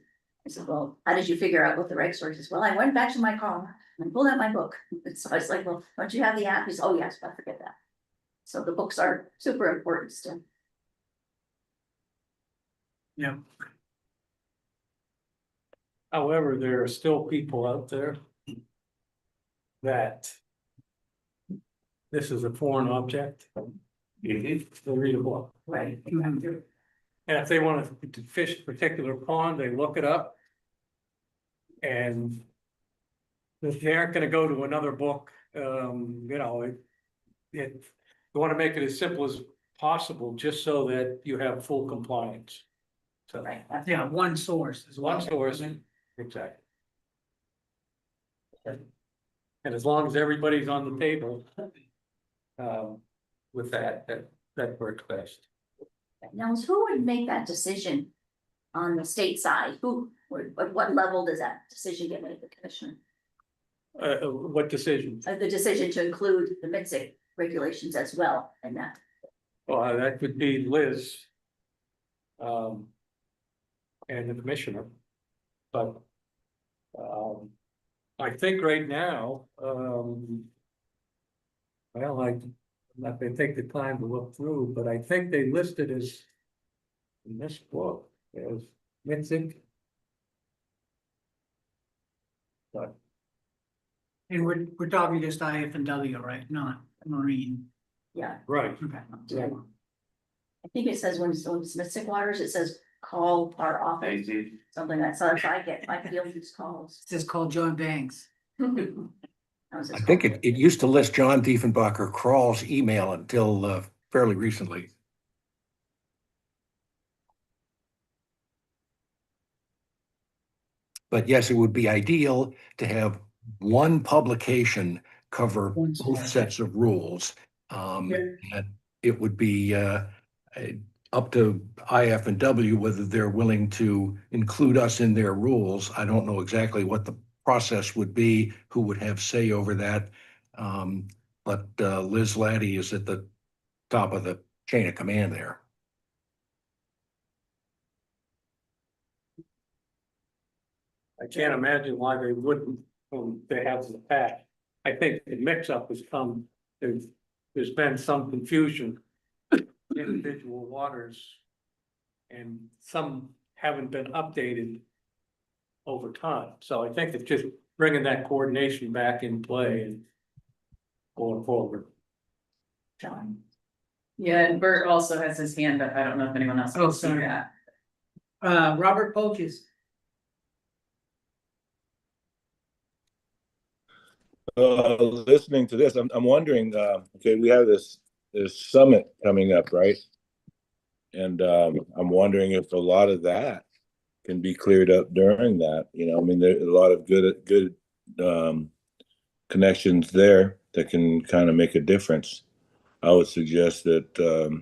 well, how did you figure out what the regs were? He says, well, I went back to my car and pulled out my book. And so I was like, well, don't you have the app? He said, oh yes, but I forget that. So the books are super important still. Yeah. However, there are still people out there that this is a foreign object. They read a book. Right. And if they want to fish a particular pond, they look it up. And they aren't gonna go to another book, you want to make it as simple as possible, just so that you have full compliance. So, Right. Yeah, one source is one source, exactly. And as long as everybody's on the table, with that works best. Now, who would make that decision on the state side? At what level does that decision get made, the commissioner? What decision? The decision to include the MITSC regulations as well in that. Well, that would be Liz. And the commissioner. But I think right now, well, I'm not gonna take the time to look through, but I think they listed as in this book as MITSC. But And we're talking just IF&W, right? Not marine. Yeah, right, Okay. yeah. I think it says when it's MITSC waters, it says call our office, something like that. So I feel these calls. It's just called John Banks. I think it used to list John Diefenbacher Crawl's email until fairly recently. But yes, it would be ideal to have one publication cover One both sets of rules. And it would be up to IF&W whether they're willing to include us in their rules. I don't know exactly what the process would be, who would have say over that. But Liz Laddie is at the top of the chain of command there. I can't imagine why they wouldn't, they have in the past. I think the mix-up has come, there's been some confusion. Individual waters. And some haven't been updated over time. So I think it's just bringing that coordination back in play and going forward. John. Yeah, and Bert also has his hand up. I don't know if anyone else. Oh, can see sorry. that. Robert Polches. Listening to this, I'm wondering, okay, we have this summit coming up, right? And I'm wondering if a lot of that can be cleared up during that. I mean, there's a lot of good connections there. that can kind of make a difference, I would suggest that,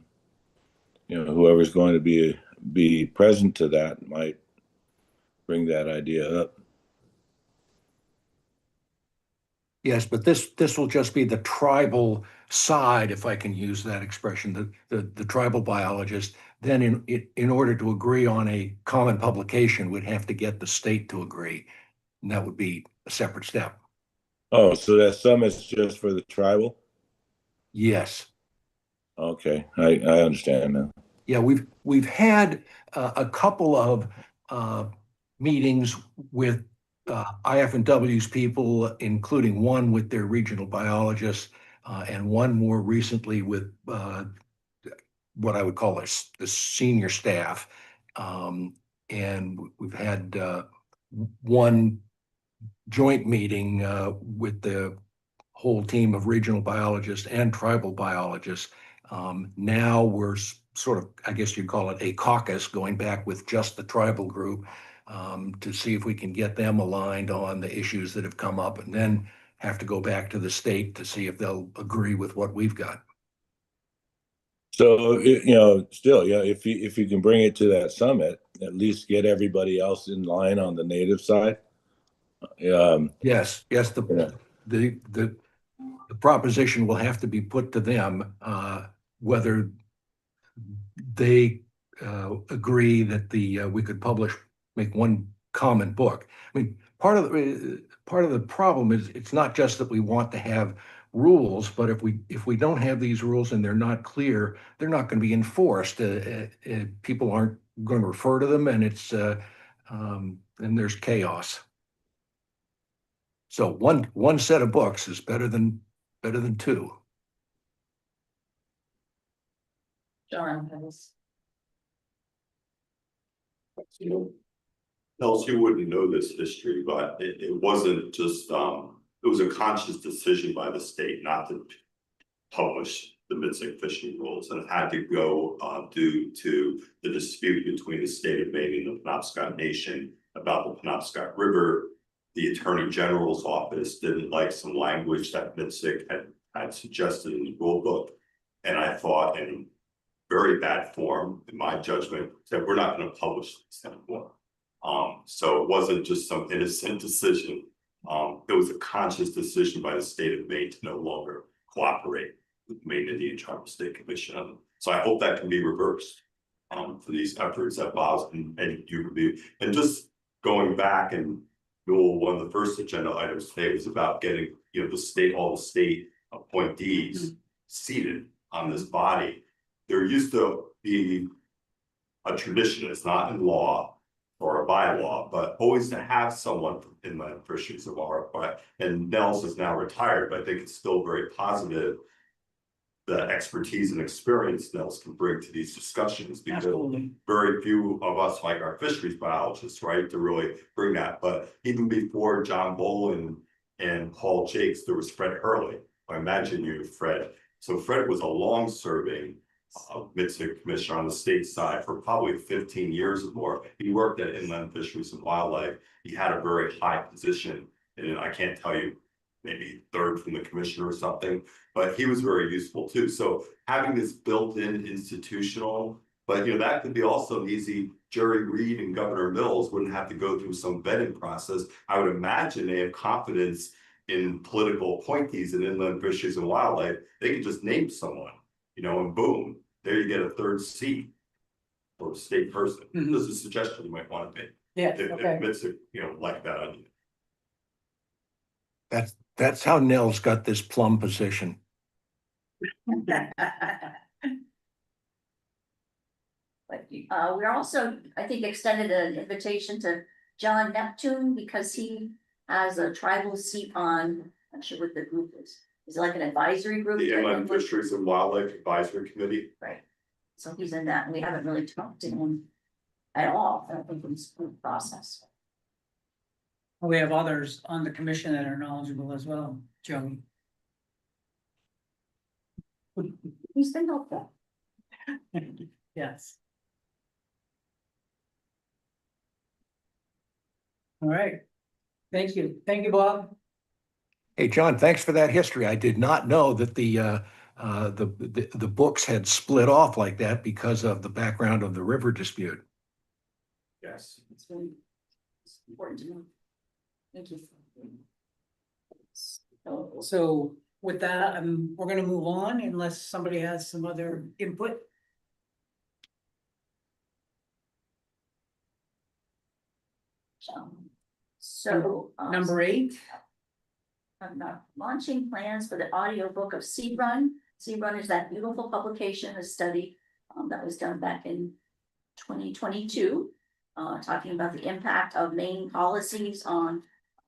whoever's going to be present to that might bring that idea up. Yes, but this will just be the tribal side, if I can use that expression, the tribal biologist. Then in order to agree on a common publication, we'd have to get the state to agree. And that would be a separate step. Oh, so that summit's just for the tribal? Yes. Okay, I understand now. Yeah, we've had a couple of meetings with IF&W's people, including one with their regional biologists, and one more recently with what I would call the senior staff. And we've had one joint meeting with the whole team of regional biologists and tribal biologists. Now we're sort of, I guess you'd call it a caucus, going back with just the tribal group to see if we can get them aligned on the issues that have come up, and then have to go back to the state to see if they'll agree with what we've got. So, still, yeah, if you can bring it to that summit, at least get everybody else in line on the native side. Yes, the proposition will have to be put to them, whether they agree that we could make one common book. I mean, part of the problem is it's not just that we want to have rules, but if we don't have these rules and they're not clear, they're not going to be enforced. People aren't going to refer to them, and and there's chaos. So one set of books is better than two. John has. Else you wouldn't know this history, but it wasn't just, it was a conscious decision by the state not to publish the MITSC fishing rules, and it had to go due to the dispute between the state of Maine and the Penobscot Nation about the Penobscot River. The Attorney General's office didn't like some language that MITSC had suggested in the rule book, and I thought in very bad form, in my judgment, that we're not going to publish this anymore. So it wasn't just some innocent decision. It was a conscious decision by the state of Maine to no longer cooperate with the Maine Indian Tribal State Commission. So I hope that can be reversed for these efforts that Bob's and you review. And just going back, and one of the first agenda items today was about getting all the state appointees seated on this body. There used to be a tradition, it's not in law or a bylaw, but always to have someone from inland fisheries of our, and Nels is now retired, but I think it's still very positive, the expertise and experience Nels can bring to these discussions, because very few of us like our fisheries biologists, right, to really bring that. But even before John Bolin and Paul Jakes, there was Fred Hurley. I imagine you, Fred. So Fred was a long-serving MITSC commissioner on the state side for probably 15 years or more. He worked at Inland Fisheries and Wildlife. He had a very high position, and I can't tell you, maybe third from the commissioner or something, but he was very useful too. So having this built-in institutional, but that could be also an easy. Jerry Reed and Governor Mills wouldn't have to go through some vetting process. I would imagine they have confidence in political appointees in Inland Fisheries and Wildlife. They could just name someone, and boom, there you get a third seat for a state person. Mm-hmm. This is a suggestion you might want to make. Yeah, If MITSC, like that idea. That's how Nels got this plum position. But we're also, I think, extended an invitation to John Neptune, because he has a tribal seat on, I'm not sure what the group is. Is it like an advisory group? The Inland Fisheries and Wildlife Advisory Committee. Right. So he's in that, and we haven't really talked to him at all. I don't think it's in the process. We have others on the commission that are knowledgeable as well, Joey. He's been helpful. Yes. All right. Thank you, Bob. Hey, John, thanks for that history. I did not know that the books had split off like that because of the background of the river dispute. Yes. It's really important to know. Thank you. So with that, we're gonna move on unless somebody has some other input. So. Number 8, I'm not launching plans for the audiobook of Sea Run. Sea Run is that beautiful publication, a study that was done back in 2022, talking about the impact of Maine policies on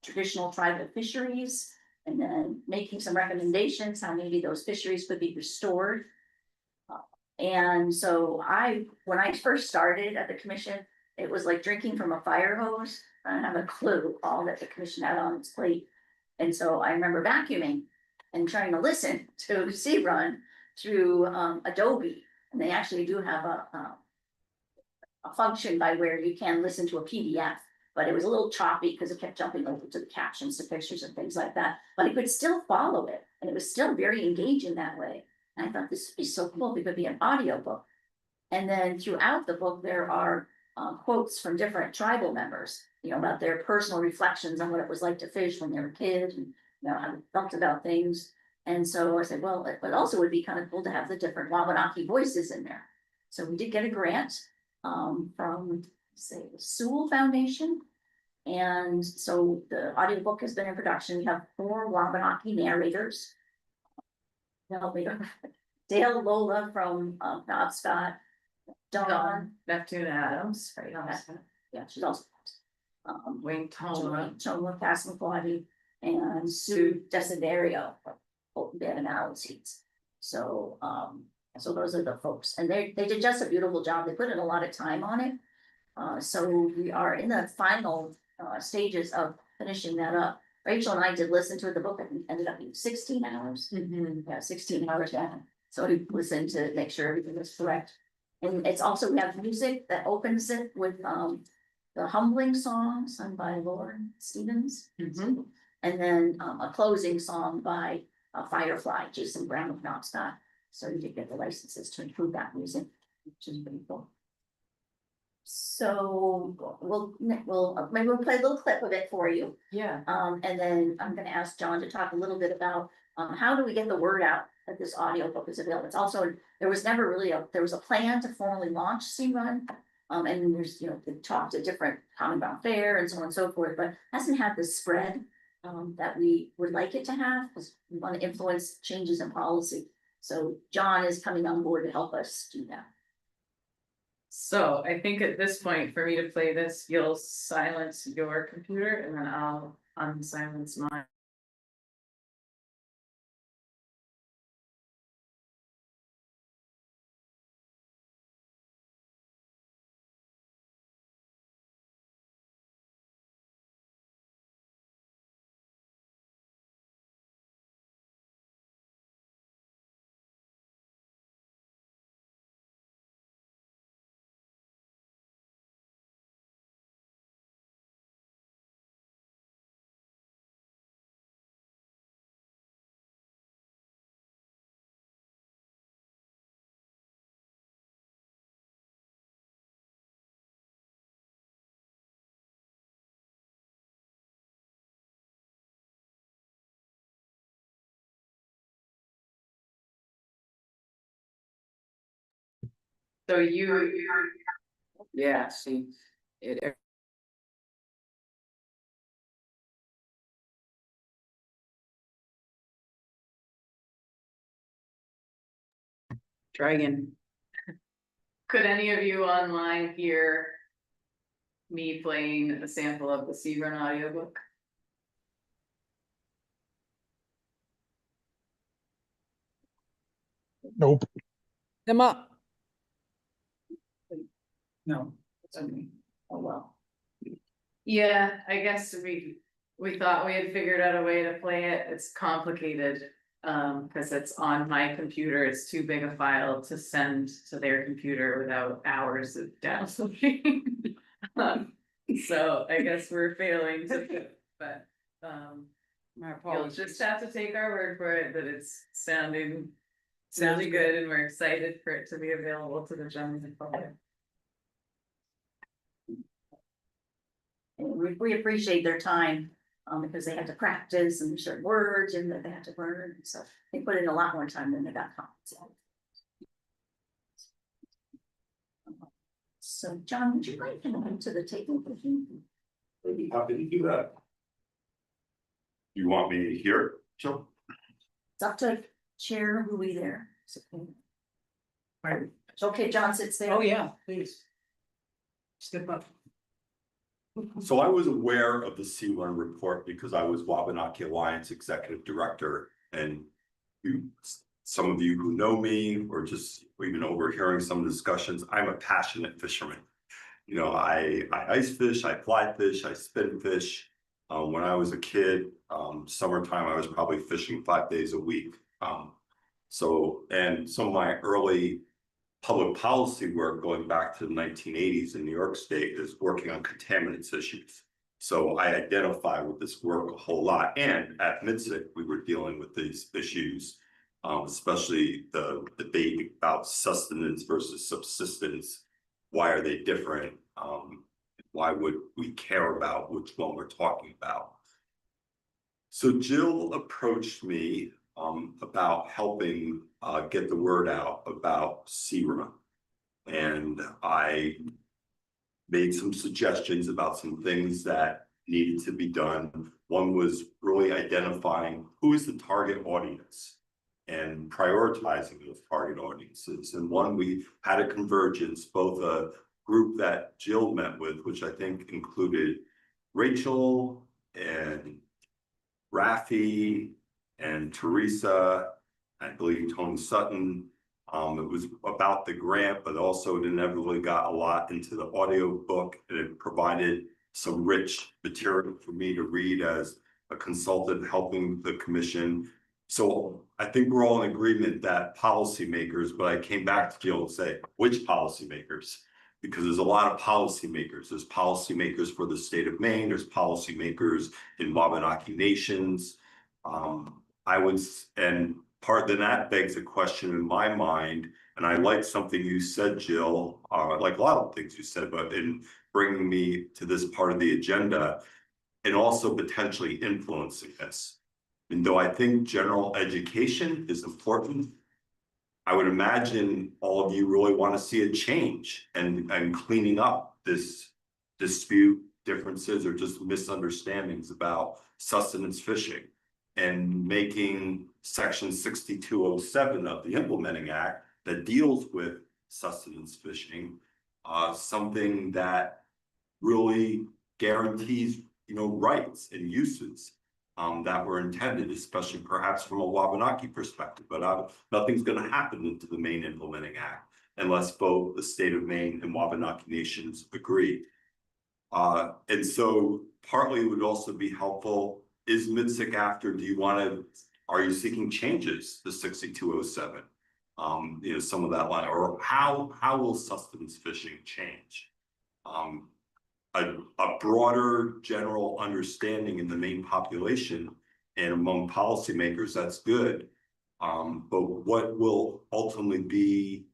traditional tribal fisheries, and then making some recommendations how maybe those fisheries could be restored. And so when I first started at the commission, it was like drinking from a fire hose. I don't have a clue all that the commission had on its plate. And so I remember vacuuming and trying to listen to Sea Run through Adobe. And they actually do have a function by where you can listen to a PDF, but it was a little choppy because it kept jumping over to the captions to pictures and things like that. But I could still follow it, and it was still very engaging that way. And I thought this would be so cool if it could be an audiobook. And then throughout the book, there are quotes from different tribal members, about their personal reflections on what it was like to fish when they were kids, and how they felt about things. And so I said, well, it also would be kind of cool to have the different Wabanaki voices in there. So we did get a grant from, say, the Sewell Foundation. And so the audiobook has been in production. We have 4 Wabanaki narrators. Dale Lola from Knobscott, Dawn Neptune Adams, right? Yeah, she's also Wayne Toma. Toma Passamaquoddy, and Sue Desiderio from Fulton Bed Analyses. So those are the folks, and they did just a beautiful job. They put in a lot of time on it. So we are in the final stages of finishing that up. Rachel and I did listen to the book, and ended up being 16 hours. Yeah, 16 hours down. So we listened to make sure everything was correct. And it's also, we have music that opens it with the Humbling song sung by Lauren Stevens. And then a closing song by Firefly, Jason Brown of Knobscott. So you did get the licenses to include that music, which is pretty cool. So maybe we'll play a little clip of it for you. Yeah. And then I'm gonna ask John to talk a little bit about how do we get the word out that this audiobook is available. It's also, there was never really there was a plan to formally launch Sea Run. And there's, they talked to different Common Ground Fair and so on and so forth, but hasn't had the spread that we would like it to have, because we want to influence changes in policy. So John is coming on board to help us do that. So I think at this point, for me to play this, you'll silence your computer and then I'll unsilence mine. So yeah, see, it. Try again. Could any of you online hear me playing a sample of the Sea Run audiobook? Nope. Emma, no. Okay. Oh, well. Yeah, I guess we thought we had figured out a way to play it. It's complicated. Because it's on my computer, it's too big a file to send to their computer without hours of downloading. So I guess we're failing to, but My You'll apologies. just have to take our word for it that it's sounding Sounds really good and we're excited for it to be available to the general public. And we appreciate their time, because they had to practice and certain words and that they had to learn, so they put in a lot more time than they got compensated. So, John, would you like to come to the table? I'd be happy to do that. You want me here, Joe? It's up to chair who we there. Okay, John sits there. Oh, yeah, please. Step up. So I was aware of the C1 report because I was Wabanaki Alliance Executive Director, and some of you who know me or just even overhearing some discussions, I'm a passionate fisherman. You know, I ice fish, I fly fish, I spin fish. When I was a kid, summertime, I was probably fishing 5 days a week. And some of my early public policy work going back to the 1980s in New York State is working on contaminants issues. So I identify with this work a whole lot. And at MITSC, we were dealing with these issues, especially the debate about sustenance versus subsistence. Why are they different? Why would we care about which one we're talking about? So Jill approached me about helping get the word out about SERA. And I made some suggestions about some things that needed to be done. One was really identifying who is the target audience and prioritizing those target audiences. And one, we had a convergence, both a group that Jill met with, which I think included Rachel and Rafi and Teresa, I believe Tony Sutton. It was about the grant, but also it inevitably got a lot into the audio book, and it provided some rich material for me to read as a consultant helping the commission. So I think we're all in agreement that policymakers, but I came back to Jill and say, which policymakers? Because there's a lot of policymakers. There's policymakers for the state of Maine, there's policymakers in Wabanaki nations. And part of that begs a question in my mind, and I like something you said, Jill, like a lot of things you said, but in bringing me to this part of the agenda, and also potentially influencing this. And though I think general education is important, I would imagine all of you really want to see a change and cleaning up this dispute, differences, or just misunderstandings about sustenance fishing, and making section 6207 of the Implementing Act that deals with sustenance fishing something that really guarantees, rights and uses that were intended, especially perhaps from a Wabanaki perspective. But nothing's going to happen into the Maine Implementing Act unless both the state of Maine and Wabanaki nations agree. And so partly it would also be helpful, is MITSC after, are you seeking changes to 6207? Some of that line, or how will sustenance fishing change? A broader general understanding in the Maine population and among policymakers, that's good. But what will ultimately be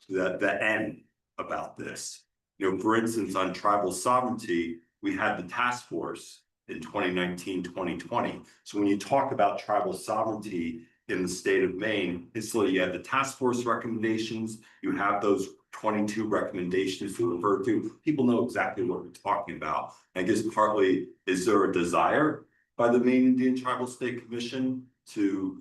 the end about this? For instance, on tribal sovereignty, we had the task force in 2019, 2020. So when you talk about tribal sovereignty in the state of Maine, it's like you have the task force recommendations, you have those 22 recommendations to refer to. People know exactly what we're talking about. I guess partly, is there a desire by the Maine Indian Tribal State Commission to,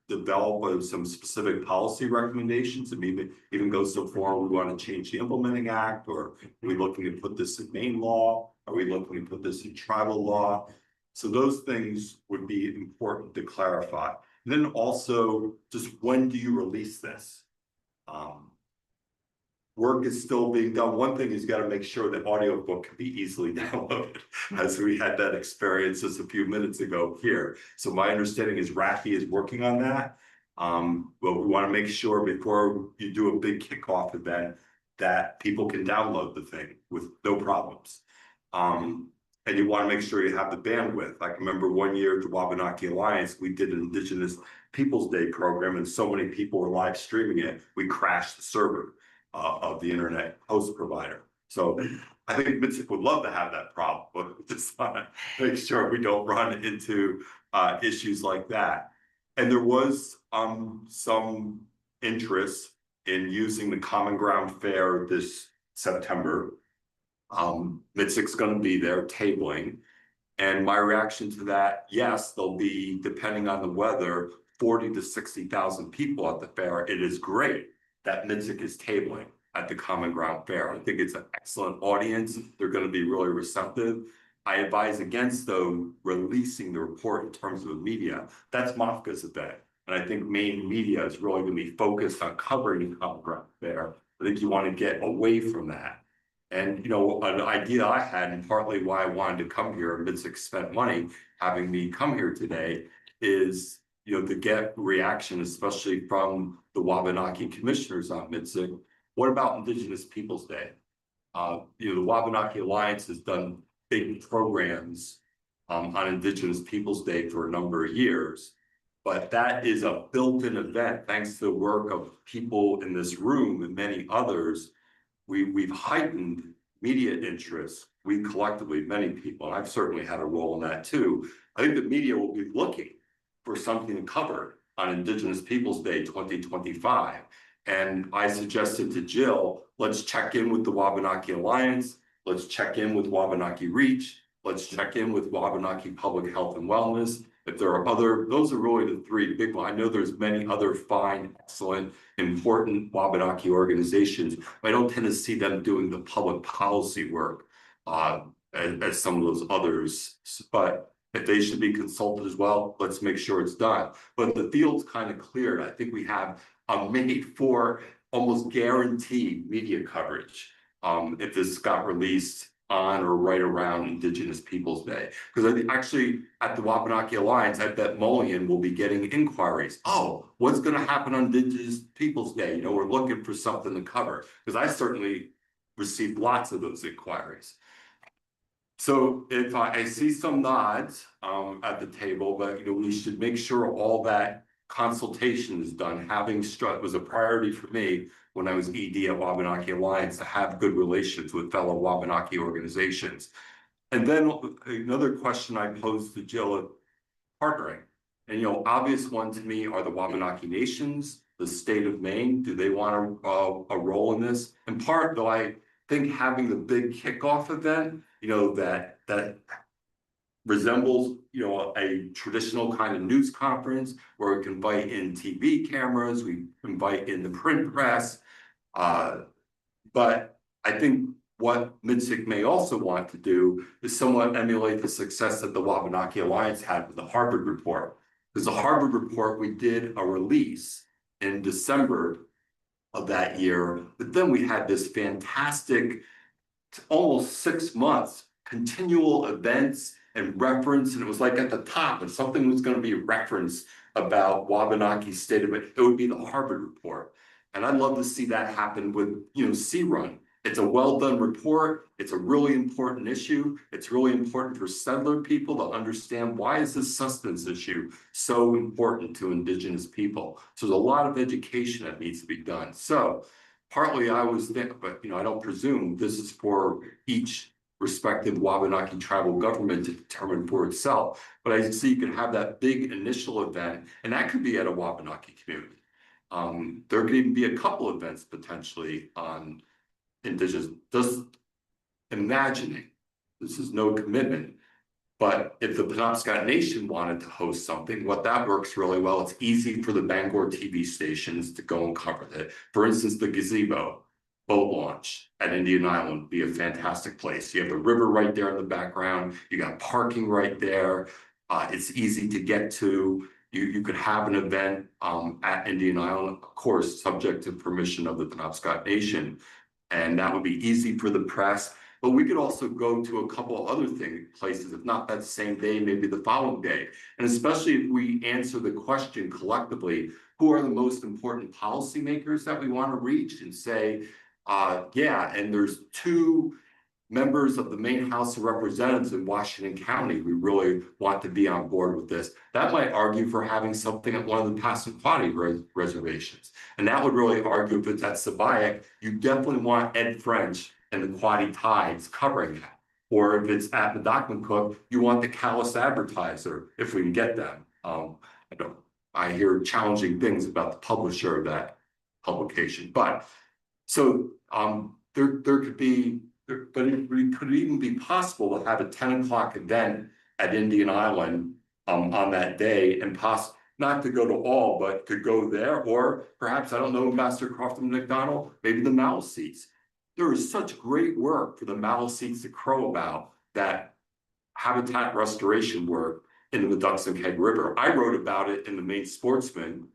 develop some specific policy recommendations, and even go so far, we want to change the Implementing Act, or are we looking to put this in Maine law? Are we looking to put this in tribal law? So those things would be important to clarify. And then also, just when do you release this? Work is still being done. One thing is you got to make sure that audiobook can be easily downloaded, as we had that experience just a few minutes ago here. So my understanding is Rafi is working on that. But we want to make sure before you do a big kickoff event that people can download the thing with no problems. And you want to make sure you have the bandwidth. I can remember one year at the Wabanaki Alliance, we did an Indigenous Peoples Day program, and so many people were live streaming it, we crashed the server of the internet host provider. So I think MITSC would love to have that problem, but we just want to make sure we don't run into issues like that. And there was some interest in using the Common Ground Fair this September. MITSC's going to be there tabling. And my reaction to that, yes, there'll be, depending on the weather, 40 to 60,000 people at the fair. It is great that MITSC is tabling at the Common Ground Fair. I think it's an excellent audience. They're going to be really receptive. I advise against, though, releasing the report in terms of the media. That's MOFGA's event. And I think main media is really going to be focused on covering the Common Ground Fair. I think you want to get away from that. And, you know, an idea I had, and partly why I wanted to come here, MITSC spent money having me come here today, is, you know, to get reaction, especially from the Wabanaki commissioners on MITSC. What about Indigenous Peoples Day? You know, the Wabanaki Alliance has done big programs on Indigenous Peoples Day for a number of years, but that is a built-in event, thanks to the work of people in this room and many others. We've heightened media interest. We collectively, many people, and I've certainly had a role in that too. I think the media will be looking for something to cover on Indigenous Peoples Day 2025. And I suggested to Jill, let's check in with the Wabanaki Alliance. Let's check in with Wabanaki Reach. Let's check in with Wabanaki Public Health and Wellness. If there are other, those are really the three big ones. I know there's many other fine, excellent, important Wabanaki organizations, but I don't tend to see them doing the public policy work as some of those others. But if they should be consulted as well, let's make sure it's done. But the field's kind of cleared. I think we have made for almost guaranteed media coverage if this got released on or right around Indigenous Peoples Day. Because I think actually at the Wabanaki Alliance, I bet Mullion will be getting inquiries. Oh, what's going to happen on Indigenous Peoples Day? You know, we're looking for something to cover. Because I certainly received lots of those inquiries. So if I see some nods at the table, but you know, we should make sure all that consultation is done. Having struck was a priority for me when I was ED at Wabanaki Alliance, to have good relations with fellow Wabanaki organizations. And then another question I posed to Jill, partnering. And, you know, obvious one to me are the Wabanaki Nations, the state of Maine. Do they want a role in this? In part, though, I think having the big kickoff event, you know, that resembles, you know, a traditional kind of news conference where we can invite in TV cameras, we invite in the print press. But I think what MITSC may also want to do is somewhat emulate the success that the Wabanaki Alliance had with the Harvard report. Because the Harvard report, we did a release in December of that year, but then we had this fantastic, almost 6 months, continual events and reference, and it was like at the top, if something was going to be referenced about Wabanaki state of it, it would be the Harvard report. And I'd love to see that happen with, you know, C-Run. It's a well-done report. It's a really important issue. It's really important for settler people to understand, why is this sustenance issue so important to Indigenous people? So there's a lot of education that needs to be done. So partly I was there, but you know, I don't presume this is for each respective Wabanaki tribal government to determine for itself. But I see you can have that big initial event, and that could be at a Wabanaki community. There could even be a couple events potentially on Indigenous, just imagining, this is no commitment, but if the Penobscot Nation wanted to host something, what that works really well, it's easy for the Bangor TV stations to go and cover it. For instance, the gazebo boat launch at Indian Island would be a fantastic place. You have the river right there in the background, you got parking right there, it's easy to get to. You could have an event at Indian Island, of course, subject to permission of the Penobscot Nation. And that would be easy for the press. But we could also go to a couple of other places, if not that same day, maybe the following day. And especially if we answer the question collectively, who are the most important policymakers that we want to reach, and say, yeah, and there's two members of the Maine House of Representatives in Washington County, we really want to be on board with this. That might argue for having something at one of the Passamaquoddy reservations. And that would really argue if it's at Sabayak, you definitely want Ed French and the Quoddy Tides covering that. Or if it's at Medocmacook, you want the Callus Advertiser, if we can get them. I hear challenging things about the publisher of that publication, but so there could be, but it could even be possible to have a 10 o'clock event at Indian Island on that day and not to go to all, but to go there, or perhaps, I don't know, Ambassador Crofton McDonald, maybe the Maliseets. There is such great work for the Maliseets to crow about, that habitat restoration work in the Meduxan Keg River. I wrote about it in the Maine Sportsman,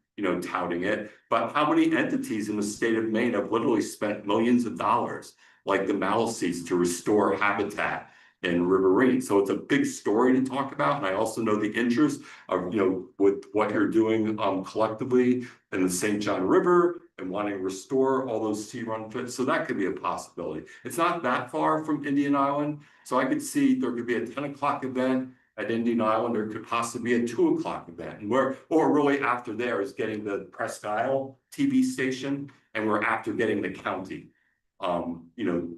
touting it, but how many entities in the state of Maine have literally spent millions of dollars, like the Maliseets, to restore habitat in riverine? So it's a big story to talk about. And I also know the interest of, with what you're doing collectively in the St. John River and wanting to restore all those sea run fits. So that could be a possibility. It's not that far from Indian Island. So I could see there could be a 10 o'clock event at Indian Island. There could possibly be a 2 o'clock event. And or really after there is getting the Presque Isle TV station, and we're after getting the county. The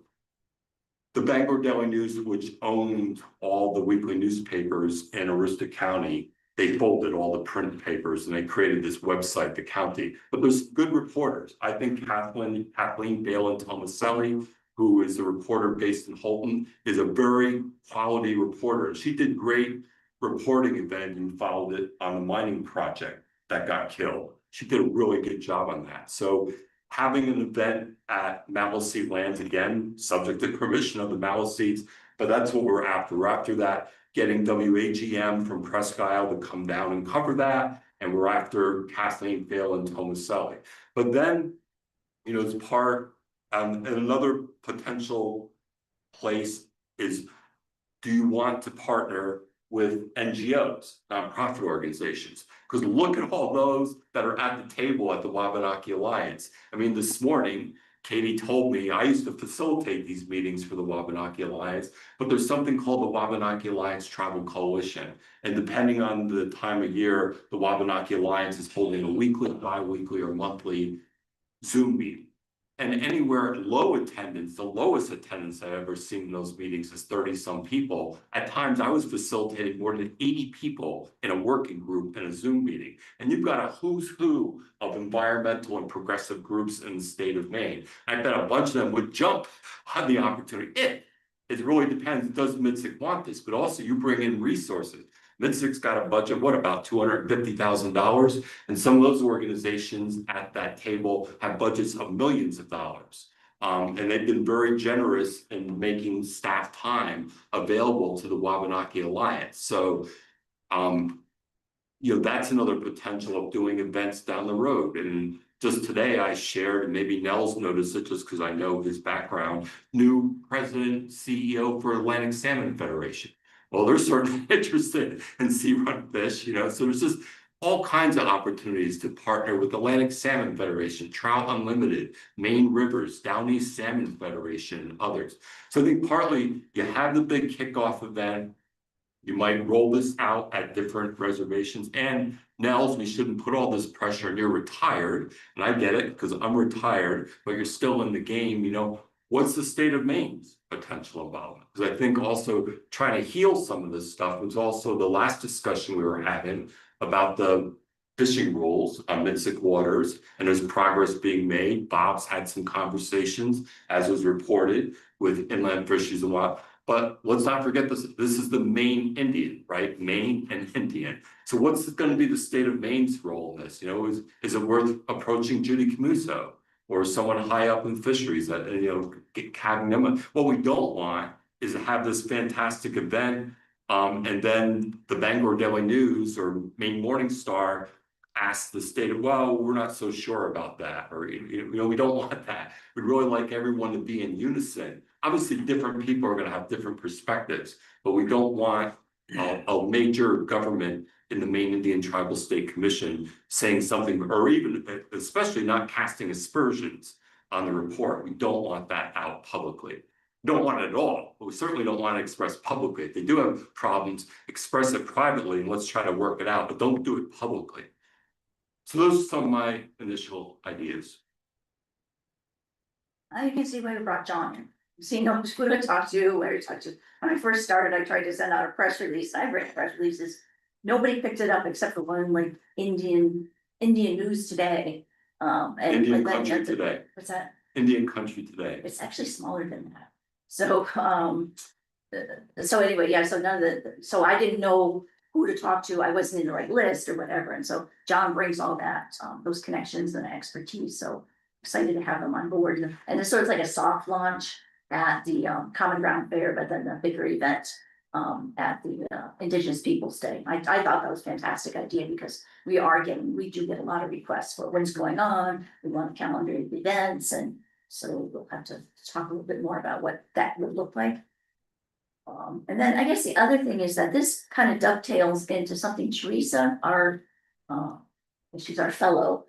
Bangor Daily News, which owned all the weekly newspapers in Aroostook County, they folded all the print papers and they created this website, the county. But there's good reporters. I think Kathleen Balin Tomaselli, who is a reporter based in Holton, is a very quality reporter. And she did great reporting event and followed it on the mining project that got killed. She did a really good job on that. So having an event at Maliseet lands, again, subject to permission of the Maliseets, but that's what we're after. We're after that, getting WAGM from Presque Isle to come down and cover that. And we're after Kathleen Vale and Tomaselli. But then, as part, and another potential place is, do you want to partner with NGOs, nonprofit organizations? Because look at all those that are at the table at the Wabanaki Alliance. I mean, this morning, Katie told me, I used to facilitate these meetings for the Wabanaki Alliance, but there's something called the Wabanaki Alliance Travel Coalition. And depending on the time of year, the Wabanaki Alliance is holding a weekly, bi-weekly, or monthly Zoom meeting. And anywhere low attendance, the lowest attendance I've ever seen in those meetings is 30-some people. At times, I was facilitating more than 80 people in a working group in a Zoom meeting. And you've got a who's who of environmental and progressive groups in the state of Maine. I bet a bunch of them would jump on the opportunity. It really depends. Does MITSC want this? But also you bring in resources. MITSC's got a budget, what, about $250,000? And some of those organizations at that table have budgets of millions of dollars. And they've been very generous in making staff time available to the Wabanaki Alliance. So, that's another potential of doing events down the road. And just today I shared, and maybe Nels noticed it just because I know his background, new president, CEO for Atlantic Salmon Federation. Well, they're certainly interested in sea run fish, so there's just all kinds of opportunities to partner with Atlantic Salmon Federation, Trout Unlimited, Maine Rivers, Down East Salmon Federation, and others. So I think partly you have the big kickoff event. You might roll this out at different reservations. And Nels, we shouldn't put all this pressure, and you're retired, and I get it because I'm retired, but you're still in the game, what's the state of Maine's potential involvement? Because I think also trying to heal some of this stuff was also the last discussion we were having about the fishing rules on MITSC waters, and there's progress being made. Bob's had some conversations, as was reported, with inland fisheries and wild. But let's not forget this is the Maine Indian, right? Maine and Indian. So what's going to be the state of Maine's role in this? Is it worth approaching Judy Camuso or someone high up in fisheries that, having them? What we don't want is to have this fantastic event and then the Bangor Daily News or Maine Morning Star ask the state of, well, we're not so sure about that. Or, we don't want that. We'd really like everyone to be in unison. Obviously, different people are going to have different perspectives, but we don't want a major government in the Maine Indian Tribal State Commission saying something, or even especially not casting aspersions on the report. We don't want that out publicly. don't want it at all, but we certainly don't want to express publicly. If they do have problems, express it privately and let's try to work it out, but don't do it publicly. So those are some of my initial ideas. I can see why we brought John in. See, no, who to talk to, where to talk to. When I first started, I tried to send out a press release. I've read press releases. Nobody picked it up except for one like Indian News Today. And Indian then Country Today. What's that? Indian Country Today. It's actually smaller than that. So, so anyway, yeah, so none of so I didn't know who to talk to. I wasn't in the right list or whatever. And so John brings all that, those connections and expertise. So excited to have him on board. And this sort of like a soft launch at the Common Ground Fair, but then the bigger event at the Indigenous Peoples Day. I thought that was a fantastic idea because we do get a lot of requests for what's going on. We want a calendar of events, and so we'll have to talk a little bit more about what that would look like. And then I guess the other thing is that this kind of dovetails into something Teresa, she's our fellow,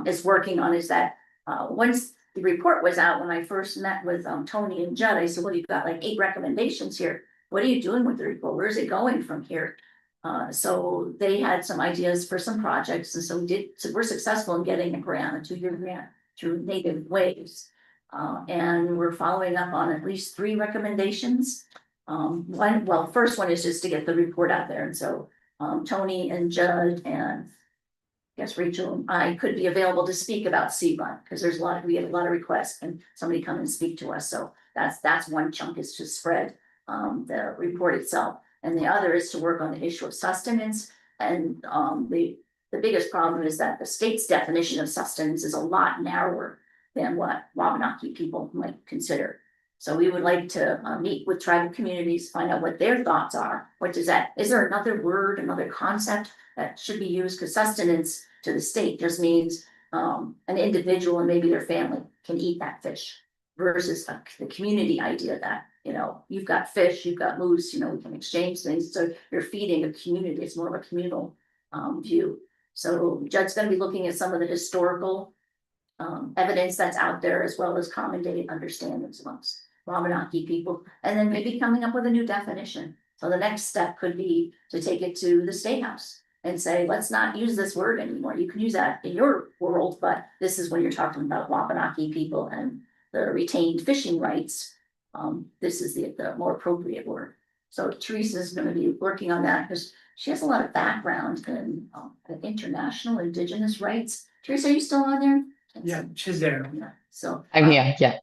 is working on, is that once the report was out, when I first met with Tony and Judd, I said, well, you've got like 8 recommendations here. What are you doing with the report? Where is it going from here? So they had some ideas for some projects, and so we're successful in getting a grant, a 2-year grant through Native Waves. And we're following up on at least 3 recommendations. First one is just to get the report out there, and so Tony and Judd and I guess Rachel and I could be available to speak about C1 because we have a lot of requests and somebody come and speak to us. So that's one chunk, is to spread the report itself, and the other is to work on the issue of sustenance. And the biggest problem is that the state's definition of sustenance is a lot narrower than what Wabanaki people might consider. So we would like to meet with tribal communities, find out what their thoughts are. Is there another word, another concept that should be used? Because sustenance to the state just means an individual and maybe their family can eat that fish, versus the community idea that, you've got fish, you've got moose, we can exchange things. So you're feeding a community. It's more of a communal view. So Judd's going to be looking at some of the historical evidence that's out there, as well as common day understandings amongst Wabanaki people, and then maybe coming up with a new definition. So the next step could be to take it to the State House and say, let's not use this word anymore. You can use that in your world, but this is when you're talking about Wabanaki people and the retained fishing rights. This is the more appropriate word. So Teresa's going to be working on that because she has a lot of background in international Indigenous rights. Teresa, are you still on there? Yeah, she's there. Yeah. So I'm here, yeah.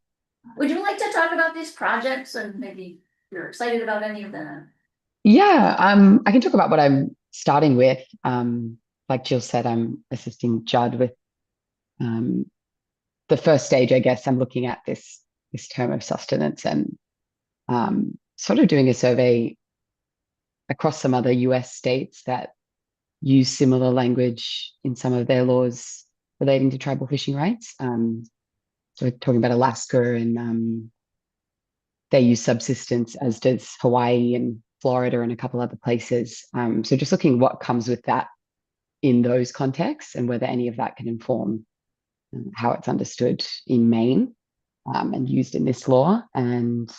would you like to talk about these projects, and maybe you're excited about any of them? Yeah, I can talk about what I'm starting with. Like Jill said, I'm assisting Judd with the first stage, I guess. I'm looking at this term of sustenance and sort of doing a survey across some other US states that use similar language in some of their laws relating to tribal fishing rights. So we're talking about Alaska, and they use subsistence, as does Hawaii and Florida and a couple other places. So just looking what comes with that in those contexts, and whether any of that can inform how it's understood in Maine and used in this law. And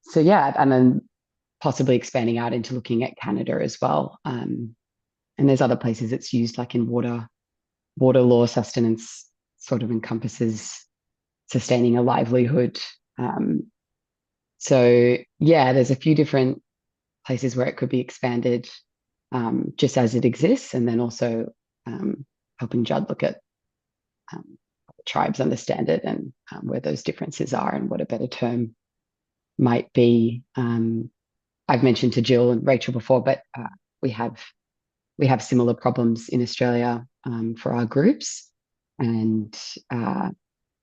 so, yeah, and then possibly expanding out into looking at Canada as well. And there's other places it's used, like in water law. Sustenance sort of encompasses sustaining a livelihood. So yeah, there's a few different places where it could be expanded just as it exists, and then also helping Judd look at how the tribes understand it, and where those differences are and what a better term might be. I've mentioned to Jill and Rachel before, but we have similar problems in Australia for our groups, and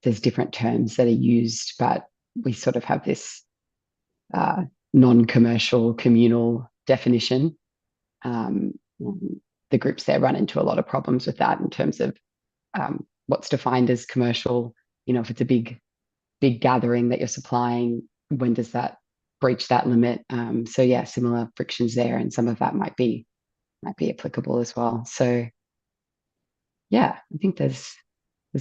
there's different terms that are used, but we sort of have this non-commercial communal definition. The groups there run into a lot of problems with that in terms of what's defined as commercial. If it's a big gathering that you're supplying, when does that breach that limit? So yeah, similar frictions there, and some of that might be applicable as well. So yeah, I think there's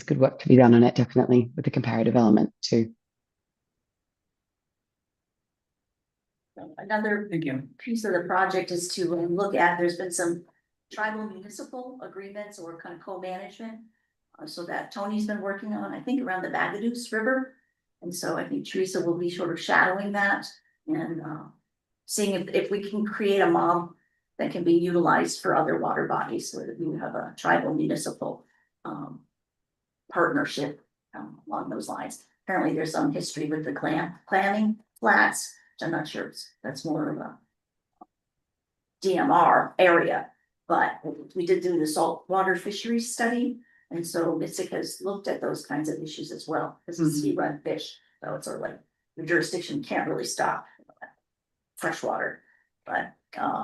good work to be done on it, definitely, with the comparative element too. Another Thank you. piece of the project is to look at, there's been some tribal municipal agreements or kind of co-management. So that Tony's been working on, I think around the Bagaduce River. And so I think Teresa will be sort of shadowing that and seeing if we can create a model that can be utilized for other water bodies, so that we have a tribal municipal partnership along those lines. Apparently there's some history with the clamming flats, which I'm not sure that's more of a DMR area, but we did do the saltwater fisheries study. And so MITSC has looked at those kinds of issues as well, because it's sea run fish, so it's sort of like the jurisdiction can't really stop freshwater. But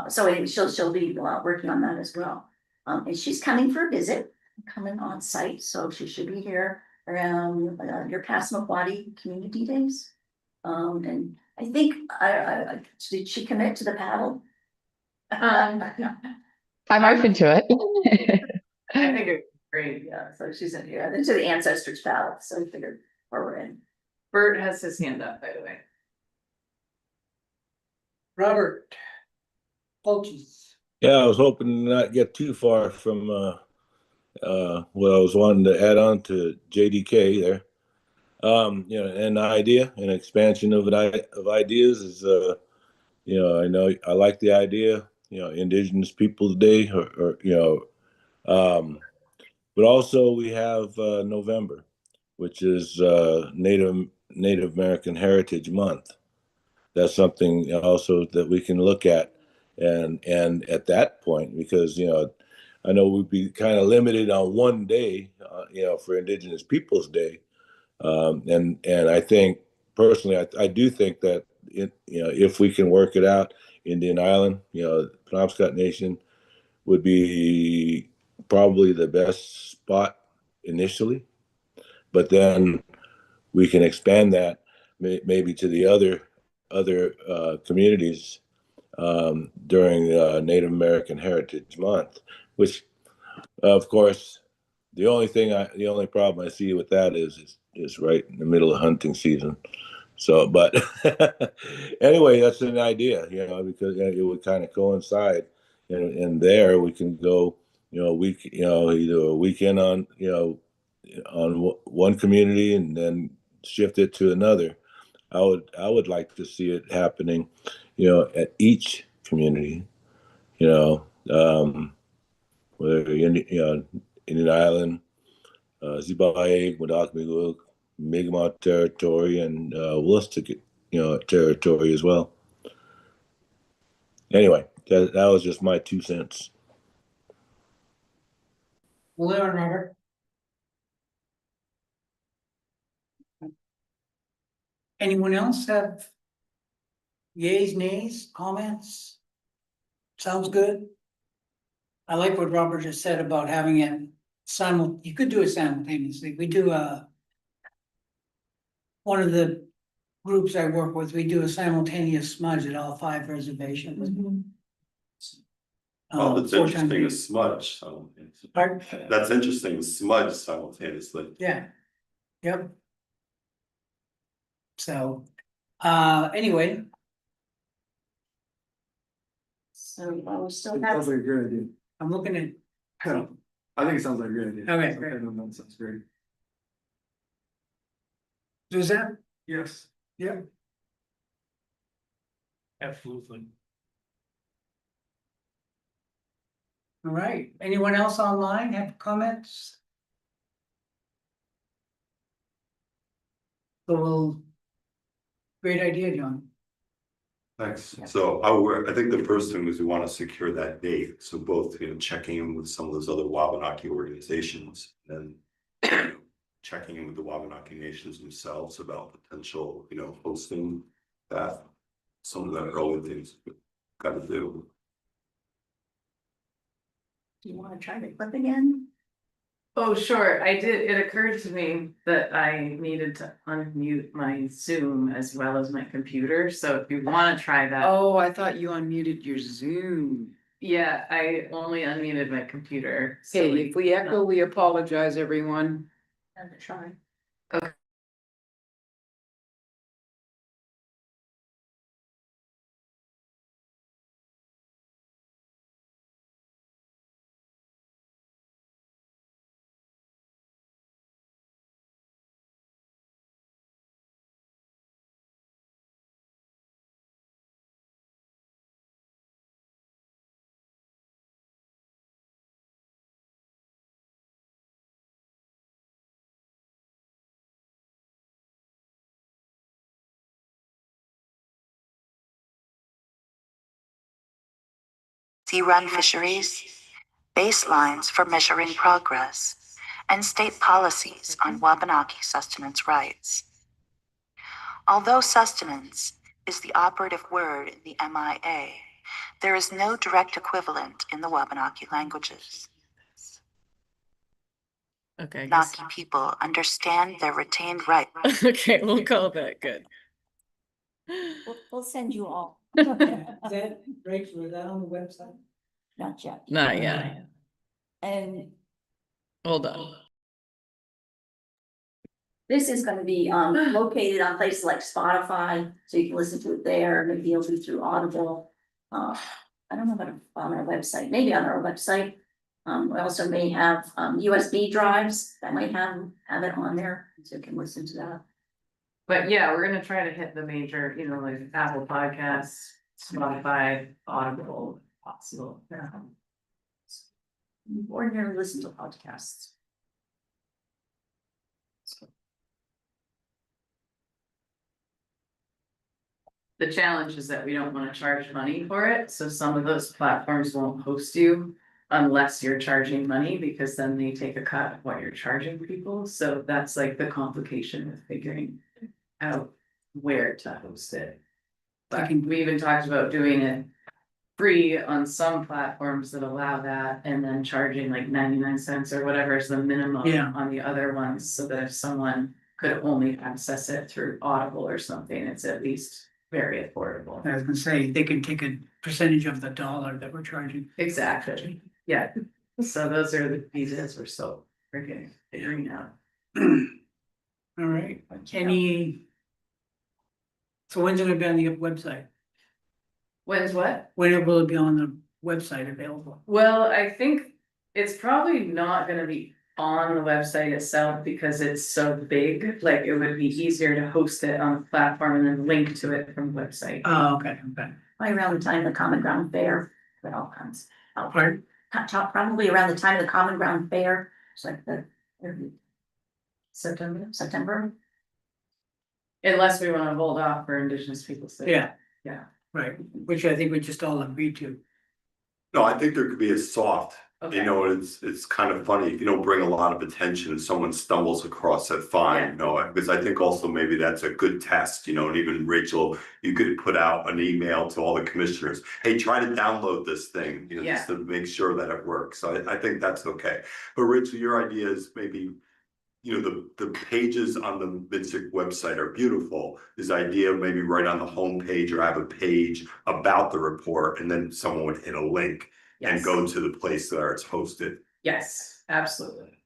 so anyway, she'll be working on that as well. And she's coming for a visit, coming on site, so she should be here around your Passamaquoddy Community Days. And I think did she commit to the paddle? I'm open to it. I figured, great, yeah, so she's in here, into the ancestors paddle, so I figured where we're in. Bert has his hand up, by the way. Robert. Polches. Yeah, I was hoping to not get too far from what I was wanting to add on to JDK there. You know, an idea, an expansion of ideas is you know, I know I like the idea, you know, Indigenous Peoples Day or you know, but also we have November, which is Native American Heritage Month. That's something also that we can look at, and at that point, because you know, I know we'd be kind of limited on one day, you know, for Indigenous Peoples Day, and I think personally, I do think that it, you know, if we can work it out, Indian Island, you know, Penobscot Nation would be probably the best spot initially, but then we can expand that maybe to the other communities during Native American Heritage Month, which of course the only problem I see with that is right in the middle of hunting season. So, but anyway, that's an idea, you know, because it would kind of coincide, and there we can go, you know, you know, either a weekend on, you know, on one community and then shift it to another. I would like to see it happening, you know, at each community, you know, whether you know, Indian Island, Zibaye, Wadakmiguk, Mi'kmaq territory, and Woolstic, you know, territory as well. Anyway, that was just my 2 cents. Leon, Robert. Anyone else have yays, nays, comments? Sounds good. I like what Robert just said about having it you could do it simultaneously. We do one of the groups I work with, we do a simultaneous smudge at all 5 reservations. Oh, that's 4 interesting, a times smudge simultaneously. Pardon? That's interesting, smudge simultaneously. Yeah. Yep. So, anyway. So we still Sounds have, like a great idea. I'm looking at, I think it sounds like a great idea. Okay, great. That sounds great. does that, Yes. yeah, Absolutely. all right. Anyone else online have comments? So, great idea, John. Thanks. So I think the first thing is we want to secure that date. So both, you know, checking in with some of those other Wabanaki organizations and you know, checking in with the Wabanaki nations themselves about potential, you know, hosting that. Some of the early things we've got to do. do you want to try the clip again? Oh, sure, I did, it occurred to me that I needed to unmute my Zoom as well as my computer, so if you wanna try that. Oh, I thought you unmuted your Zoom. Yeah, I only unmuted my computer. so Okay, if we echo, we apologize, everyone. And try. sea-run fisheries, baselines for measuring progress, and state policies on Wabanaki sustenance rights. Although sustenance is the operative word in the MIA, there is no direct equivalent in the Wabanaki languages. Okay. Naki people understand their retained right. Okay, we'll call that good. We'll send you all. Is that, Rachel, is that on the website? Not yet. Not yet. And Hold on. this is gonna be located on places like Spotify, so you can listen to it there, maybe it'll be through Audible. I don't know about on our website, maybe on our website. We also may have USB drives that might have it on there, so you can listen to that. But yeah, we're gonna try to hit the major, you know, like Apple Podcasts, Spotify, Audible, possible. Ordinarily listen to podcasts. The challenge is that we don't wanna charge money for it, so some of those platforms won't host you. Unless you're charging money, because then they take a cut of what you're charging people, so that's like the complication with figuring out where to host it. But we even talked about doing it free on some platforms that allow that, and then charging like 99 cents or whatever is the minimum Yeah. on the other ones, so that if someone could only access it through Audible or something, it's at least very affordable. I was gonna say, they can take a percentage of the dollar that we're charging. Exactly, yeah, so those are the pieces we're still freaking figuring out. All right, any? So when's it gonna be on the website? When's what? When will it be on the website available? Well, I think it's probably not gonna be on the website itself because it's so big, like it would be easier to host it on the platform and then link to it from the website. Oh, okay, okay. Probably around the time of the Common Ground Fair, that all comes out. Pardon? Probably around the time of the Common Ground Fair, it's like the September. Unless we wanna hold off for Indigenous Peoples' Day. Yeah. Yeah. Right, which I think we just all agreed to. No, I think there could be a soft, Okay. you know, it's kind of funny, if you don't bring a lot of attention and someone stumbles across it, fine, you know, because I think also maybe that's a good test, you know, and even Rachel, you could put out an email to all the commissioners, hey, try to download this thing, you know, just to make sure that it works, so I think that's okay. But Rachel, your idea is maybe, you know, the pages on the MITSC website are beautiful. This idea of maybe right on the homepage or have a page about the report, and then someone would hit a link and Yes. go to the place where it's hosted. Yes, absolutely.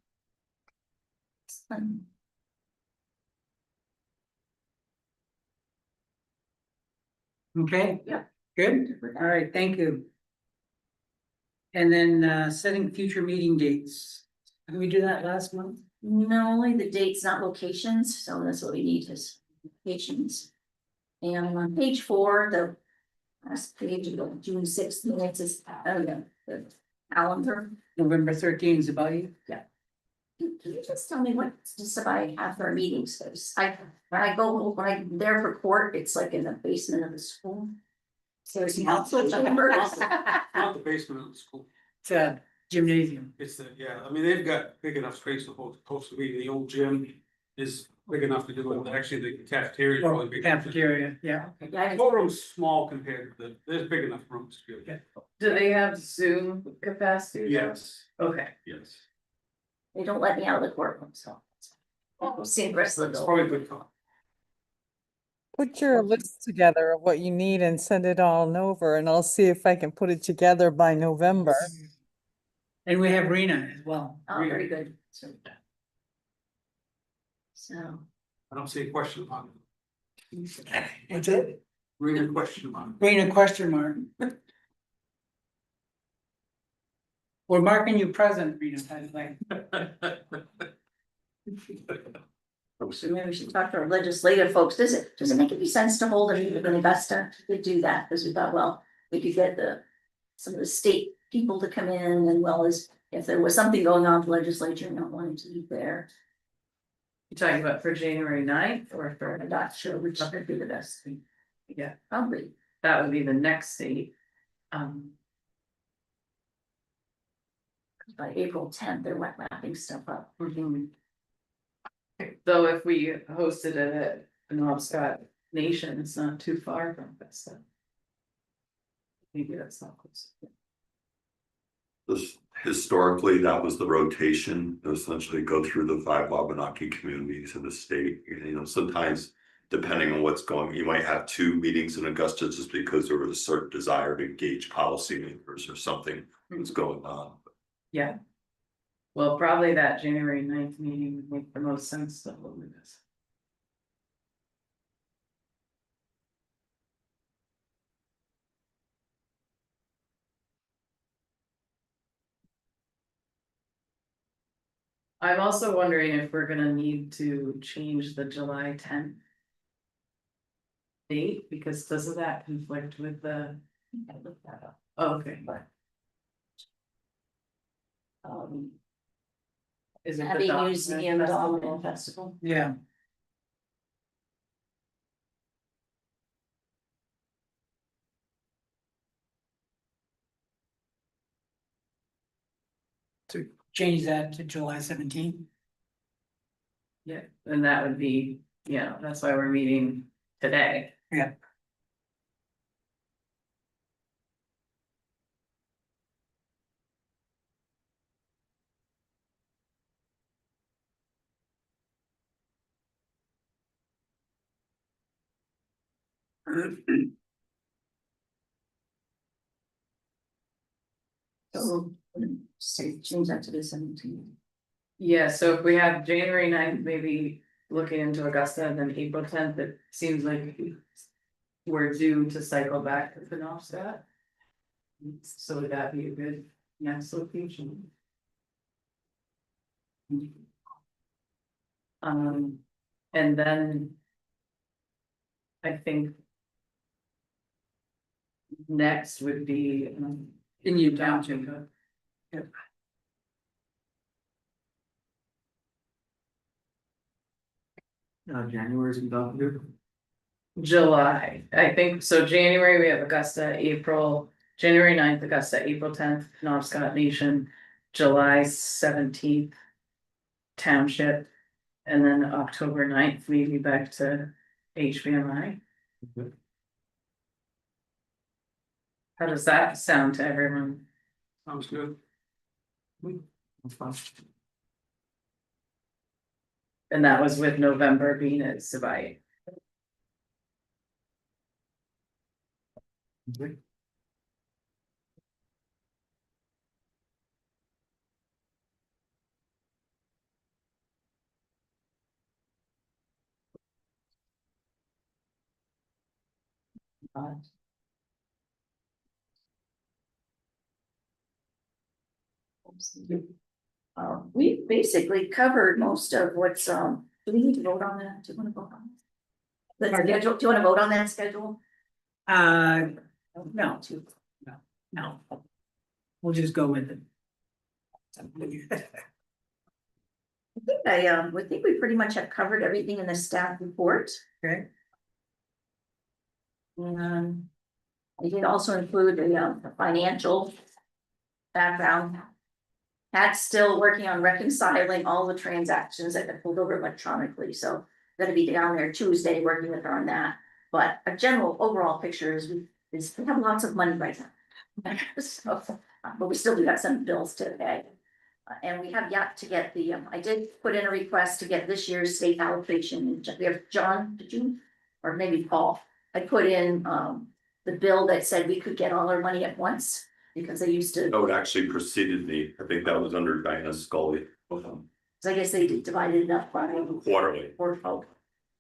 Okay? Yeah. Good, all right, thank you. And then setting future meeting dates. Did we do that last month? No, only the dates, not locations, so that's what we need is locations. And on page 4, the last page of the June 6th minutes is, the calendar. November 13 is about you? Yeah. Can you just tell me what just about after our meetings, because when I'm there for court, it's like in the basement of the school. So there's council chambers. Not the basement of the school. It's a gymnasium. It's the, yeah, I mean, they've got big enough space to host a meeting. The old gym is big enough to do it. Actually, the cafeteria is really big. Cafeteria, yeah. Yeah, Courtroom's small compared to there's big enough rooms to do it. Do they have Zoom capacity? Yes, Okay. yes. they don't let me out of the courtroom, so. We'll see the rest of the It's building. probably good fun. Put your list together of what you need and send it on over, and I'll see if I can put it together by November. And we have Rena as well. Oh, very good. So. I don't see a question on What's it? it. Really a question on Rena question mark. We're marking you present, Rena, by the way. So maybe we should talk to our legislative folks. Does it make any sense to hold a meeting in Augusta to do that? Because we thought, well, we could get some of the state people to come in, and well as if there was something going on with the legislature not wanting to be there. You talking about for January 9th or for? I'm not sure which would be the best thing. Yeah, Probably. that would be the next date. By April 10th, they're wrapping stuff up. Though if we hosted it at Penobscot Nation, it's not too far from Vesta. Maybe that's not close. This, historically, that was the rotation, essentially go through the 5 Wabanaki communities in the state. You know, sometimes depending on what's going, you might have 2 meetings in Augusta just because there was a certain desire to engage policymakers or something was going on. Yeah. Well, probably that January 9th meeting would make the most sense to hold this. I'm also wondering if we're gonna need to change the July 10th date, because doesn't that conflict with the? I looked that up. Oh, okay, but. Is it the Happy Document Museum Festival? Document Festival. Yeah. To change that to July 17th. Yeah, and that would be, yeah, that's why we're meeting today. Yeah. So say change that to the 17th. Yeah, so if we have January 9th, maybe looking into Augusta, and then April 10th, it seems like. We're due to cycle back to Penobscot. So would that be a good next location? And then. I think. Next would be. In Utah. Township. Yep. January's without you. July, I think, so January we have Augusta, April, January 9th, Augusta, April 10th, Penobscot Nation. July 17th. Township, and then October 9th, maybe back to HBMI. How does that sound to everyone? Sounds good. That's fine. And that was with November being at Savite. We basically covered most of what's, do we need to vote on that? Do you wanna vote on? The schedule, do you wanna vote on that schedule? No, No. no. We'll just go with it. I think we pretty much have covered everything in the staff report. Okay. And I did also include the financial background. Pat's still working on reconciling all the transactions that got pulled over electronically, so gonna be down there Tuesday working with her on that. But a general overall picture is we have lots of money right now. So, but we still do have some bills to pay. And we have yet to get the, I did put in a request to get this year's state allocation. We have John, did you? Or maybe Paul. I put in the bill that said we could get all our money at once because they used to. Oh, it actually preceded me. I think that was under Diana Scully. So I guess they divided it up by Quarterly. four folk,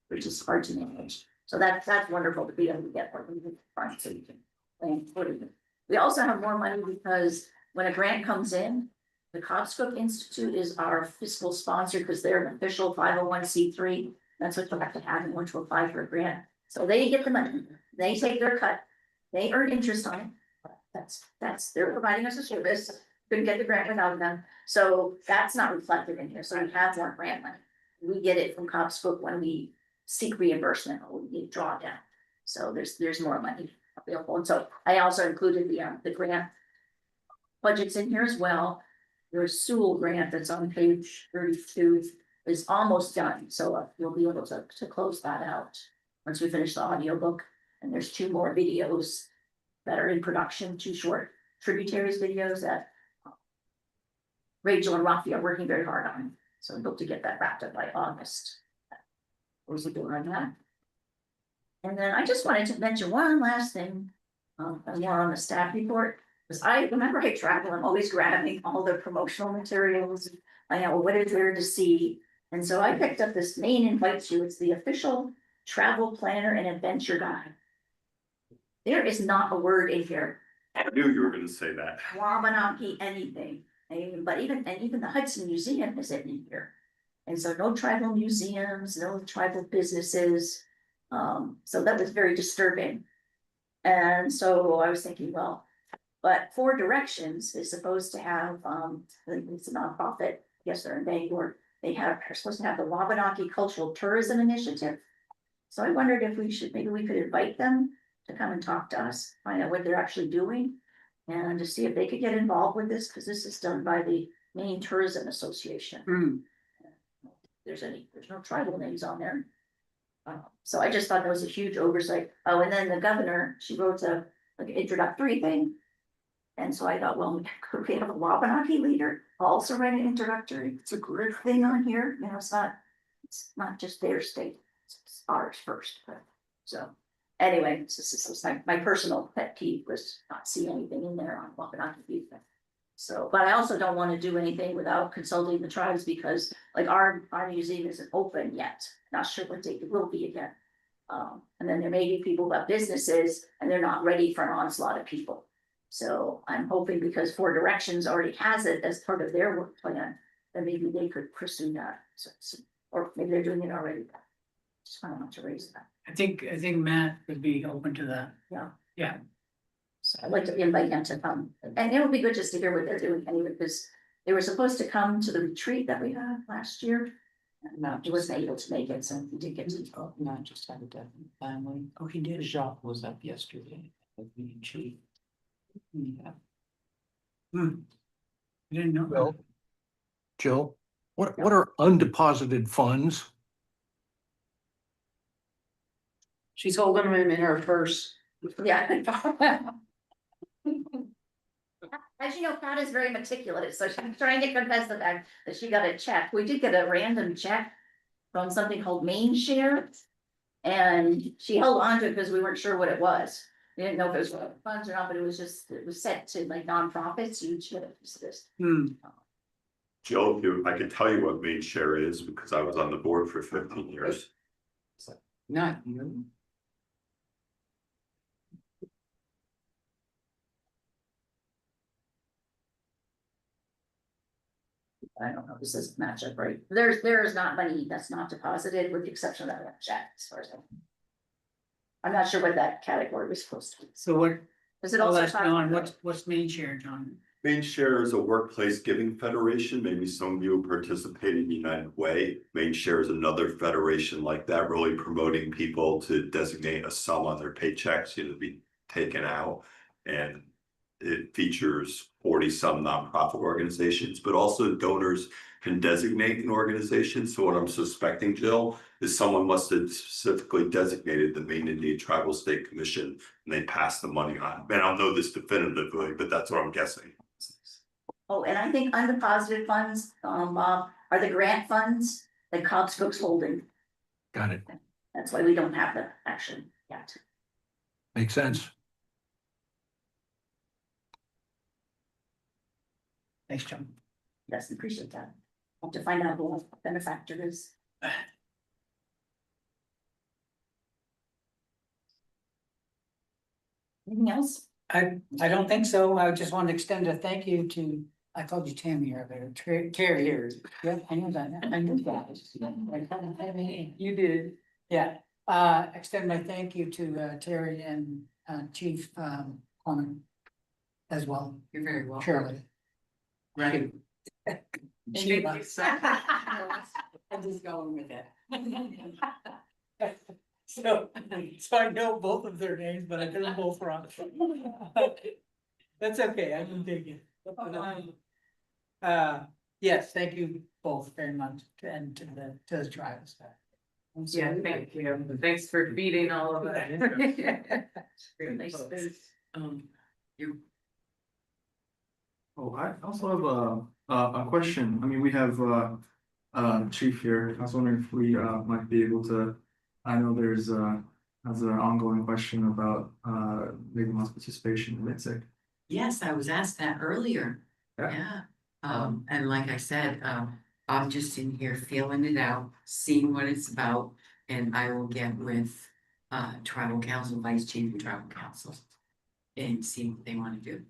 which is hard to manage. So that's wonderful to be able to get what we need front so you can plan for it. We also have more money because when a grant comes in, the Cobscook Institute is our fiscal sponsor because they're an official 501c3. That's what you have to have in order to apply for a grant. So they get the money, they take their cut, they earn interest on it. That's they're providing us a service. Couldn't get the grant without them. So that's not reflected in here. So we have more grant money. We get it from Cobscook when we seek reimbursement or we need drawdown. So there's more money available. And so I also included the grant budgets in here as well. your Sewell grant that's on page 32 is almost done, so you'll be able to close that out. Once we finish the audiobook, and there's 2 more videos that are in production, 2 short tributaries videos that Rachel and Rafi are working very hard on, so we hope to get that wrapped up by August. What was it doing on that? And then I just wanted to mention one last thing, more on the staff report, because I remember I travel, I'm always grabbing all the promotional materials. I know what is there to see, and so I picked up this Maine Invites You, it's the official travel planner and adventure guide. There is not a word in here, I knew you were gonna say that. Wabanaki, anything, but even the Hudson Museum isn't in here. And so no tribal museums, no tribal businesses, so that was very disturbing. And so I was thinking, well, but Four Directions is supposed to have, it's a nonprofit, yes, they're in Bangor, they're supposed to have the Wabanaki Cultural Tourism Initiative. So I wondered if maybe we could invite them to come and talk to us, find out what they're actually doing. And to see if they could get involved with this, because this is done by the Maine Tourism Association. There's no tribal names on there. So I just thought that was a huge oversight. Oh, and then the governor, she wrote like an introductory thing. And so I thought, well, could we have a Wabanaki leader also write an introductory? It's a great thing on here, you know, it's not just their state, it's ours first, but so. Anyway, this is my personal pet peeve was not seeing anything in there on Wabanaki people. So, but I also don't want to do anything without consulting the tribes, because like our museum isn't open yet, not sure what date it will be again. And then there may be people who have businesses and they're not ready for an onslaught of people. So I'm hoping, because Four Directions already has it as part of their work plan, then maybe they could pursue that. So, or maybe they're doing it already. Just want to raise that. I think Matt would be open to that. Yeah. Yeah. So I'd like to invite him to come, and it would be good just to hear what they're doing anyway, because they were supposed to come to the retreat that we had last year. And he wasn't able to make it, so he did get to. Not just had a death in the family. Oh, he did. Jacques was up yesterday at the chief. Yeah. I didn't know. Well, Jill, what are undeposited funds? She's holding them in her purse. Yeah. As you know, Pat is very meticulous, so she's trying to confess the fact that she got a check. We did get a random check from something called Main Share. And she held on to it because we weren't sure what it was. We didn't know if it was funds or not, but it was sent to like nonprofits. You should have used this. Jill, I can tell you what Main Share is because I was on the board for 15 years. Not you. I don't know, this doesn't match up right. There is not money that's not deposited with the exception of that check as far as I know. I'm not sure what that category was supposed to be. So what? Does it I'll also ask talk John, about- what's Main Share, John? Main Share is a workplace giving federation. Maybe some of you participate in United Way. Main Share is another federation like that, really promoting people to designate a sum on their paychecks, to be taken out. And it features 40-some nonprofit organizations, but also donors can designate an organization. So what I'm suspecting, Jill, is someone must have specifically designated the Maine Indian Tribal State Commission and they passed the money on. Man, I don't know this definitively, but that's what I'm guessing. Oh, and I think undeposited funds, Bob, are the grant funds that Cobb's Cook's holding. Got it. That's why we don't have the action yet. Makes sense. Thanks, John. Yes, appreciate that. Have to find out who the benefactor is. Anything else? I don't think so. I just wanted to extend a thank you to, I called you Tammy earlier, Carrie here. Yep, I knew that. I knew that. You did. Yeah, extend my thank you to Terry and Chief Coleman as well. You're very welcome. Shirley. Right. Sheila. I'm just going with it. So I know both of their names, but I got them both wrong. That's okay, I can take it. Yes, thank you both very much and to the tribe and stuff. Yeah, thank you. Thanks for feeding all of that. You. Oh, I also have a question. I mean, we have chief here. I was wondering if we might be able to, I know there's has an ongoing question about legal loss participation in MITSC. Yes, I was asked that earlier. Yeah. And like I said, I'm just in here feeling it out, seeing what it's about, and I will get with tribal council, vice chief and tribal council. And see what they want to do.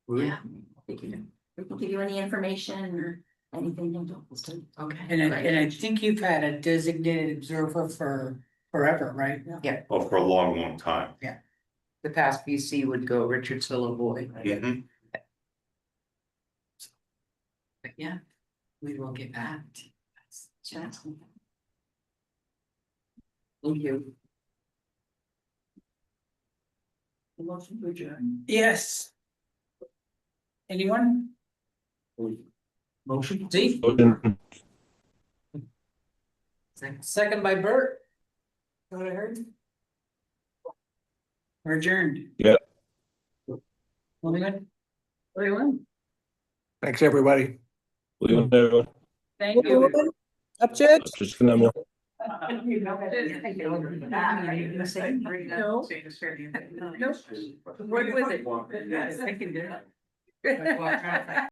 Yeah. We can give you any information or anything. Okay. And I think you've had a designated observer for forever, right? Yeah. Oh, for a long, long time. The past VC would go Richard Sillavoy. Mhm. But yeah, we will get back to that. Thank you. Motion to adjourn. Yes. Anyone? Motion? Z? Second by Bert. What I heard? We're adjourned. Yeah. Everyone? Thanks, everybody. Leave it. Thank you. Upchurch? Just gonna. No. What was it? I can do it.